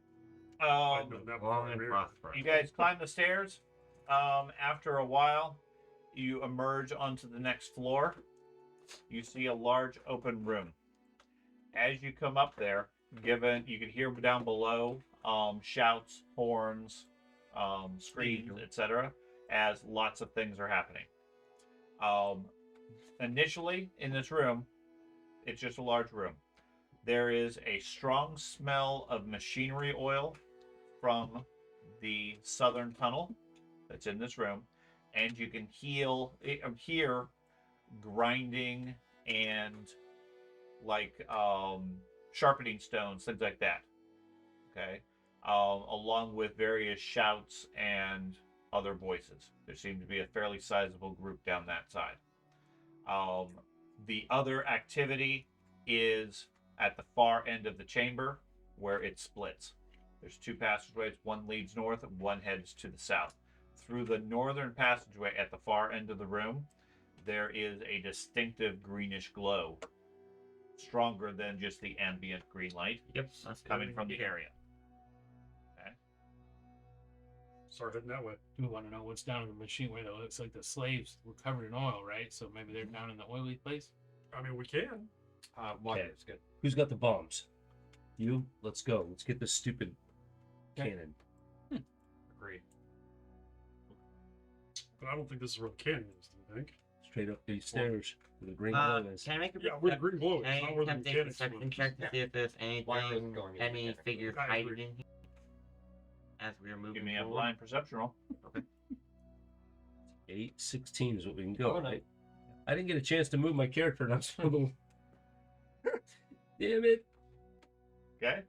I've done that Long before. and man. prosperous. You guys climb the stairs. After a while, you emerge onto the next floor. You see a large open room. As you come up there, you can hear down below shouts, horns, screams, etc. As lots of things are happening. Initially, in this room, it's just a large room. There is a strong smell of machinery oil from the southern tunnel. that's in this room, and you can hear grinding and like sharpening stones, things like that. Okay, along with various shouts and other voices. There seemed to be a fairly sizable group down that side. The other activity is at the far end of the chamber where it splits. There's two passageways, one leads north and one heads to the south. Through the northern passageway at the far end of the room, there is a distinctive greenish glow, stronger than just the ambient green light. Yep, that's coming from the area. Start heading that way. We want to know what's down in the machine where it looks like the slaves were covered in oil, right? So maybe they're down in the oily place. I mean, we can. Water Okay. is good. Who's got the bombs? You? Let's go. Let's get this stupid Okay. cannon. Agreed. But I don't think this is where the cannon is, do you think? Straight up these stairs where the green glow is. Can I make a Yeah, where the green glow is, Can not I where the attempt a mechanics perception were. check to see if there's Why was anything, going in any mechanics? figures I hiding agree. in here as we are moving Give me a forward? blind perception roll. 8-16 is what we can go. Oh, no. Right? I didn't get a chance to move my character, and I'm still. Damn it! Okay.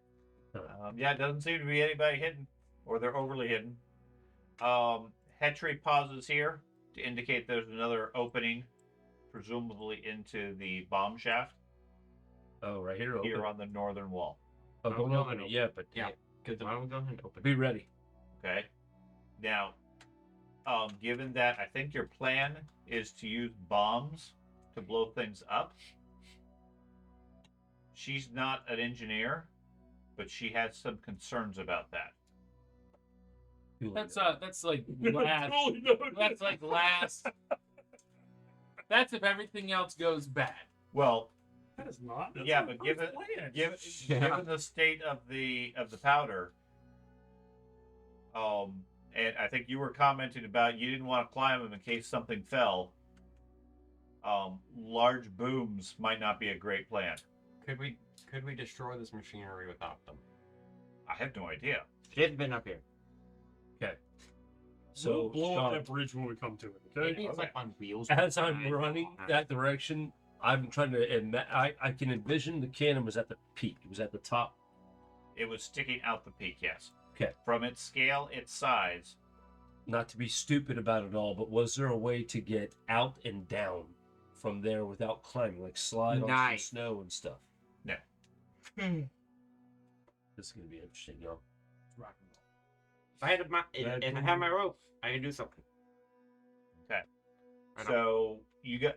Yeah, it doesn't seem to be anybody hidden, or they're overly hidden. Hetri pauses here to indicate there's another opening, presumably into the bomb shaft Oh, right here. Open. here on the northern wall. Oh, don't Oh, open no. it yet, but Yeah, because why don't we go ahead and open it? be ready. Okay. Now, given that I think your plan is to use bombs to blow things up, she's not an engineer, but she has some concerns about that. That's like last. Totally no. That's like last. That's if everything else goes bad. Well, That is not. That's yeah, our but first given plan. given the state of the powder, and I think you were commenting about you didn't want to climb them in case something fell. Large booms might not be a great plan. Could we destroy this machinery without them? I have no idea. She's been up here. So, We'll blow Sean, up that bridge when we come to it. Okay. Maybe it's like on wheels. as I'm running that direction, I'm trying to. I can envision the cannon was at the peak. It was at the top. It was sticking out the peak, yes. Okay. From its scale, its size, Not to be stupid about it all, but was there a way to get out and down from there without climbing, like slide on some Nice. snow and stuff? No. This is gonna be interesting, y'all. Rock and roll. If I had if I had my rope, I could do something. Okay. I So you got.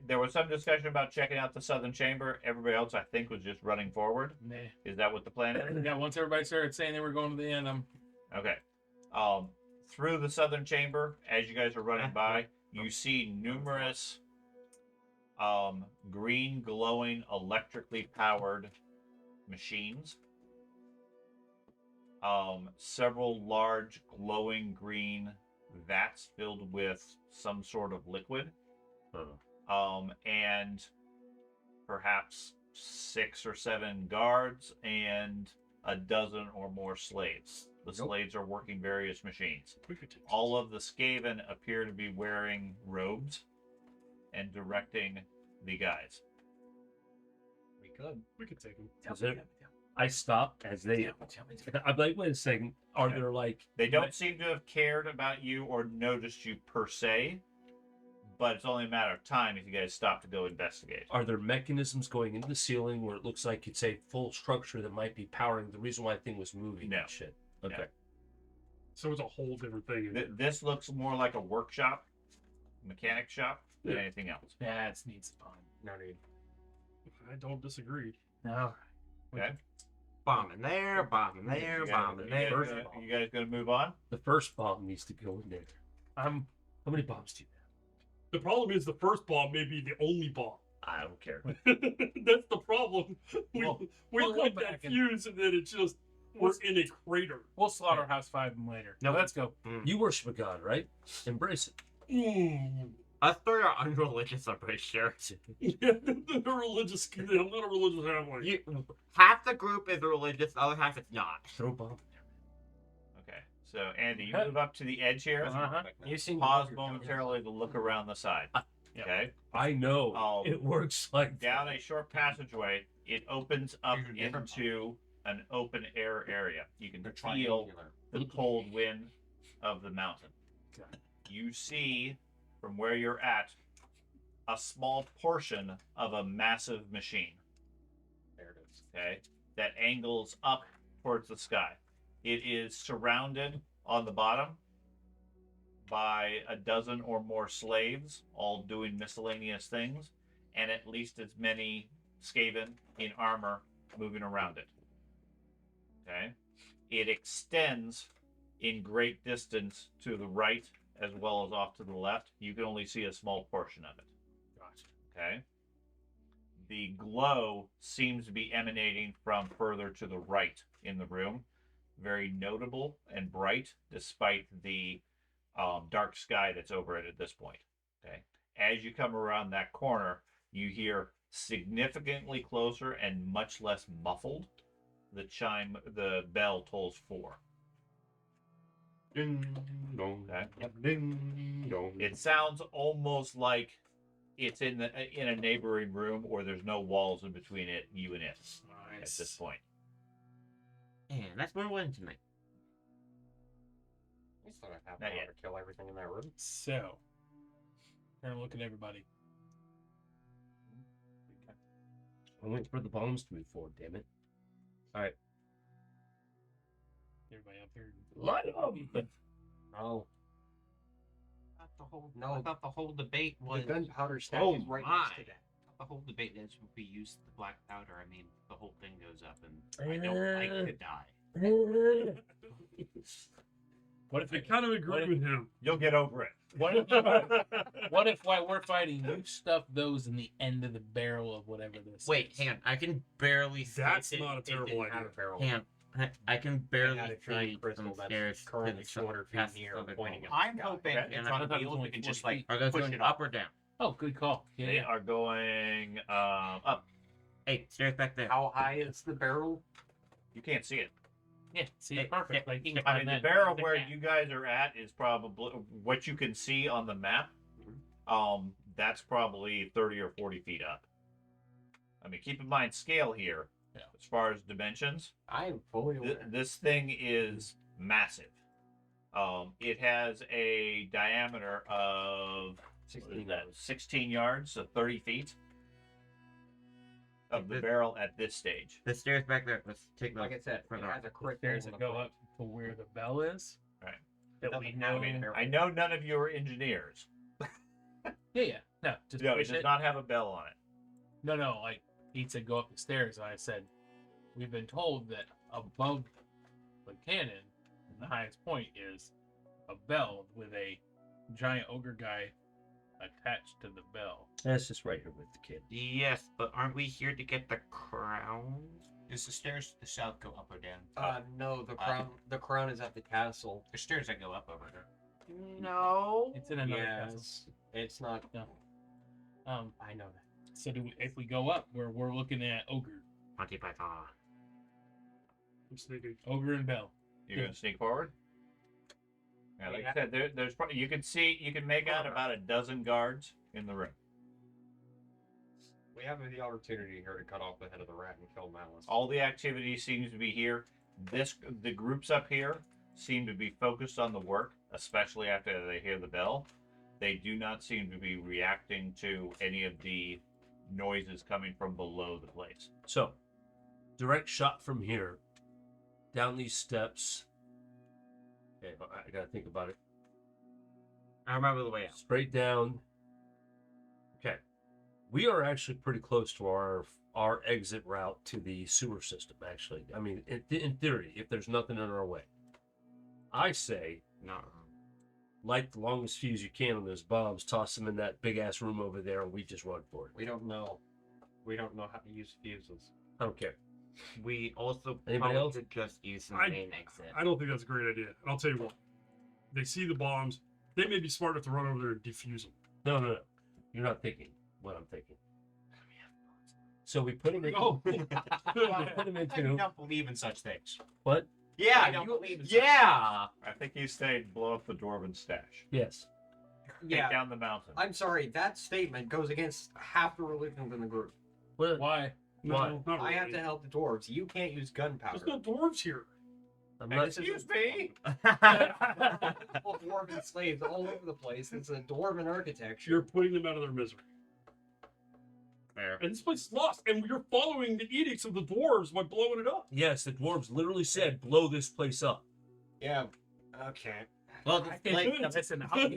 There was some discussion about checking out the southern chamber. Everybody else, I think, was just running forward. Nah. Is that what the plan is? Yeah, once everybody started saying they were going to the end, I'm Okay. Through the southern chamber, as you guys are running by, you see numerous green glowing electrically powered machines. Several large glowing green vats filled with some sort of liquid. And perhaps 6 or 7 guards and a dozen or more slaves. The slaves are working various machines. We could take All of the Skaven appear to be wearing robes and directing the guys. We could. We could take them. Is there- I stop as they. I'm like, wait a second. Are Okay. there like? They don't seem to have cared about you or noticed you per se, but it's only a matter of time if you guys stop to go investigate. Are there mechanisms going into the ceiling where it looks like it's a full structure that might be powering the reason why the thing was moving? No. And shit. Okay. No. So it's a whole different thing. This looks more like a workshop, mechanic shop, than anything else. that needs fun. No need. I don't disagree. No. Okay. bombing there, bombing You there, guys- bombing you guys there. gonna- you guys gonna move on? The first bomb needs to go in there. How many bombs do you have? The problem is the first bomb may be the only bomb. I don't care. That's the problem. We we'll go lit that back and- fuse and then it just we're in a crater. We'll slaughterhouse 5 them later. No. Let's go. You worship a god, right? Embrace it. Us three are unreligious, I'm pretty sure. Yeah, they're religious. I'm not a religious family. Half the group is religious, the other half is not. Throw a bomb. Okay. So, Andy, you move up to the edge here. Uh-huh. You seem Pause momentarily to look around the side. Yep. Okay. I know it works like Down that. a short passageway, it opens up These are different into an open air area. You can They're feel triangular. the cold wind of the mountain. Okay. You see from where you're at a small portion of a massive machine. There it is. Okay, that angles up towards the sky. It is surrounded on the bottom by a dozen or more slaves, all doing miscellaneous things, and at least as many Skaven in armor moving around it. Okay, it extends in great distance to the right as well as off to the left. You can only see a small portion of it. Gotcha. Okay. The glow seems to be emanating from further to the right in the room. Very notable and bright, despite the dark sky that's over it at this point. Okay. As you come around that corner, you hear significantly closer and much less muffled. The bell tolls 4. Ding dong. Okay. Ding dong. It sounds almost like it's in a neighboring room, or there's no walls in between you and it at this point. And that's where we're in tonight. We still have half Not an hour yet. to kill everything in that room. So, trying to look at everybody. I'm waiting for the bombs to move forward. Damn it! Everybody up here. Light 'em! Oh, I thought the whole debate the was gunpowder stack Oh is right my. next to that. The whole debate is if we use the black powder, I mean, the whole thing goes up, and I don't like to die. What if I we kind of agree what if- with him. You'll get over it. What if while we're fighting, you stuff those in the end of the barrel of whatever this Wait, is? hang on. I can barely see. That's It- not a it terrible didn't idea. have a barrel. Hang on. I can barely had a giant see crystal from that's stairs to currently the 200 feet past in the air the other pointing door. at I'm hoping Okay. in And front I of thought it the was wheels we only can 40 just like feet. Are those push going it up up. or down? Oh, good call. Yeah, They yeah. are going up. Hey, stairs back there. How high is the barrel? You can't see it. Yeah, see, Hey, perfect. yeah, Like, you can I find mean, the that barrel in the where gap. you guys are at is probably what you can see on the map. That's probably 30 or 40 feet up. I mean, keep in mind scale here. Yeah. As far as dimensions, I am fully aware. this thing is massive. It has a diameter of 16 yards, so 30 feet of the barrel at this stage. The stairs back there. Let's take those. Like I said, for it the- has a crystal Stairs in that the go front. up to where the bell is. Right. That we know. I know none of you are engineers. Yeah. No, just No, it push does it. not have a bell on it. No. Like he said, go up the stairs, and I said, we've been told that above the cannon, the highest point is a bell with a giant ogre guy attached to the bell. That's just right here with the kid. Yes, but aren't we here to get the crown? Does the stairs to the south go up or down? No, the crown is at the castle. There's stairs that go up over there. No. It's in another castle. Yes, it's not. I know that. So if we go up, we're looking at ogre, Monty Python. I'm thinking. ogre and bell. You're going to sneak forward? Yeah, like I said, there's probably, you can make out about a dozen guards in the room. We have the opportunity here to cut off the head of the rat and kill Malice. All the activity seems to be here. The groups up here seem to be focused on the work, especially after they hear the bell. They do not seem to be reacting to any of the noises coming from below the place. So, direct shot from here, down these steps. Okay, I gotta think about it. I remember the way out. Straight down. Okay, we are actually pretty close to our exit route to the sewer system. Actually, I mean, in theory, if there's nothing in our way, I say No. light the longest fuse you can on those bombs, toss them in that big ass room over there, and we just run for it. We don't know. We don't know how to use fuses. I don't care. We also Anybody probably else? should just use the I- main exit. I don't think that's a great idea. And I'll tell you what. They see the bombs. They may be smart enough to run over there and defuse them. No. You're not thinking what I'm thinking. So we put them in. Oh. we put them I into don't believe in such things. what? Yeah, I don't believe in such yeah. I think you stayed blow up the dwarven stash. Yes. Take Yeah, down the mountain. I'm sorry. That statement goes against half the religions in the group. Well, Why? No, Why? not really. I have to help the dwarves. You can't use gunpowder. There's no dwarves here. I'm And not. this is Excuse me. multiple dwarven slaves all over the place. It's a dwarven architecture. You're putting them out of their misery. Fair. And this place is lost, and you're following the edicts of the dwarves by blowing it up. Yes, the dwarves literally said, "Blow this place up." Yeah. Okay. Well, I like, can listen. I'll give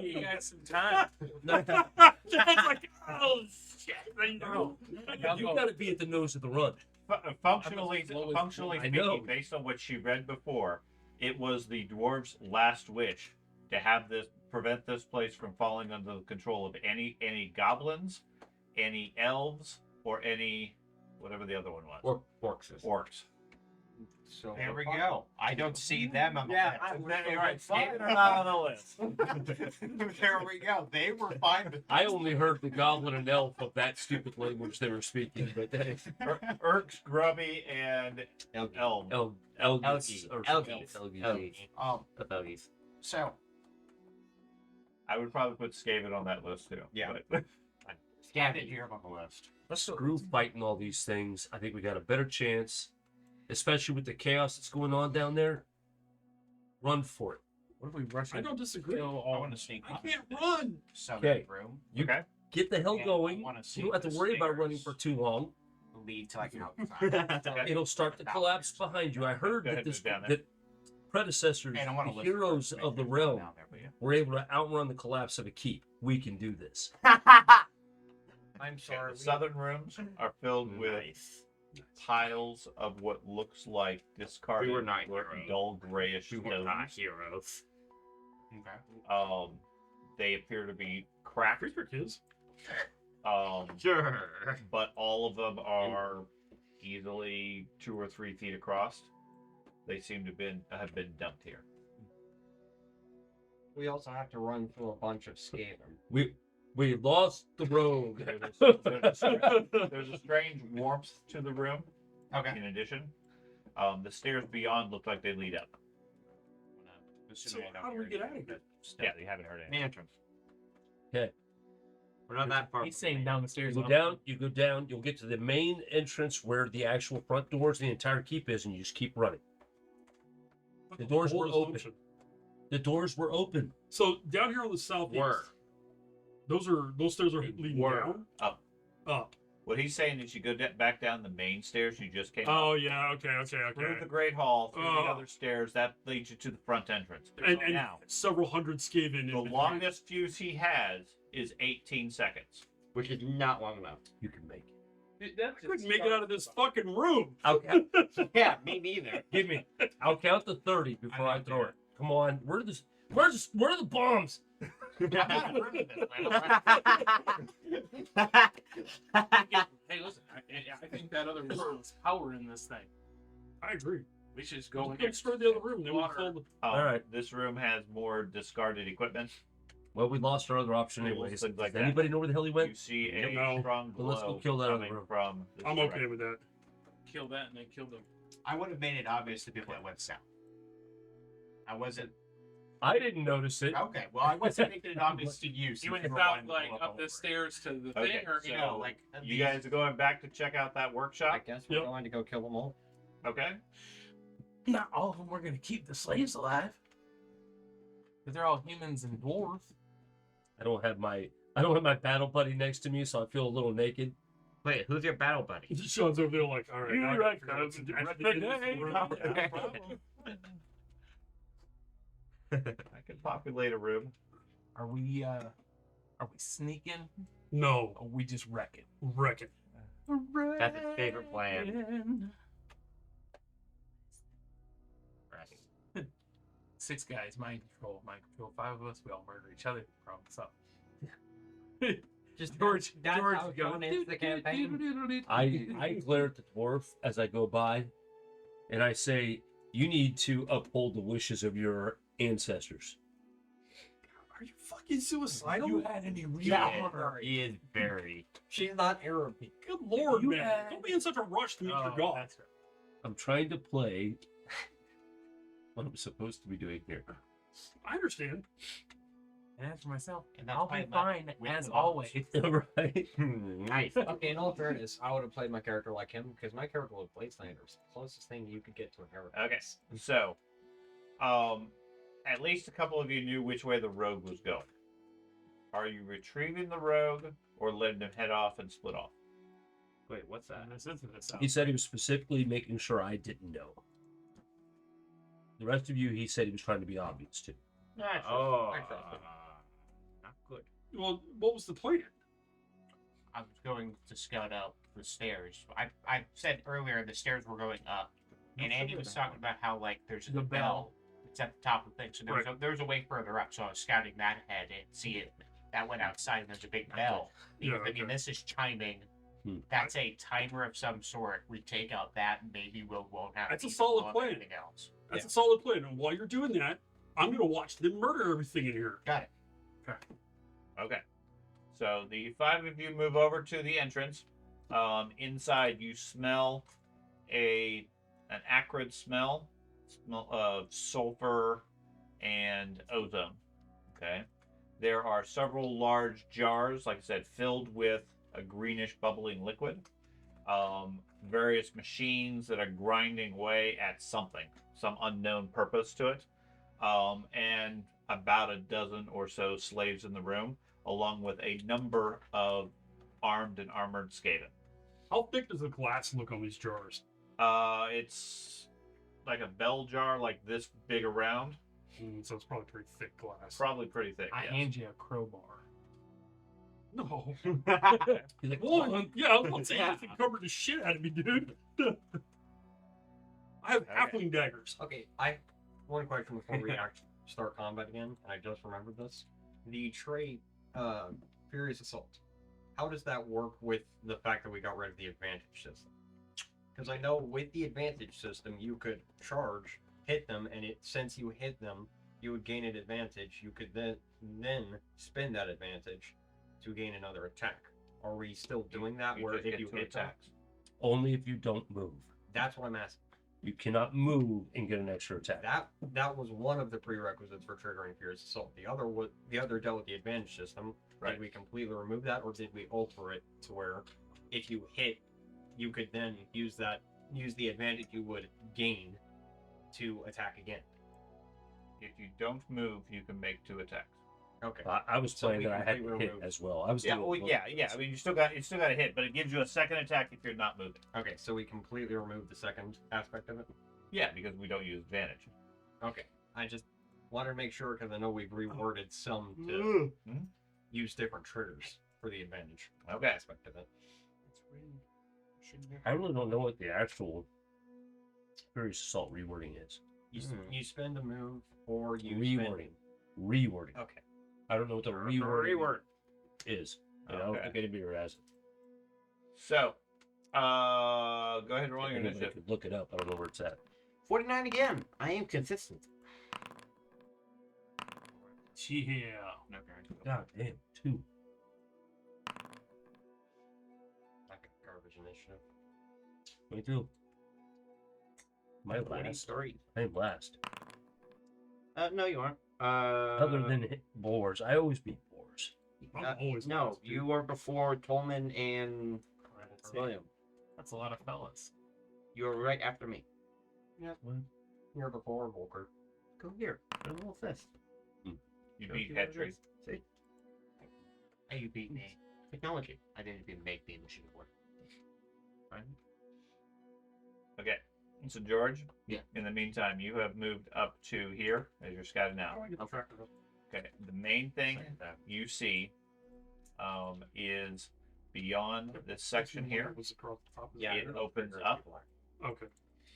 you guys some time. It's like, oh shit! I know. I'll You go. got to be at the nose of the run. Functionally, I'm as low as functionally I know. speaking, based on what she read before, it was the dwarves' last wish to have this prevent this place from falling under the control of any goblins, any elves, or any whatever the other one was. or orcs. Orcs. So There we we're fine. go. I don't see them on the Yeah, list. I was You're right. fine. Steven are not on the list. There we go. They were fine with I only heard the goblin and elf of that stupid language they were speaking, but they, Urks, Grubby, and Elm. Elgis or Elgis. something. Elgis. The Elgis. So I would probably put Skaven on that list too. Yeah. but- I didn't hear him on the list. Screw fighting all these things. I think we got a better chance, especially with the chaos that's going on down there. Run for it. What if we rush I in? don't disagree. Kill I all want to sneak I up can't in the run. southern Okay. room. You Okay. get the hell And I going. wanna see You don't have to the worry about running stairs. for too long. Lead to like an outside. It'll start to collapse behind you. I heard Go that ahead, this move down there. that predecessors, And I want the to heroes of the realm, were able to outrun the collapse of a keep. We can do this. I'm sorry. The southern rooms are filled with piles of what looks like discarded, We were not heroes. dull grayish We were not stones. heroes. Okay. They appear to be cracked, Freak kids. Sure. but all of them are easily 2 or 3 feet across. They seem to have been dumped here. We also have to run through a bunch of Skaven. We lost the road. There's a strange warmth to the room. Okay. In addition, the stairs beyond look like they lead up. So how do we get out of here? Yeah, they haven't heard anything. Main entrance. Okay. We're not that far. He's saying down the stairs. You go down, you'll get to the main entrance where the actual front doors, the entire keep is, and you just keep running. The doors were Whole open. assumption. The doors were open. So down here on the southeast, those stairs are leading Were. down. Up. What he's saying is you go back down the main stairs you just came Oh up. yeah, okay. Through the Great Hall, through the Oh. other stairs, that leads you to the front entrance. And now, several hundred Skaven. in the between. longest fuse he has is 18 seconds. Which is not long enough. You can make it. I couldn't make it out of this fucking room. Okay. Yeah, me neither. Give me. I'll count to 30 before I throw it. Come on. Where are the bombs? Hey, listen. I think that other room is power in this thing. I agree. We should just go in Let's here. destroy the other room. Then we'll Water. fill the. All right. This room has more discarded equipment. Well, we lost our other option Tools, anyways. things like Does that. anybody know where the hell he You went? see a No. strong glow Well, let's go kill that other coming room. from this I'm direction. okay with that. Kill that and then kill them. I would have made it obvious to people that went south. I wasn't. I didn't notice it. Okay. Well, I wasn't making it obvious to you. You went south, like up the stairs to the Okay, thing, or so you No, know, like You guys are going back to check out that I workshop? guess we're Yep. going to go kill them all. Okay. not all of them were gonna keep the slaves alive. But they're all humans and dwarves. I don't have my battle buddy next to me, so I feel a little naked. Wait, who's your battle buddy? Sean's over there like, all right. You're I right, gotta guys. figure out what to Right, do in this right, room. I can populate a room. Are we sneaking? No, Or we just wrecking? wreck it. That's his favorite plan. 6 guys, mind control. 5 of us, we all murder each other. Problem solved. Just George that's George how goes, Sean ends the campaign. I glare at the dwarf as I go by, and I say, "You need to uphold the wishes of your ancestors." Are you fucking suicidal? You had any real Yeah, order? he is very. She's not Arab. Good lord, You man. had- Don't be in such a rush to meet Oh, your god. that's right. I'm trying to play what I'm supposed to be doing here. I understand. And as for myself, And that's I'll why be I'm fine with as the always. Right? Nice. Okay, in all fairness, I would have played my character like him because my character was Blade Slander's closest thing you could get to an arrow. Okay, so, at least a couple of you knew which way the rogue was going. Are you retrieving the rogue or letting him head off and split off? Wait, what's that? This isn't this He said he was specifically making sure I didn't know. The rest of you, he said he was trying to be obvious to. Oh, I trust him. not good. Well, what was the plan? I was going to scout out the stairs. I said earlier the stairs were going up, and Andy was talking about how like there's The a bell. bell. It's at the top of the thing, so there was a way further up. So I was scouting that ahead and see it. That went outside, and there's a big bell. Because, Yeah, I mean, okay. this is chiming. Hmm. That's a timer of some sort. We take out that, and maybe we won't have. That's a need to solid blow up plan. Anything else? That's a solid plan. And while you're doing that, I'm going to watch them murder everything in here. Got it. Okay. So the 5 of you move over to the entrance. Inside, you smell an acrid smell of sulfur and ozone. Okay. There are several large jars, like I said, filled with a greenish bubbling liquid. Various machines that are grinding away at something, some unknown purpose to it. And about a dozen or so slaves in the room, along with a number of armed and armored Skaven. How thick does the glass look on these jars? It's like a bell jar, like this big around. So it's probably pretty thick glass. Probably pretty thick. I yes. hand you a crowbar. No. He's like, Well, yeah, I was about to say anything covered the shit out of me, dude. I have halfling daggers. Okay, I one question before we actually start combat again, and I just remembered this. The trait, Furious Assault. How does that work with the fact that we got rid of the advantage system? Because I know with the advantage system, you could charge, hit them, and since you hit them, you would gain an advantage. You could then spend that advantage to gain another attack. Are we still doing that? Where just if get you 2 hit them, attacks. only if you don't move. that's what I'm asking. You cannot move and get an extra attack. That was one of the prerequisites for triggering Furious Assault. The other dealt with the advantage system. Right. Did we completely remove that, or did we alter it to where if you hit, you could then use the advantage you would gain to attack again? If you don't move, you can make 2 attacks. Okay. I was So playing we that I had to completely hit removed- as well. I was Yeah, doing well, both. yeah. I mean, you still got to hit, but it gives you a second attack if you're not moving. Okay, so we completely removed the second aspect of it. Yeah, because we don't use advantage. Okay. I just wanted to make sure because I know we've reworded some to use different triggers for the advantage Okay. aspect of it. I really don't know what the actual Furious Assault rewording is. You spend a move or you Rewording. Rewording. Spend... Okay. I don't know what the rewording is. And I don't Okay. think anybody has it. So, go ahead and roll your Anybody initiative. could look it up. I don't know where it's at. 49 again. I am consistent. Yeah. God damn, 2. Like a garbage initiative. 22. My last. 43. I am last. No, you aren't. Other than hit boars, I always beat boars. I'm always no, last, dude. you were before Tolman and William. That's a lot of fellas. You were right after me. Here before Volker. Go here. Put a little fist. You Go beat see what it Petri. is. See? Hey, you beat me. Technology. I didn't even make the initiative work. Right? Okay. So, George? Yeah. In the meantime, you have moved up to here as you're scouting How out. do I get the tracker up? Okay. The main thing you see is beyond this section here. Was across the top of Yeah, It the opens up. Okay.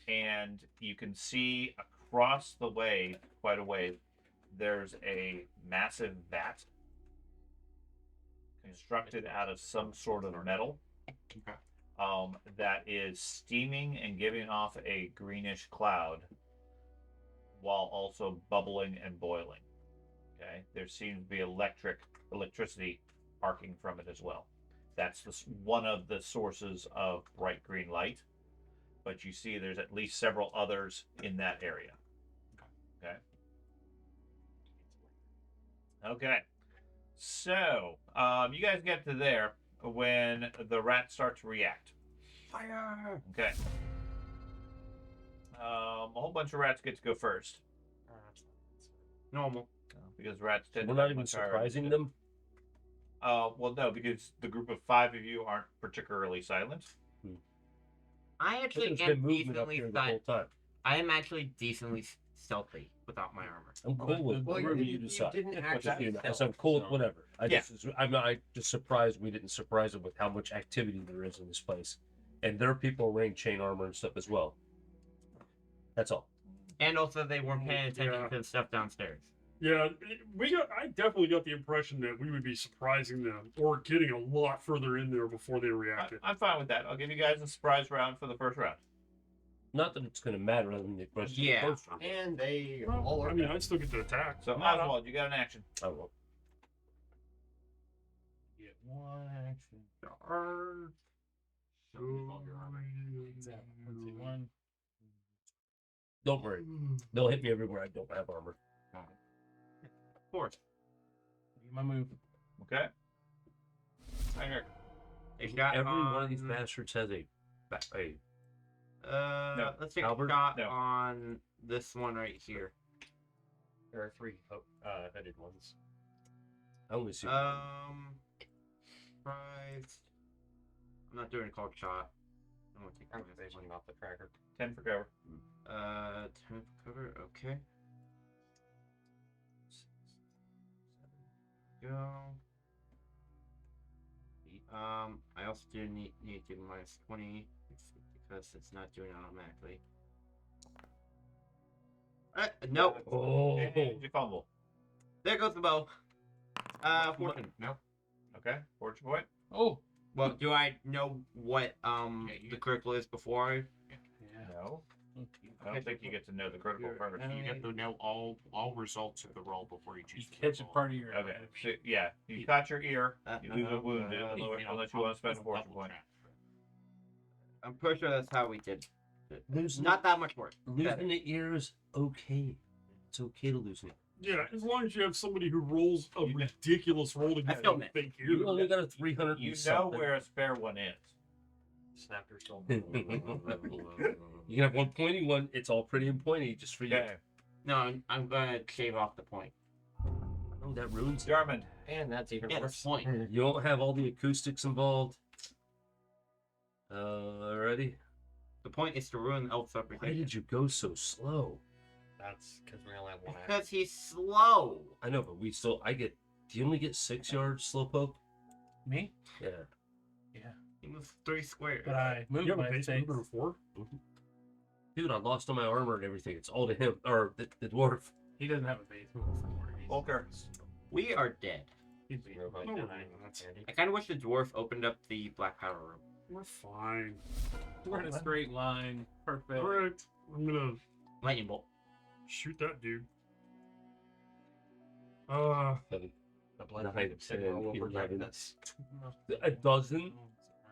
And you can see across the way, quite a way, there's a massive vat constructed out of some sort of metal that is steaming and giving off a greenish cloud while also bubbling and boiling. Okay, there seems to be electricity arcing from it as well. That's one of the sources of bright green light, but you see there's at least several others in that area. Okay. So, you guys get to there when the rats start to react. Fire! Okay. A whole bunch of rats get to go first Normal. because rats tend We're to not have even much higher surprising initiative. them. Well, no, because the group of 5 of you aren't particularly silent. I actually There's am been movement up decently here the whole time. I am actually decently stealthy without my armor. I'm cool with Well, whatever you you decide. didn't What's actually you know, stealth, so I'm cool with so- whatever. Yeah. I'm just surprised we didn't surprise them with how much activity there is in this place, and there are people wearing chain armor and stuff as well. That's all. And also, they weren't paying attention Yeah. to the stuff downstairs. Yeah, I definitely got the impression that we would be surprising them or getting a lot further in there before they reacted. I'm fine with that. I'll give you guys a surprise round for the first round. Not that it's going to matter other than the question. Yeah. And they Well, all are. I mean, I still get to attack. So, No. Oswald, you got an action. I won't. Get one action. Exactly. 1, 2, 1. Don't worry. They'll hit me everywhere I don't have armor. Of course. Get my move. Okay. Heinrich. A shot Every one of these on- bastards has a No. Let's take Albert? a shot No. on this one right here. There are 3 headed ones. I only see Surprised. I'm not doing a cold shot. I'm gonna take I'm this basically one. not the tracker. 10 for cover. 10 cover, okay. Go. I also do need to do minus 20 because it's not doing it automatically. Nope. Oh, And you fumble. There goes the bow. Fortune. No. Okay. Fortune point. Oh. Well, do I know what you the get- critical is before I? Yeah. No. Okay. I don't think you get to know the critical first. You get to know all results of the roll before you choose. You to catch a roll. part of your. Okay. So, yeah. You caught your ear. You leave it wounded unless you want to spend a fortune Double point. trap. I'm pretty sure that's how we did. losing Not that much work. losing the ear is okay. It's okay to lose it. Yeah, as long as you have somebody who rolls a You know- ridiculous roll to I get still a missed. fake ear. You only got a 300. You and know something. where a spare one is. Snap your soul. You can have one pointy one. It's all pretty and pointy just for you. Okay. No, I'm gonna shave off the point. Oh, that ruins it. Jarman. And that's even Yeah, worse. that's the point. You won't have all the acoustics involved. Ready? The point is to ruin the elf's Why reputation. did you go so slow? That's because we only have one action. Because he's slow. I know, but we still. Do you only get 6 yards slowpoke? Me? Yeah. He moves 3 squares. But I moved You have a my base space. movement of 4? Dude, I lost all my armor and everything. It's all to him or the dwarf. He doesn't have a base move of 4. He's- Volker. We are dead. he's- Robot No, Jedi. we're not. I kind of wish the dwarf opened up the black powder room. We're fine. We're in a straight line. Perfect. Alright, I'm gonna Lightning bolt. shoot that dude. Seven. The blood Nine, type said 10, roll over 11. darkness. A dozen?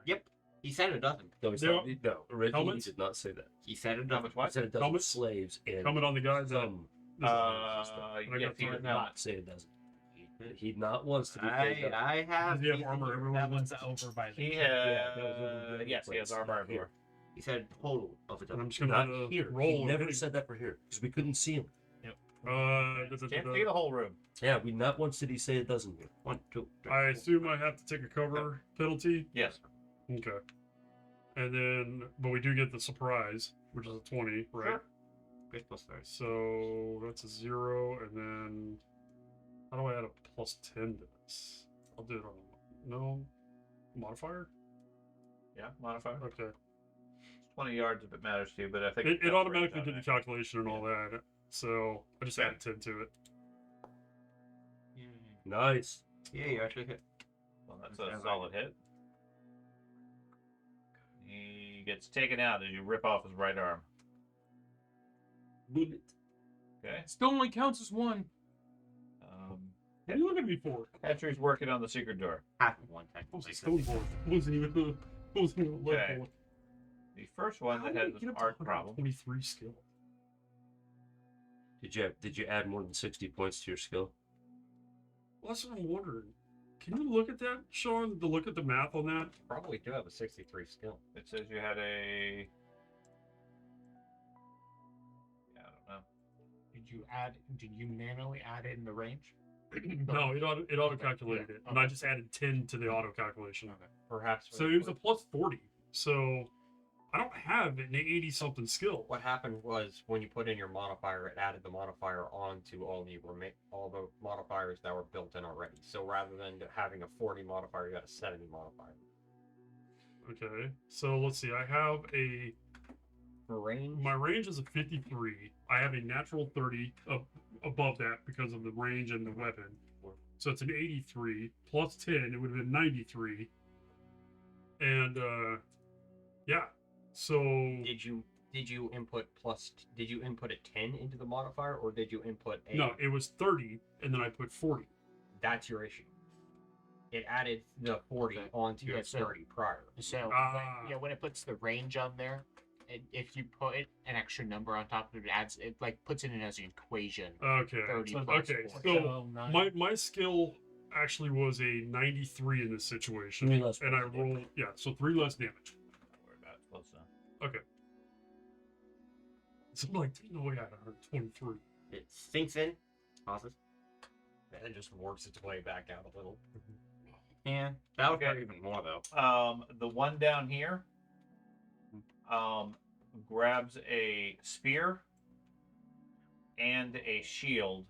Yep. He said a dozen. No, he's Yeah. not, no. Originally, Helmets? he did not say that. He said a How dozen. much He what? said a dozen Helmets? slaves and Coming on the guys that. some. I Yes, got he three did now. not. Say a dozen. He not wants to be paid. I have. Does he have armor everywhere? That one's over by the. He Yeah, that was over the yes, he has place, armor not everywhere. here. He said total of a And dozen. I'm just gonna Not here. roll. He never and- said that for here because we couldn't see him. Can't see the whole room. Yeah, we not once did he say a dozen here. 1, 2, 3. I assume I have to take a cover penalty. Yes. Okay. And then, but we do get the surprise, which is a 20, right? Sure. Great plus 30. So that's a 0, and then how do I add a plus 10 to this? I'll do it on no modifier. Yeah, modifier. Okay. 20 yards if it matters to you, but I think It that's automatically where did the it's done, calculation and all that, so I just added 10 to it. Nice. Yeah, you actually hit. Well, that's a solid hit. He gets taken out as you rip off his right arm. Bullet. Okay. Still only counts as 1. What are you looking at me for? Hatchery's working on the secret door. Half of 1, I was a technically. stone board. Wasn't even a lead Okay. bullet. The first one How that did has I this get up to art problem. 123 skill. Did you add more than 60 points to your skill? Well, that's what I'm wondering. Can you look at that, Sean? To look at the math on that? Probably do have a 63 skill. It says you had a. Yeah, I don't know. Did you manually add in the range? No, it auto calculated it, and I just added 10 to the auto calculation. Okay. Perhaps. So it was a plus 40. So I don't have an 80 something skill. What happened was when you put in your modifier, it added the modifier onto all the modifiers that were built in already. So rather than having a 40 modifier, you got a 70 modifier. Okay, so let's see. I have a For range, my range is a 53. I have a natural 30 above that because of the range and the weapon. So it's an 83 plus 10. It would have been 93. And yeah. So did you input did you input a 10 into the modifier, or did you input a? no, it was 30, and then I put 40. That's your issue. It added the 40 onto your Yeah, so- 30 prior. So when it puts the range on there, if you put an extra number on top of it, it puts it in as an equation. Okay. 30 So, plus okay. 40. So my skill actually was a 93 in this situation, 3 less and I points of rolled so 3 less damage. Don't worry about it. Close enough. Okay. So I'm like, no way, I had 123. It sinks in, pauses. And it just works its way back out a little. Yeah, that would Okay. hurt even more though. The one down here grabs a spear and a shield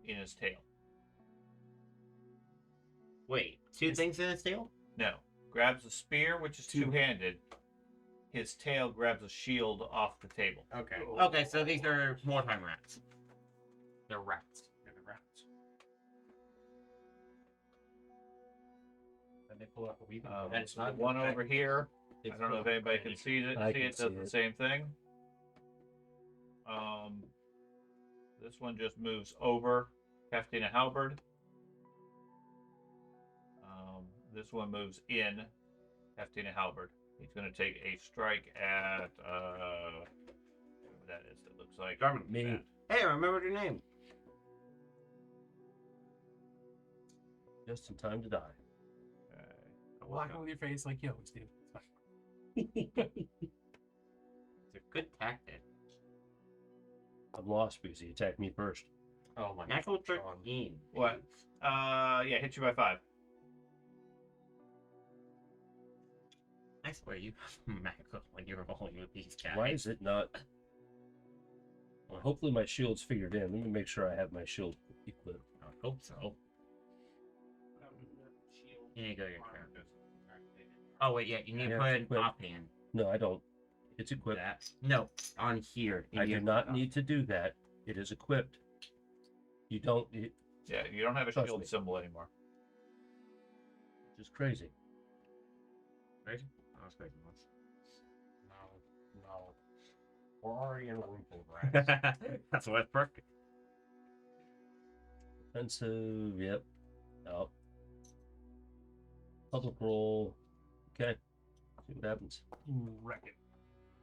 in his tail. Wait, two things in his tail? No. Grabs a spear, which is two-handed. His tail grabs a shield off the table. Okay. Okay, so these are wartime rats. They're rats. They're the rats. And they pull out the weapon. That's the one over here. I don't know if anybody can see it. I See can it see does the it. same thing. This one just moves over, hefting a halberd. This one moves in, hefting a halberd. He's going to take a strike at whatever that is. That looks like Me. Hey, I remembered your name. Just in time to die. Walking with your face like, yo, Steve. It's a good tactic. I'm lost because he attacked me first. Oh my Natural God, Sean. 13. What? Yeah, hit you by 5. I swear you magical when you're rolling with these guys. Why is it not? Well, hopefully my shield's figured in. Let me make sure I have my shield equipped. I hope so. Here you go, your turn. Oh wait, yeah, you need to Yeah, put an equipped. offhand. No, I don't. It's equipped. No, on here. I do not need to do that. It is equipped. You don't. It, Yeah, you don't have a Trust shield me. symbol anymore. it's just crazy. Crazy? I was crazy once. No. We're already in a room full of rats. That's why it's perfect. Offensive. Yep. Oh. Public roll. Okay. See what happens. Wreck it.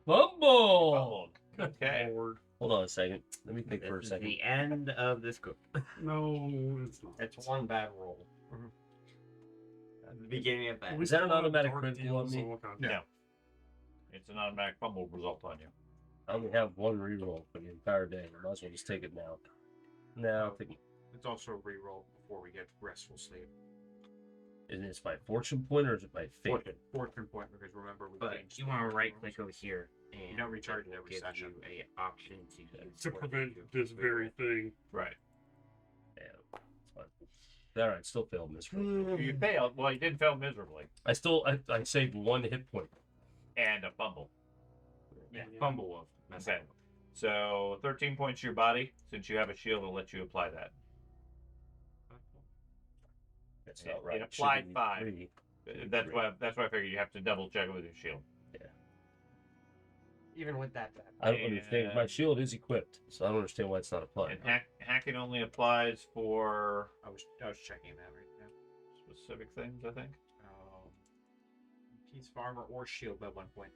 Fumble. Okay. Lord. Hold on a second. Let me think for a This is second. the end of this group. No, it's not. It's one bad roll. At the beginning of that. We Is that still an have automatic dark critical on deals me? and all kinds of- No. It's an automatic fumble result on you. I only have one reroll for the entire day. I might as well just take it now. No, I'll take it. It's also a reroll before we get restful sleep. Is it by fortune point or is it by fate? Fortune point, because remember we But changed you the want to rerolls. right click over here. And You don't recharge it every gives session. you a option to use To what prevent you this very thing. Right. Yeah, it's fine. All right, still failed miserably. You failed. Well, you didn't fail miserably. I saved 1 hit point. And a fumble. Yeah, fumble of. That's Okay. So 13 points to your body. Since you have a shield, it'll let you apply that. That's It- not right. it It should applied be 5. 3. That's why I figured you have to double check it with your shield. Even with that bad. I don't understand. My And- shield is equipped, so I don't understand why it's not applying. And hacking only applies for I was checking that right now. specific things, I think. Peace farmer or shield by 1 point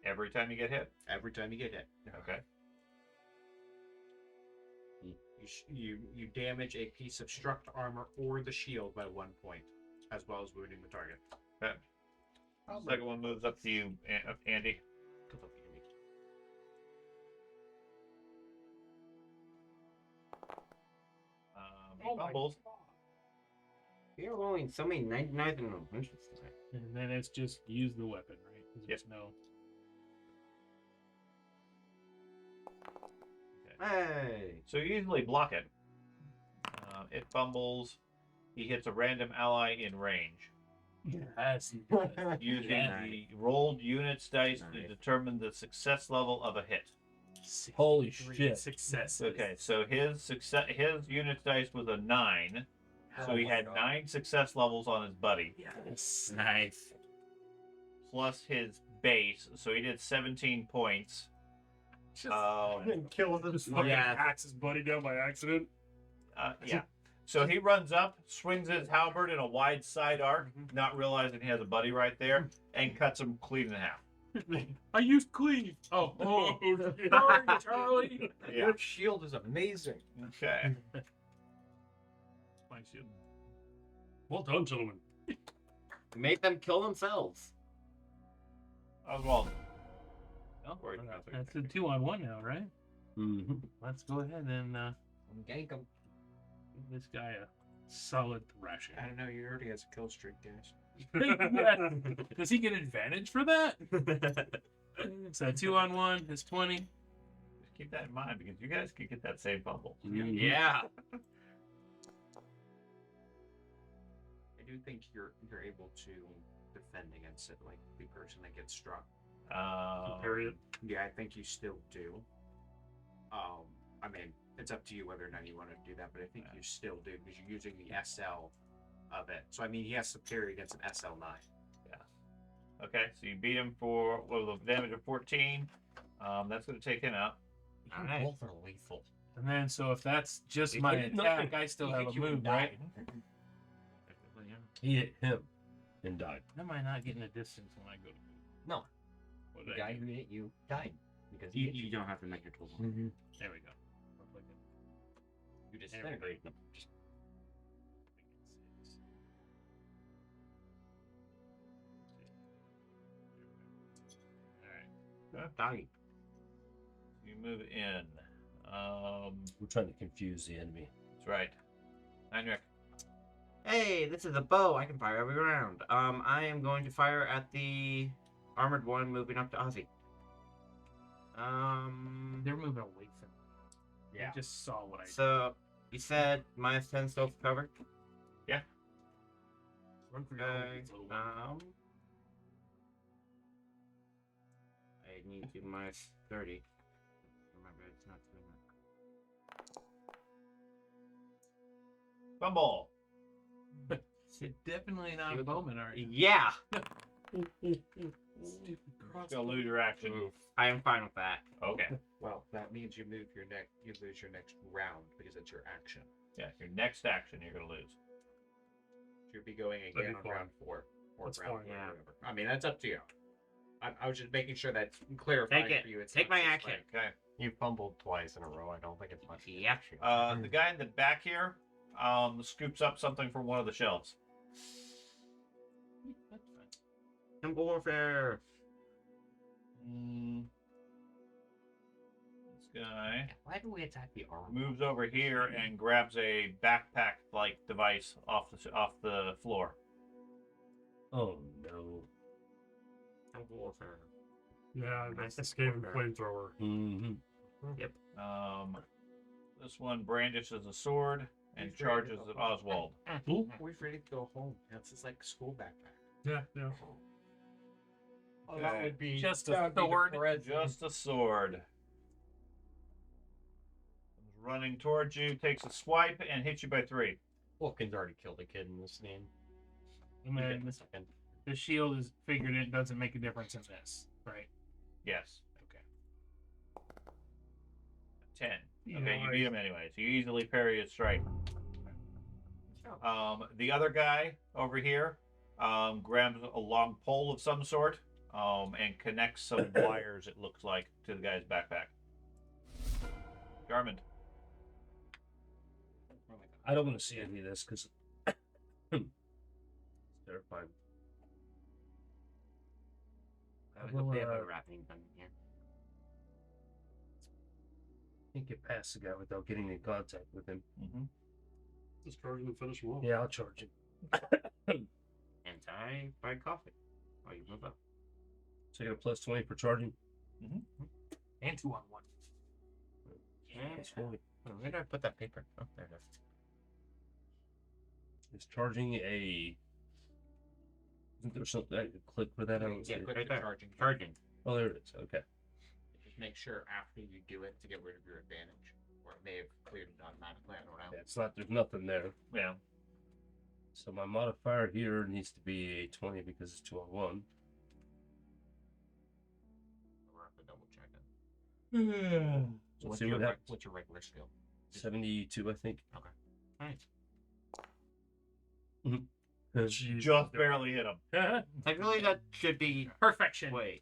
Every time you get hit. every time you get hit. Okay. You damage a piece of struck armor or the shield by 1 point, as well as wounding the target. Okay. Second one moves up to you, Andy. Oh my Fumbles. You're rolling so many 99s and 100s tonight. And then it's just use the weapon, right? 'Cause there's no. Hey! So you easily block it. It fumbles. He hits a random ally in range. Yes, he does. Using Yeah. the rolled units dice to Nice. determine the success level of a hit. Holy 63 shit. Successes. Okay, so his units dice was a 9, so he had 9 success levels on his buddy, Yes. Nice. plus his base, so he did 17 points. Kill him. Just fucking Yeah. axe his buddy down by accident. Yeah. So he runs up, swings his halberd in a wide side arc, not realizing he has a buddy right there, and cuts him clean in half. I used cleave. Oh, shit. sorry, Charlie. Yeah. Your shield is amazing. Okay. My shield. Well done, gentlemen. Make them kill themselves. Oswald. Oh, Or- that's a 2-on-1 now, right? Mm-hmm. Let's go ahead and Gank him. give this guy a solid thrashing. I don't know. He already has a kill streak, guys. Yeah. Does he get advantage for that? So 2-on-1 is 20. Just keep that in mind because you guys could get that same fumble. Yeah. I do think you're able to defend against it, like the person that gets struck. Period. Yeah, I think you still do. I mean, it's up to you whether or not you want to do that, but I think you still do because you're using the SL of it. So I mean, he has to parry against an SL9. Okay, so you beat him for what was the damage of 14. That's going to take him out. You Alright. both are lethal. And then, so if that's just He my did attack, nothing. I still He have hit a you and move, right? He hit him and died. Am I not getting a distance when I go to move? No, What the did I guy do? who hit you died because he hit you. don't have to make a total. There we go. You There we go. disintegrate them. Just Dying. You move in. We're trying to confuse the enemy. That's right. Heinrich. Hey, this is a bow. I can fire every round. I am going to fire at the armored one moving up to Ozzy. They're moving away from me. Yeah. I just saw what I So you said minus 10 still for cover. Run for your Okay. own little one. I need to minus 30. Remember, it's not doing that. Fumble. Definitely not a bowman, are you? Yeah, Stupid cross. You'll lose your action. I am fine with that. Okay. Well, that means you move your next. You lose your next round because it's your action. Yeah, your next action you're going to lose. You'll be going That'd again be on fine. round 4 or That's round fine. one, Yeah. whatever. I mean, that's up to you. I was just making sure that's clarifying Take it. for you. It's Take not my just action. like- Okay. you fumbled twice in a row. I don't think it's much. Yeah. The guy in the back here scoops up something from one of the shelves. That's fine. Simple warfare. This guy Why do we attack the armor? moves over here and grabs a backpack-like device off the floor. Oh no. Simple warfare. Yeah, that's the Nice. Skaven flamethrower. Mm-hmm. This one brandishes a sword and He's ready to charges go at home. Oswald. We're ready to go home. That's just like school backpack. Yeah, yeah. Oh, that would be Just a that would be the sword. present. Just a sword. Comes running towards you, takes a swipe, and hits you by 3. Wilkins already killed a kid in this game. And then Second. the shield is figured it doesn't make a difference in this, right? Yes. Okay. 10. Okay, you beat him anyway, so you easily parry his strike. The other guy over here grabs a long pole of some sort and connects some wires, it looks like, to the guy's backpack. Garmin. I don't want to see any of this because it's terrifying. I Well, hope they have a wrapping gun here. Can't get past the guy without getting in contact with him. Mm-hmm. Just charge him and finish him off. Yeah, I'll charge him. And I buy coffee. Oh, you move up. So you got a plus 20 for charging. And 2 on 1. Yeah. That's 40. Oh, where did I put that paper? Oh, there it is. It's charging a. Isn't there something I could click for that? I don't see Yeah, it. Click right the there. charging. Charging. Oh, there it is. Okay. Just make sure after you do it to get rid of your advantage, or it may have cleared it automatically. I don't know. Yeah, it's not. There's nothing there. Yeah. So my modifier here needs to be a 20 because it's 2 on 1. We'll have to double check it. So Let's see what happens. what's your regular skill? 72, I think. Nice. Jeez. Just barely hit him. Technically, that should be. Perfection. Wait.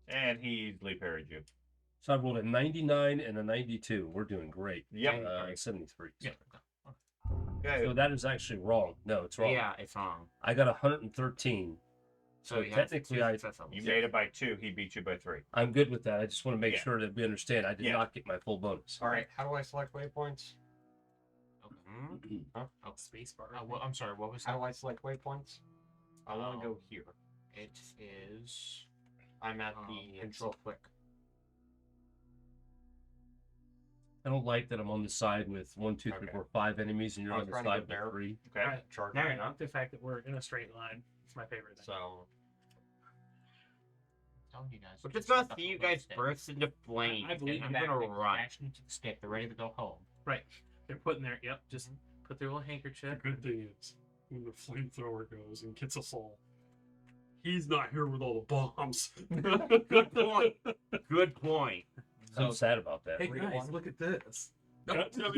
And he easily parried you. So I rolled a 99 and a 92. We're doing great. Yep. 73. Yeah. Okay. So that is actually wrong. No, it's wrong. Yeah, it's wrong. I got 113. So So you have technically, 2 I- success levels. You made it by 2. He beat you by 3. I'm good with that. I just want to make Yeah. sure that we understand. I did Yeah. not get my full bonus. All right, how do I select waypoints? Mhm. Oh, Spacebar. I'm sorry. What was How that? do I select waypoints? I want to go here. It is I'm at the the control click. I don't like that I'm on the side with 1, 2, 3, Okay. 4, 5 enemies, and you're I on was the trying to side go with there. 3. Okay. Right. charge. I like the fact that we're in a straight line. It's my favorite thing. So I'm telling you guys. We're just gonna see you guys burst into flames. I believe and that I'm gonna they run. action to the stick. They're ready to go home. Right. They're putting their, just put their little The handkerchief. good thing is, when the flamethrower goes and gets us all, he's not here with all the bombs. Good point. Good point. I'm sad about that. Hey 3 to guys, 1. look at this. That'd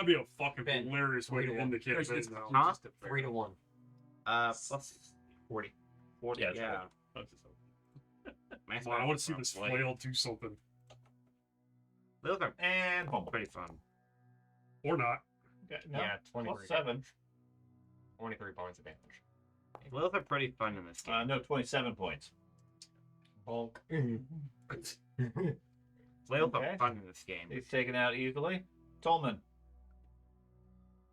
be a fucking Ben, hilarious way to 3 to end the 1. campaign It's now. Huh? just a 3 to 1. Plus 40. 40. Yeah, it's Yeah. Come on, I want to see this flail do something. Those are And boom. pretty fun. Or not. Okay, no, Yeah, 23. plus 7. 23 points of damage. Those are pretty fun in this game. No, 27 points. Bulk. Flails Okay. are fun in this game. He's taken out easily. Tolman.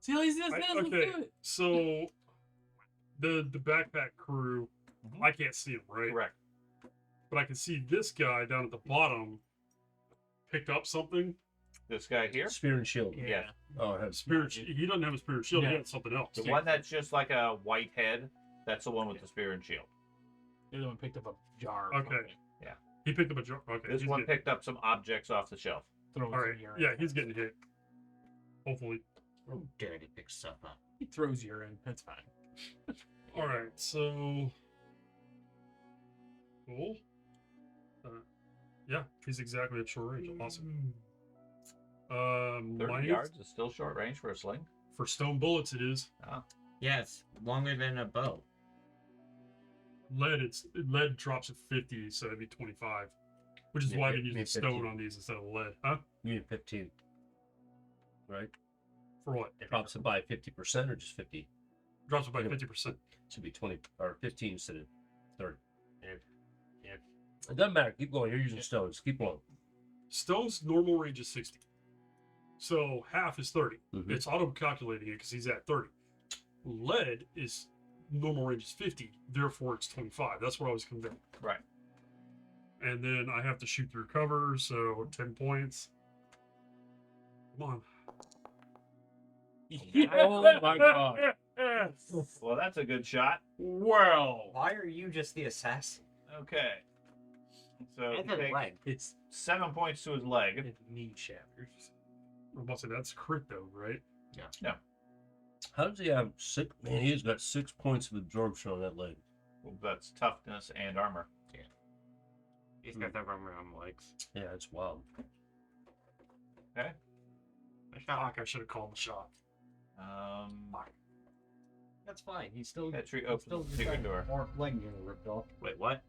See how he's this? I- okay, so the backpack crew, Mhm. I can't see him, right? Correct. But I can see this guy down at the bottom picked up something. This guy here. Spear and shield. Yeah. Oh, I have Spirit. He doesn't have a spirit shield. He Yeah. had something else. The one that's just like a white head, that's the one with the spear and shield. The other one picked up a jar. Okay. He picked up a jar. Okay. This he's one getting- picked up some objects off the shelf. Throws All right. urine. Yeah, he's getting hit. Hopefully. Oh, dare he pick stuff up. He throws urine. That's fine. All right. So. Cool. Yeah, he's exactly at short range. Awesome. 30 mine yards is still short range for a sling. for stone bullets. It is Yes, longer than a bow. lead. Lead drops at 50, so it'd be 25, which is Yeah, why I've been yeah, using stone 15. on these instead of lead. Huh? You need 15. Right? For what? Drops it by 50% or just 50? Drops it by Yeah. 50%. Should be 20 or 15 instead of 30. If It doesn't matter. Keep going. You're using stones. Keep going. Stone's normal range is 60. So half is 30. Mhm. It's auto calculating it because he's at 30. Lead is normal range is 50, therefore it's 25. That's what I was convinced. Right. And then I have to shoot through cover, so 10 points. Come on. Oh my god. Well, that's a good shot. Well, why are you just the assassin? Okay. So And he the takes leg. It's 7 points to his leg. it knee shatters. I'm about to say that's crit though, right? how does he have 6? Man, he's got 6 points of absorption on that leg. Well, that's toughness and armor. He's got that armor on the legs. Yeah, it's wild. Okay. Nice shot. Fuck, I should have called the shot. That's fine. He's still. Petrie he's opens still the secret door. Or leg getting ripped off. Wait, what?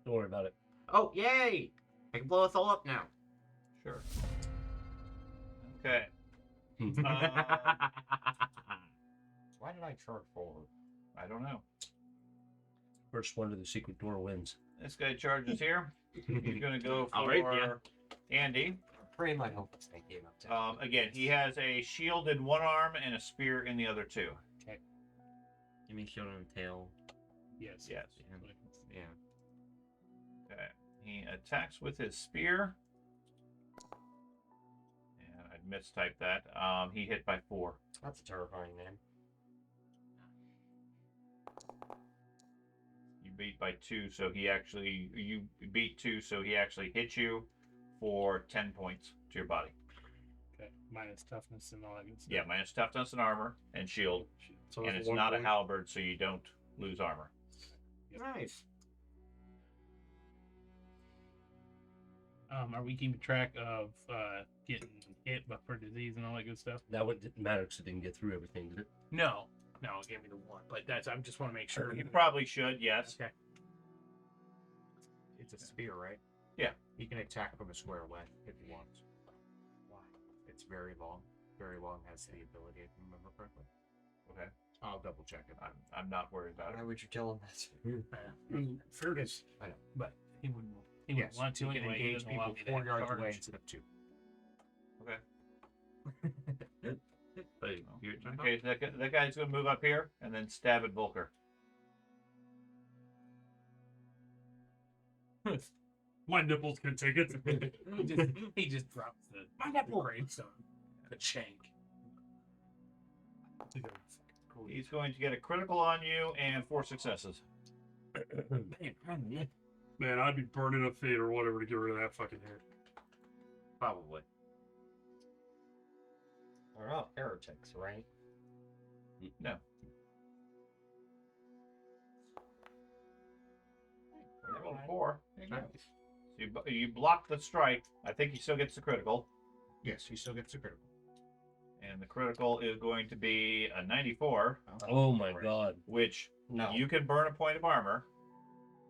Don't worry about it. Oh, yay! I can blow us all up now. Sure. Okay. Why did I charge forward? I don't know. First one to the secret door wins. This guy charges here. He's going to go All for right, yeah. Andy. Pray my hope this thing came up to. Again, he has a shield in one arm and a spear in the other two. Give me shield on the tail. Yes. Yes. Yeah. Okay. He attacks with his spear. And I mistyped that. He hit by 4. That's a terrifying name. You beat by 2, so you beat 2, so he actually hit you for 10 points to your body. Okay. Minus toughness and all that good stuff. Yeah, minus toughness and armor and shield. So And that's it's one not a point. halberd, so you don't lose armor. Nice. Are we keeping track of getting hit but for disease and all that good stuff? That one didn't matter because it didn't get through everything, did it? No, it gave me the 1, but that's I just want to make sure. You probably should, yes. Okay. It's a spear, right? Yeah. He can attack from a square away if he wants. Why? It's very long. Very long has the ability, if I remember correctly. Okay. I'll double check it. I'm not worried about Why it. would you tell him that? Fairness. But he wouldn't. He Yes, wouldn't want to you can anyway. He engage doesn't allow people me to 4 have yards away charge. instead of 2. Wait, you're Okay, so that guy's going to move up here and then stab at Volker. My nipples can take it. he just drops the gravestone, the shank. He's going to get a critical on you and 4 successes. Man, I'd be burning a fate or whatever to get rid of that fucking head. Probably. They're not heretics, right? No. I rolled a 4. There you go. So you block the strike. I think he still gets the critical. Yes, he still gets a critical. And the critical is going to be a 94, Oh my god. which No. you can burn a point of armor.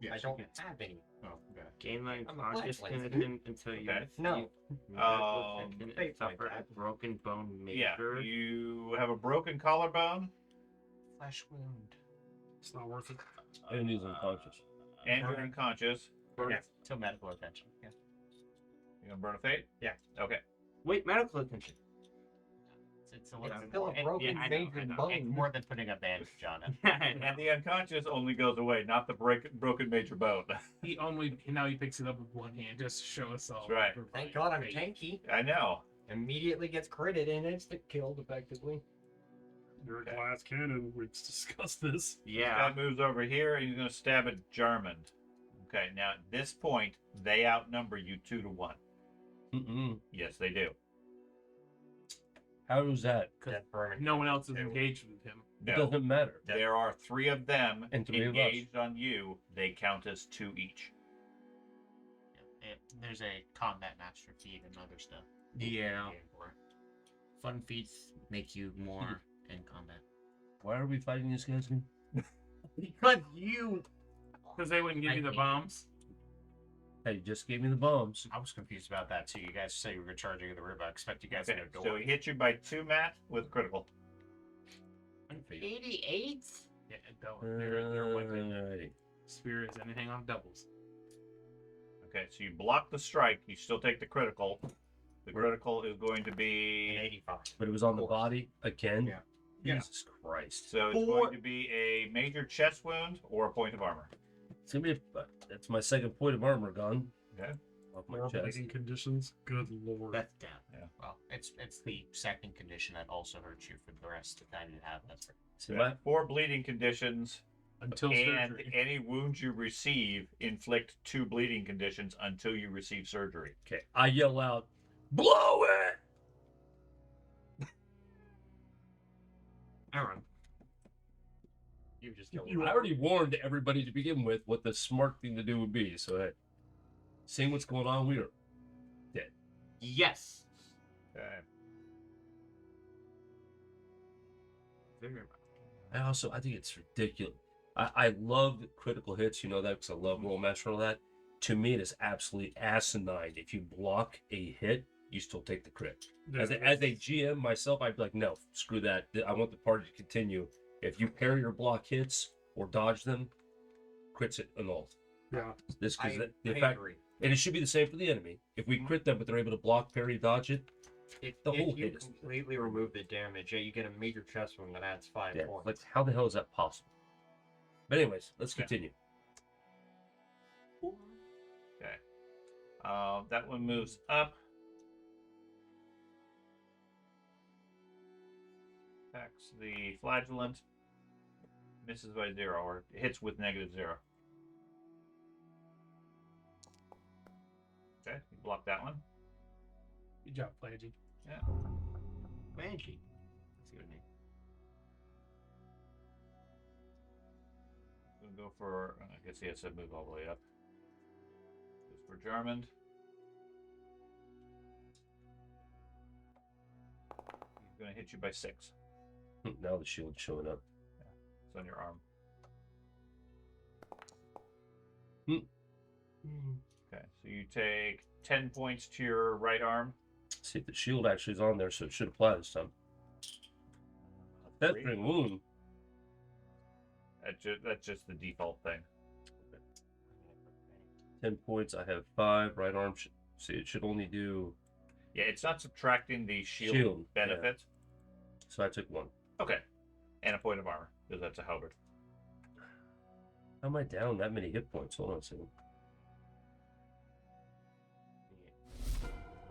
Yes, I he don't gets- have any. Oh, okay. Gain my I'm a conscious flash condition until you Okay. receive No. medical Um, attention Fate and suffer like a that. broken bone Yeah, major. you have a broken collarbone Flesh wound. It's not worth it. And he's unconscious. and you're unconscious. Burn Yeah, till medical attention. Yeah. You gonna burn a fate? Yeah. Okay. Wait, medical attention. It's a It's little still a more- broken I know, major I know. bone. It's more than putting a bandage on it. And the unconscious only goes away, not the broken major bone. He only now he picks it up with one hand just to show us all. That's right. we're Thank fine. God I'm Great. tanky. I know. Immediately gets critted and instant killed effectively. You're a glass cannon. We've discussed this. Yeah. Guy moves over here and he's gonna stab at Jarmond. Okay, now at this point, they outnumber you 2 to 1. Mm-mm. Yes, they do. How is that? Death burning. No one else is engaged with him. It No. doesn't matter. There are 3 of them And 3 of us. engaged on you. They count as 2 each. There's a combat master feat and other stuff. Yeah. For it. Fun feats make you more in combat. Why are we fighting these guys again? Because you. Because they wouldn't give I you the hate- bombs. Hey, you just gave me the bombs. I was confused about that too. You guys say you were charging in the river. I expect you guys Okay, to know so door. he hit you by 2, Matt, with critical. 88? Yeah, don't. Their weapon Alrighty. spear is anything on doubles. Okay, so you block the strike. You still take the critical. The critical is going to be... 85. But it was on the body again? Yeah. Jesus Christ. So it's going to be a major chest wound or a point of armor. It's gonna be that's my second point of armor gone. Okay. Off my More chest. bleeding conditions. Good lord. That's down. Well, it's the second condition that also hurts you for the rest of the time you have. That's right. See my 4 bleeding conditions, Until and surgery. any wounds you receive inflict 2 bleeding conditions until you receive surgery. okay. I yell out, blow it! Aaron. You just killed You I already warned everybody to begin with what the smart thing to do would be. So hey, seeing what's going on, we are Yes. Okay. I think it's ridiculous. I love critical hits, you know that, because I love Rolemaster and all that. To me, it is absolutely asinine if you block a hit you still take the crit. Yeah, As a GM myself, I'd be like, no, screw that. I want the party to continue. If you parry or block hits or dodge them, crits it annulled. yeah. This because I the fact, agree. and it should be the same for the enemy. If we crit them, but they're able to block, parry, dodge it, the whole If you hit is completely remove the damage, yeah, you get a major chest wound that adds 5 yeah. points. Like how the hell is that possible? But anyways, let's continue. Okay. That one moves up. Attacks the flagellant. Misses by 0, or hits with -0. Okay, you block that one. Good job, Flangy. Yeah. Banshee. That's a good name. We'll go for, I guess he has to move all the way up. Goes for Jarmond. He's going to hit you by 6. Now the shield's showing up. It's on your arm. Okay, so you take 10 points to your right arm. See if the shield actually is on there, so it should apply this time. That's Three. bring wound. That's just the default thing. 10 points. I have 5. Right arm. See, it should only do. Yeah, it's not subtracting the shield, Shield, yeah. benefit. So I took 1. Okay, and a point of armor because that's a halberd. How am I down that many hit points? Hold on a second.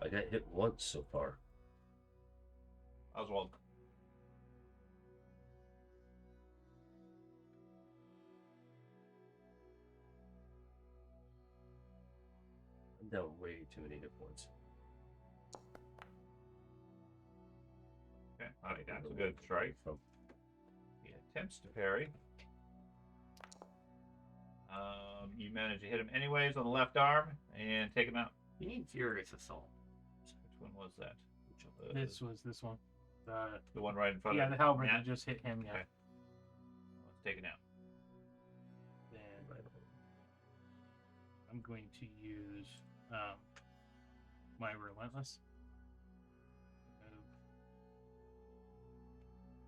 I got hit once so far. Oswald. I'm down way too many hit points. Okay, that's a good strike. He attempts to parry. You manage to hit him anyways on the left arm and take him out. You need Furious Assault. Which one was that? This was this one. The one right in front Yeah, of the halberd Matt? that just hit him. Yeah. Okay. Let's take it out. Then I'm going to use my Relentless.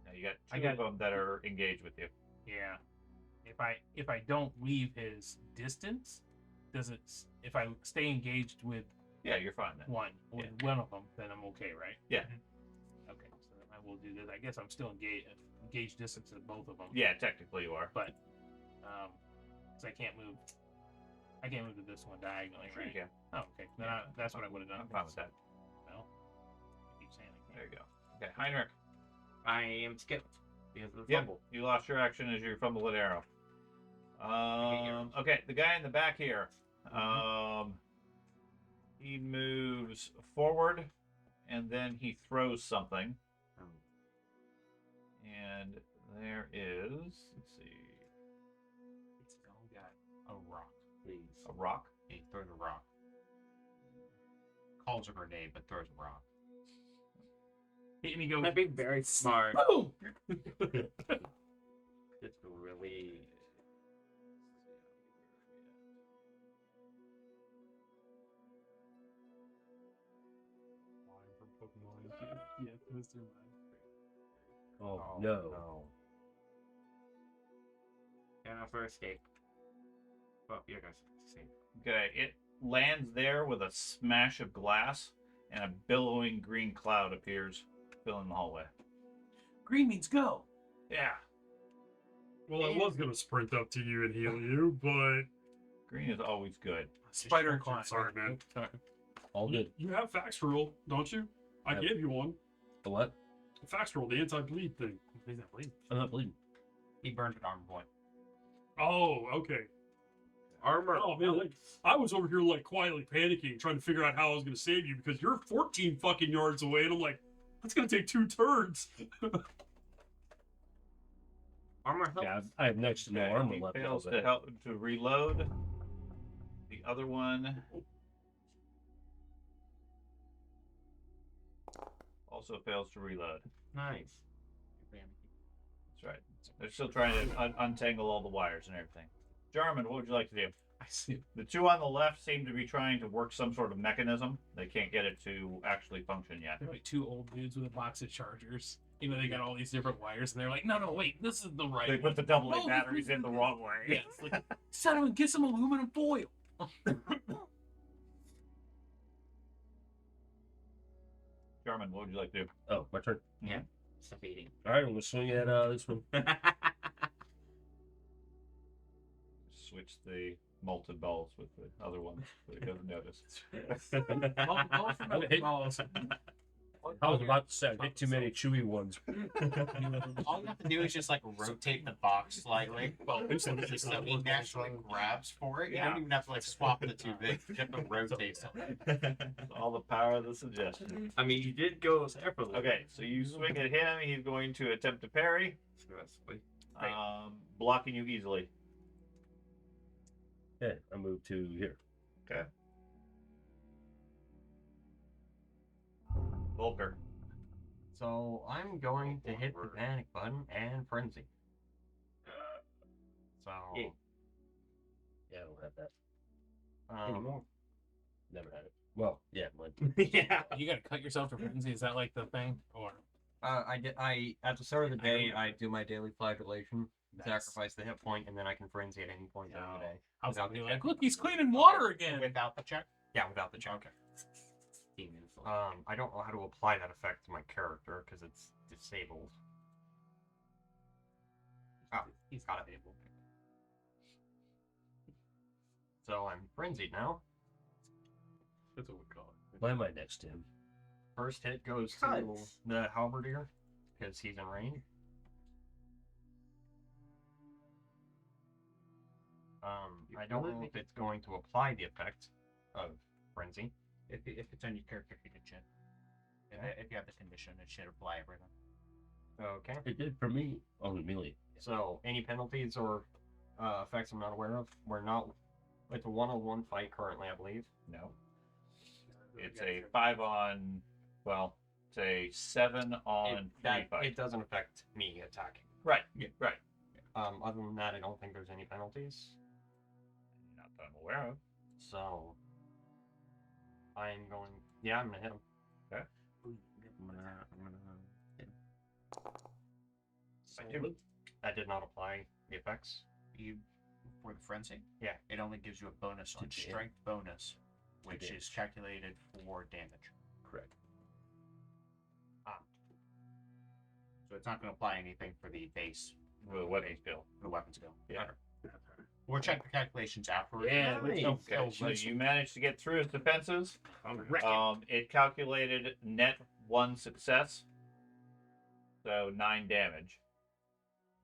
Now you got I two got- of them that are engaged with you. Yeah. If I don't leave his distance, does it? If I stay engaged with Yeah, you're fine then. one of them, then I'm okay, right? Yeah. Okay, so then I will do this. I guess I'm still engaged distance with both of them. Yeah, technically you are. But because I can't move to this one diagonally, Sure right? you can. Oh, okay. Then that's what I would have done. I'm fine with that. Well, I keep saying I There can't. you go. Okay, Heinrich. I am skipped because of the Yep. fumble. You lost your action as you fumble an arrow. Okay, the guy in the back here. He moves forward and then he throws something. Oh. And there is, let's see, It's all got a rock. Please. a rock. He throws a rock. Calls a grenade, but throws a rock. And he goes, That'd be very smart. boom! It's really. Yeah, Mr. Mime. Oh, no. And our first escape. Well, you guys see. Okay, it lands there with a smash of glass and a billowing green cloud appears filling the hallway. Green means go. Yeah, Well, I was gonna sprint up to you and heal you, but green is always good. Spider Distraction, climb. sorry, man. Sorry. All good. You have fax rule, don't you? I Yep. gave you one. The what? The fax rule, the anti-bleed thing. He's not bleeding. I'm not bleeding. He burned an armor point. Oh, okay. Armor. Oh man, like, I was over here like quietly panicking, trying to figure out how I was gonna save you because you're 14 fucking yards away, and I'm like, that's gonna take 2 turns. Armor helps. Yeah, I have next to no Okay, armor he left. fails now, to but- help to reload. The other one also fails to reload. Nice. That's right. They're still trying to untangle all the wires and everything. Jarman, what would you like to do? I see. The two on the left seem to be trying to work some sort of mechanism. They can't get it to actually function yet. They're like two old dudes with a box of chargers. You know, they got all these different wires, and they're like, no, wait, this is the right They one. put the double A No, batteries in the wrong way. Yeah, it's like, son, get some aluminum foil. Jarman, what would you like to do? Oh, my turn. Stop eating. All right, I'm gonna swing at this one. Switch the molten balls with the other ones so he doesn't notice. I was about to say I hit too many chewy ones. All you have to do is just like rotate the box slightly. So he naturally grabs for it. You don't even have to like swap the two things. You have to rotate something. All the power of the suggestion. I mean, you did go separately. Okay, so you swing at him. He's going to attempt to parry, blocking you easily. Yeah, I moved to here. Okay. Volker. So I'm going to hit the panic button and frenzy. So Yeah, I don't have that um, anymore. Never had it. Well, yeah, mine. Yeah. You gotta cut yourself to frenzy. Is that like the thing? Or I at the start of the day I do my daily flagellation, Nice. sacrifice the hit point, and then I can frenzy at any point during the day. I was Without gonna be the like, look, he's cleaning water again. Without the check? Yeah, without the check. Okay. I don't know how to apply that effect to my character because it's disabled. Oh, he's got it. So I'm frenzied now. That's what we call it. Why am I next to him? First hit goes to the halberdier because he's in range. I don't know if it's going to apply the effect of frenzy. If it's on your character, you can check. If you have the condition, it should apply everything. Okay. It did for me on the melee. So any penalties or effects I'm not aware of? We're not. It's a one-on-one fight currently, I believe. No. It's a 5 on. Well, it's a 7 on free fight. It doesn't affect me attacking. Right. Yeah, right. Other than that, I don't think there's any penalties. Not that I'm aware of. So I'm going. Yeah, I'm gonna hit him. Okay. That did not apply the effects. You for the frenzy? Yeah. It only gives you a bonus on strength bonus, which is calculated for damage. Correct. So it's not going to apply anything for the base, With a weapon skill. the weapon skill. Yeah. We'll check the calculations afterwards. Yeah, Okay, so you managed to get through his defenses. Reckon. It calculated net 1 success, so 9 damage,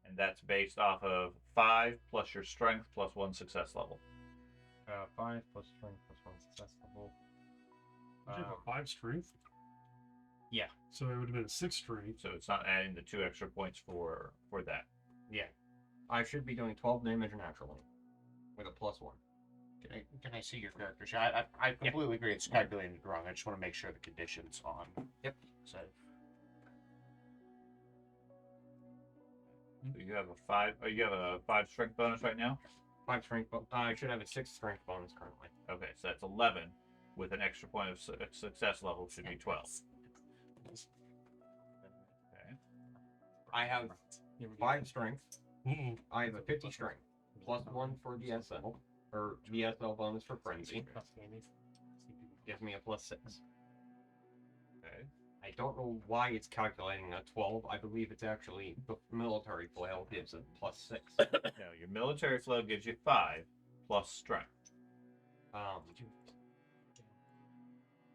and that's based off of 5 plus your strength plus 1 success level. 5 plus strength plus 1 success level. Did you have a 5 strength? Yeah. So it would have been a 6 strength. So it's not adding the 2 extra points for that. Yeah. I should be doing 12 damage naturally with a +1. Can I see your character sheet? I completely agree. It's calculated wrong. I just want to make sure the conditions on. Yep. So So you have a 5. Oh, you have a 5 strength bonus right now. 5 strength. I should have a 6 strength bonus currently. Okay, so that's 11 with an extra point of success level should be 12. Okay. I have 5 strength. I have a 50 strength +1 for the SL or the SL bonus for frenzy. Gives me a +6. Okay. I don't know why it's calculating a 12. I believe it's actually the military flail gives a +6. No, your military flow gives you 5 plus strength.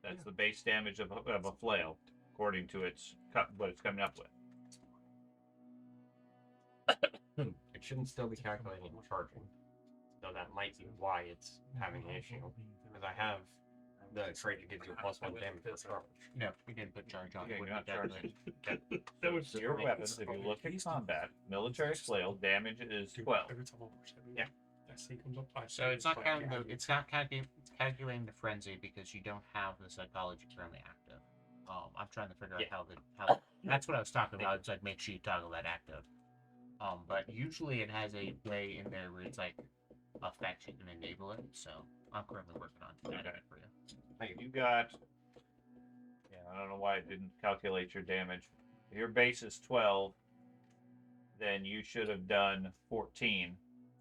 That's the base damage of a flail, according to what it's coming up with. It shouldn't still be calculating charging. So that might be why it's having an issue. Because I have the trait that gives you a +1 damage for charge. no, we didn't put charge on. Okay, it. you're not Wouldn't be charging. That was So your weapons, if you look at combat, military flail damage is 12. Every time I watch that, Yeah. that scene comes up. I So it's not counting. It's not calculating the frenzy because you don't have the psychology currently active. I'm trying to figure out how. That's what I was talking about. It's like make sure you toggle that active. But usually it has a way in there where it's like effect you can enable it. So I'm currently working on that Okay. for you. You got. Yeah, I don't know why it didn't calculate your damage. Your base is 12. Then you should have done 14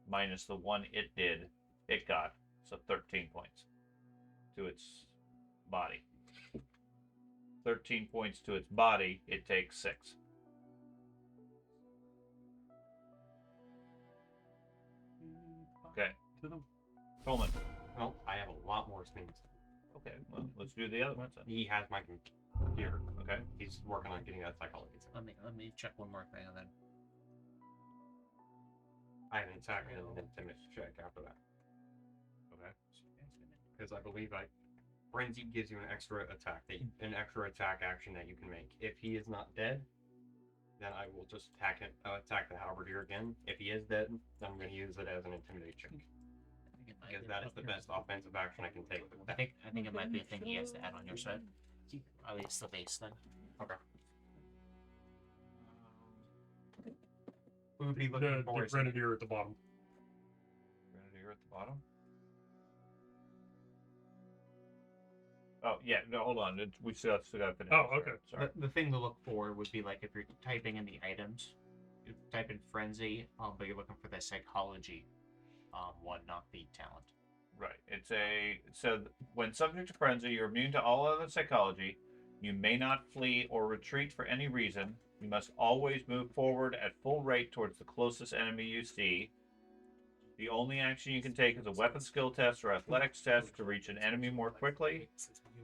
minus the one it got. So 13 points to its body. 13 points to its body, it takes 6. Okay. To them. Coleman. Well, I have a lot more spins. Okay, well, let's do the other ones then. He has my computer. Okay. He's working on getting that psychology. Let me check one more thing and then. I have an attack and an intimidation check after that. Okay. Because I believe frenzy gives you an extra attack action that you can make. If he is not dead, then I will just attack the halberdier again. If he is dead, then I'm going to use it as an intimidate check. Because that is the best offensive action I can take. I think it might be a thing he has to add on your side. At least the base thing. Okay. Who would be looking for? The grenadier at the bottom. Grenadier at the bottom. Oh yeah, no, hold on. We still got to finish. Oh, this, okay. Sorry. The thing to look for would be like if you're typing in the items, you type in frenzy, but you're looking for the psychology one, not the talent. Right. So when subject to frenzy, you're immune to all other psychology. You may not flee or retreat for any reason. You must always move forward at full rate towards the closest enemy you see. The only action you can take is a weapon skill test or athletics test to reach an enemy more quickly.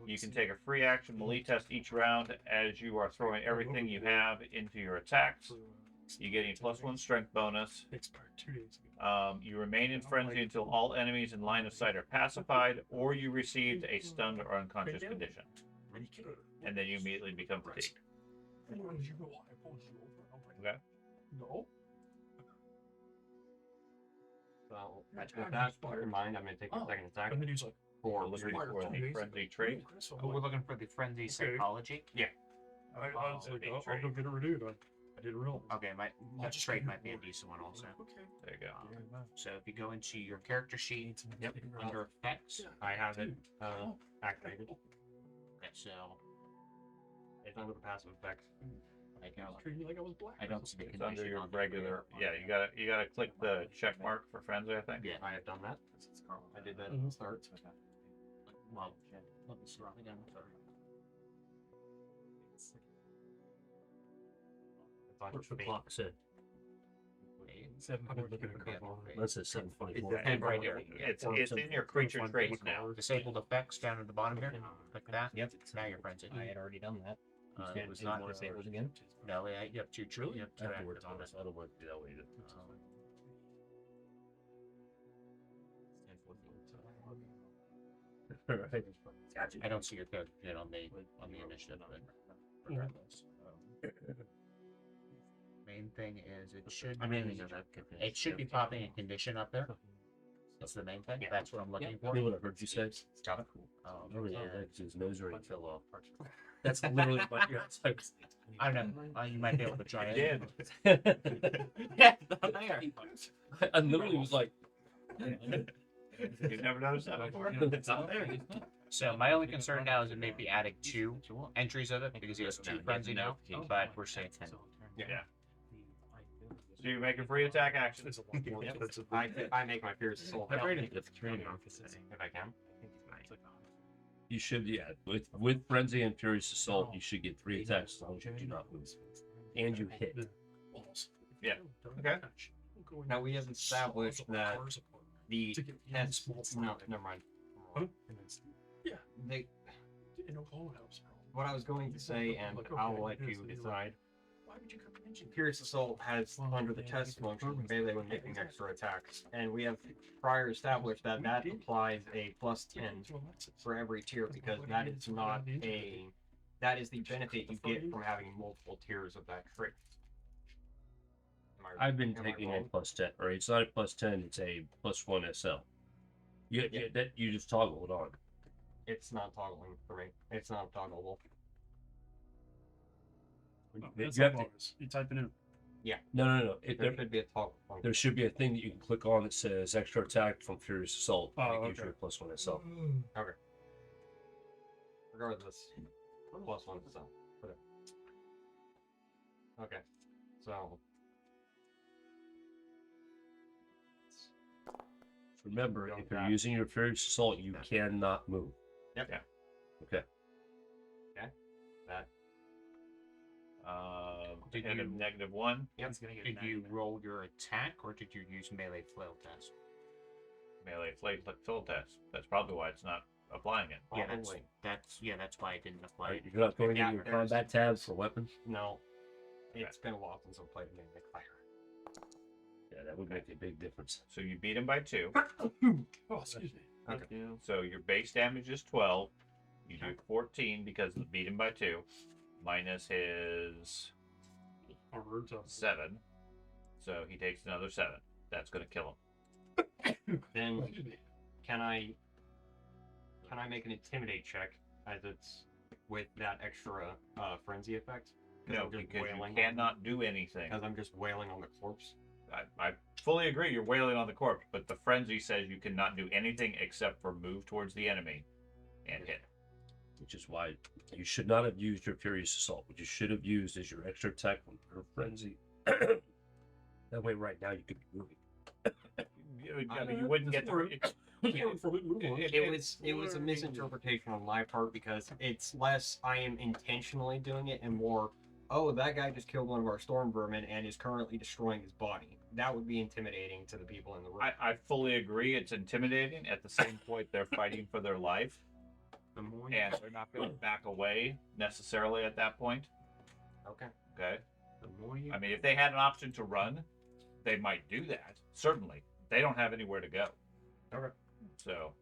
You can take a free action melee test each round as you are throwing everything you have into your attacks. You get a +1 strength bonus. Expired 2 days ago. You remain in frenzy until all enemies in line of sight are pacified, or you received a stunned or unconscious condition. And then you immediately become fatigued. Okay. No. So, with that in mind, I'm going to take a second attack And then he's like, for Looking liberty. for the frenzy trait. We're looking for the frenzy psychology. I was like, I'll go get it renewed. I didn't realize. Okay, that trait might be a decent one also. Okay. There you go. So if you go into your character sheet, under effects, I have it activated. okay, so It's under the passive effects. Treating me like I was black. I don't see the It's under condition your on the regular. Yeah, you gotta click the check mark for frenzy, I think. Yeah. I have done that. I did that at the start. Well, let me see it again. Sorry. It's on What's the your clock said? I've been looking at Yeah. That says 7:24. Yeah, And right here. It's in your creature traits now. Disabled effects down at the bottom here. Click that. Yep. Now you're frenzied. I had already done that. It was not disabled again. No, yeah, you have two. You have two Afterwards, actors on it. I don't want to do that way. Right. I don't see your character yet on the initiative, but regardless. Main thing is it should be popping a condition up there. That's the main thing. That's what I'm looking for. You know what I heard you say? Got it. Oh yeah, that's his nose already fell off. That's literally what you're like. I don't know. You might be able to try it. Yeah, Not there. I literally was like, You've never noticed that before? it's not there. So my only concern now is it may be adding 2 entries of it because he has 2 frenzy now, but we're saying 10. Yeah. So you make a free attack action. It's a lot more expensive. I make my Fierce Assault. I've rated If I can. You should, yeah. With Frenzy and Furious Assault, you should get 3 attacks as long as you do not move. And you hit. Yeah. Okay. Now we have established that the test. No, never mind. Huh? Yeah. They, In Oklahoma House. what I was going to say, and I'll let you decide. Why would you come and mention Fierce Assault has, under the test function, melee when making extra attacks, and we have prior established that that applies a +10 for every tier because that is not a. That is the benefit you get from having multiple tiers of that trait. I've been am I taking a wrong? +10, right? It's not a +10, it's a +1 SL. You just toggle it on. It's not toggling for me. It's not toggleable. That's You a have to, bonus. You type it in. No. If There there, should be a toggle function. there should be a thing that you can click on that says extra attack from Furious Assault. Oh, and it gives you okay. a +1 itself. Regardless, +1 to self. Whatever. Okay, so Remember, Don't if you're die. using your Furious Assault, you cannot move. yep. Yeah. Okay. That Did Hit of you- -1. He's gonna get Did you 9. roll your attack, or did you use melee flail test? Melee fill test. That's probably why it's not applying it. Yeah, that's Probably. that's why I didn't apply Alright, it. you're not going Yeah, into your there's- combat tabs for weapons? no. It's been a while since I've played Mimic Fire. Yeah, that would make a big difference. So you beat him by 2. Oh, excuse me. Okay. So your base damage is 12. You do 14 because you beat him by 2, minus his Armor and stuff. 7. So he takes another 7. That's going to kill him. Then Excuse me. can I make an intimidate check as it's with that extra frenzy effect? No, I'm just because you wailing cannot do anything. Because I'm just wailing on the corpse. I fully agree you're wailing on the corpse, but the frenzy says you cannot do anything except for move towards the enemy and hit. Which is why you should not have used your Furious Assault. What you should have used is your extra attack from her Frenzy. That way, right now, you could be moving. I mean, you wouldn't get the. Learn from it, move on. It was a misinterpretation on my part because it's less I am intentionally doing it and more, oh, that guy just killed one of our storm vermin and is currently destroying his body. That would be intimidating to the people in the room. I fully agree. It's intimidating. At the same point, they're fighting for their life, The more and they're not going to back away necessarily at that point. Okay. Okay. the more you I mean, if they had an option to run, they might do that. Certainly, they don't have anywhere to go. Okay. So,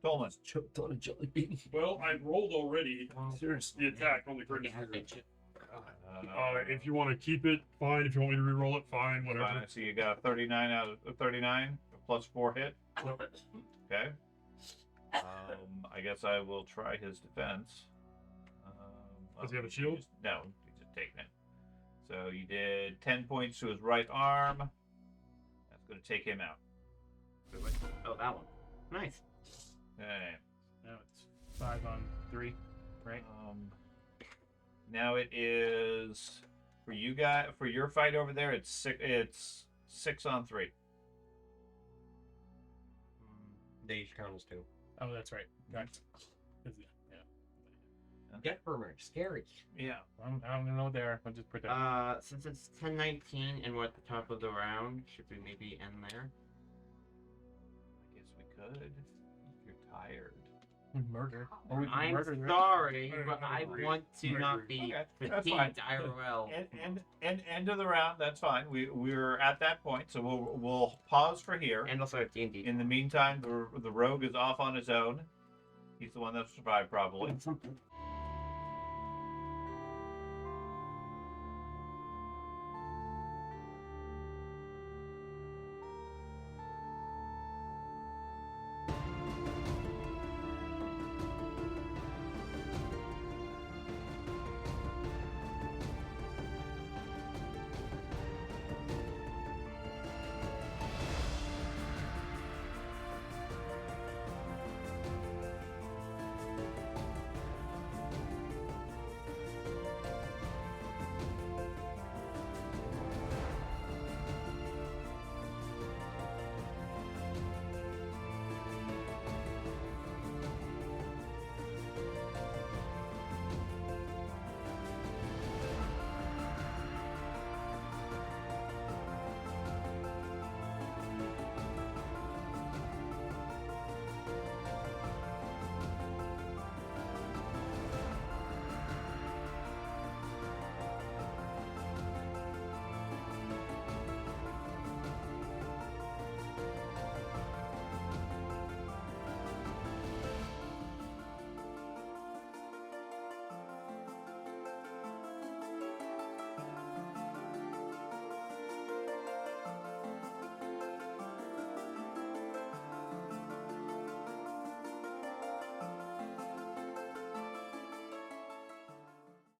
Tolman. Choked on a jelly bean. Well, I rolled already Seriously. the attack on the critical Yeah, failure. did you- If you want to keep it, fine. If you want me to re-roll it, fine. Whatever. Fine, so you got 39 out of 39, plus 4 hit. Okay. I guess I will try his defense. Does he have a shield? No, he's just taking it. So you did 10 points to his right arm. That's going to take him out. oh that one. Nice. Okay. Now it's 5 on 3, right? Now it is for you guys for your fight over there. It's 6 on 3. They each count as 2. Oh, that's right. Right. Yeah. Get vermin, scary. Yeah. I'm gonna know there. I'll just put that. Since it's 10:19 and we're at the top of the round, should we maybe end there? I guess we could. If you're tired. Murder. Or we can I'm murder the rest- sorry, Alright, but I alright. want to not be Okay, that's fine. fatigued IRL. And end of the round. That's fine. We're at that point, so we'll pause for here. And also at D&D. In the meantime, the rogue is off on his own. He's the one that survived, probably.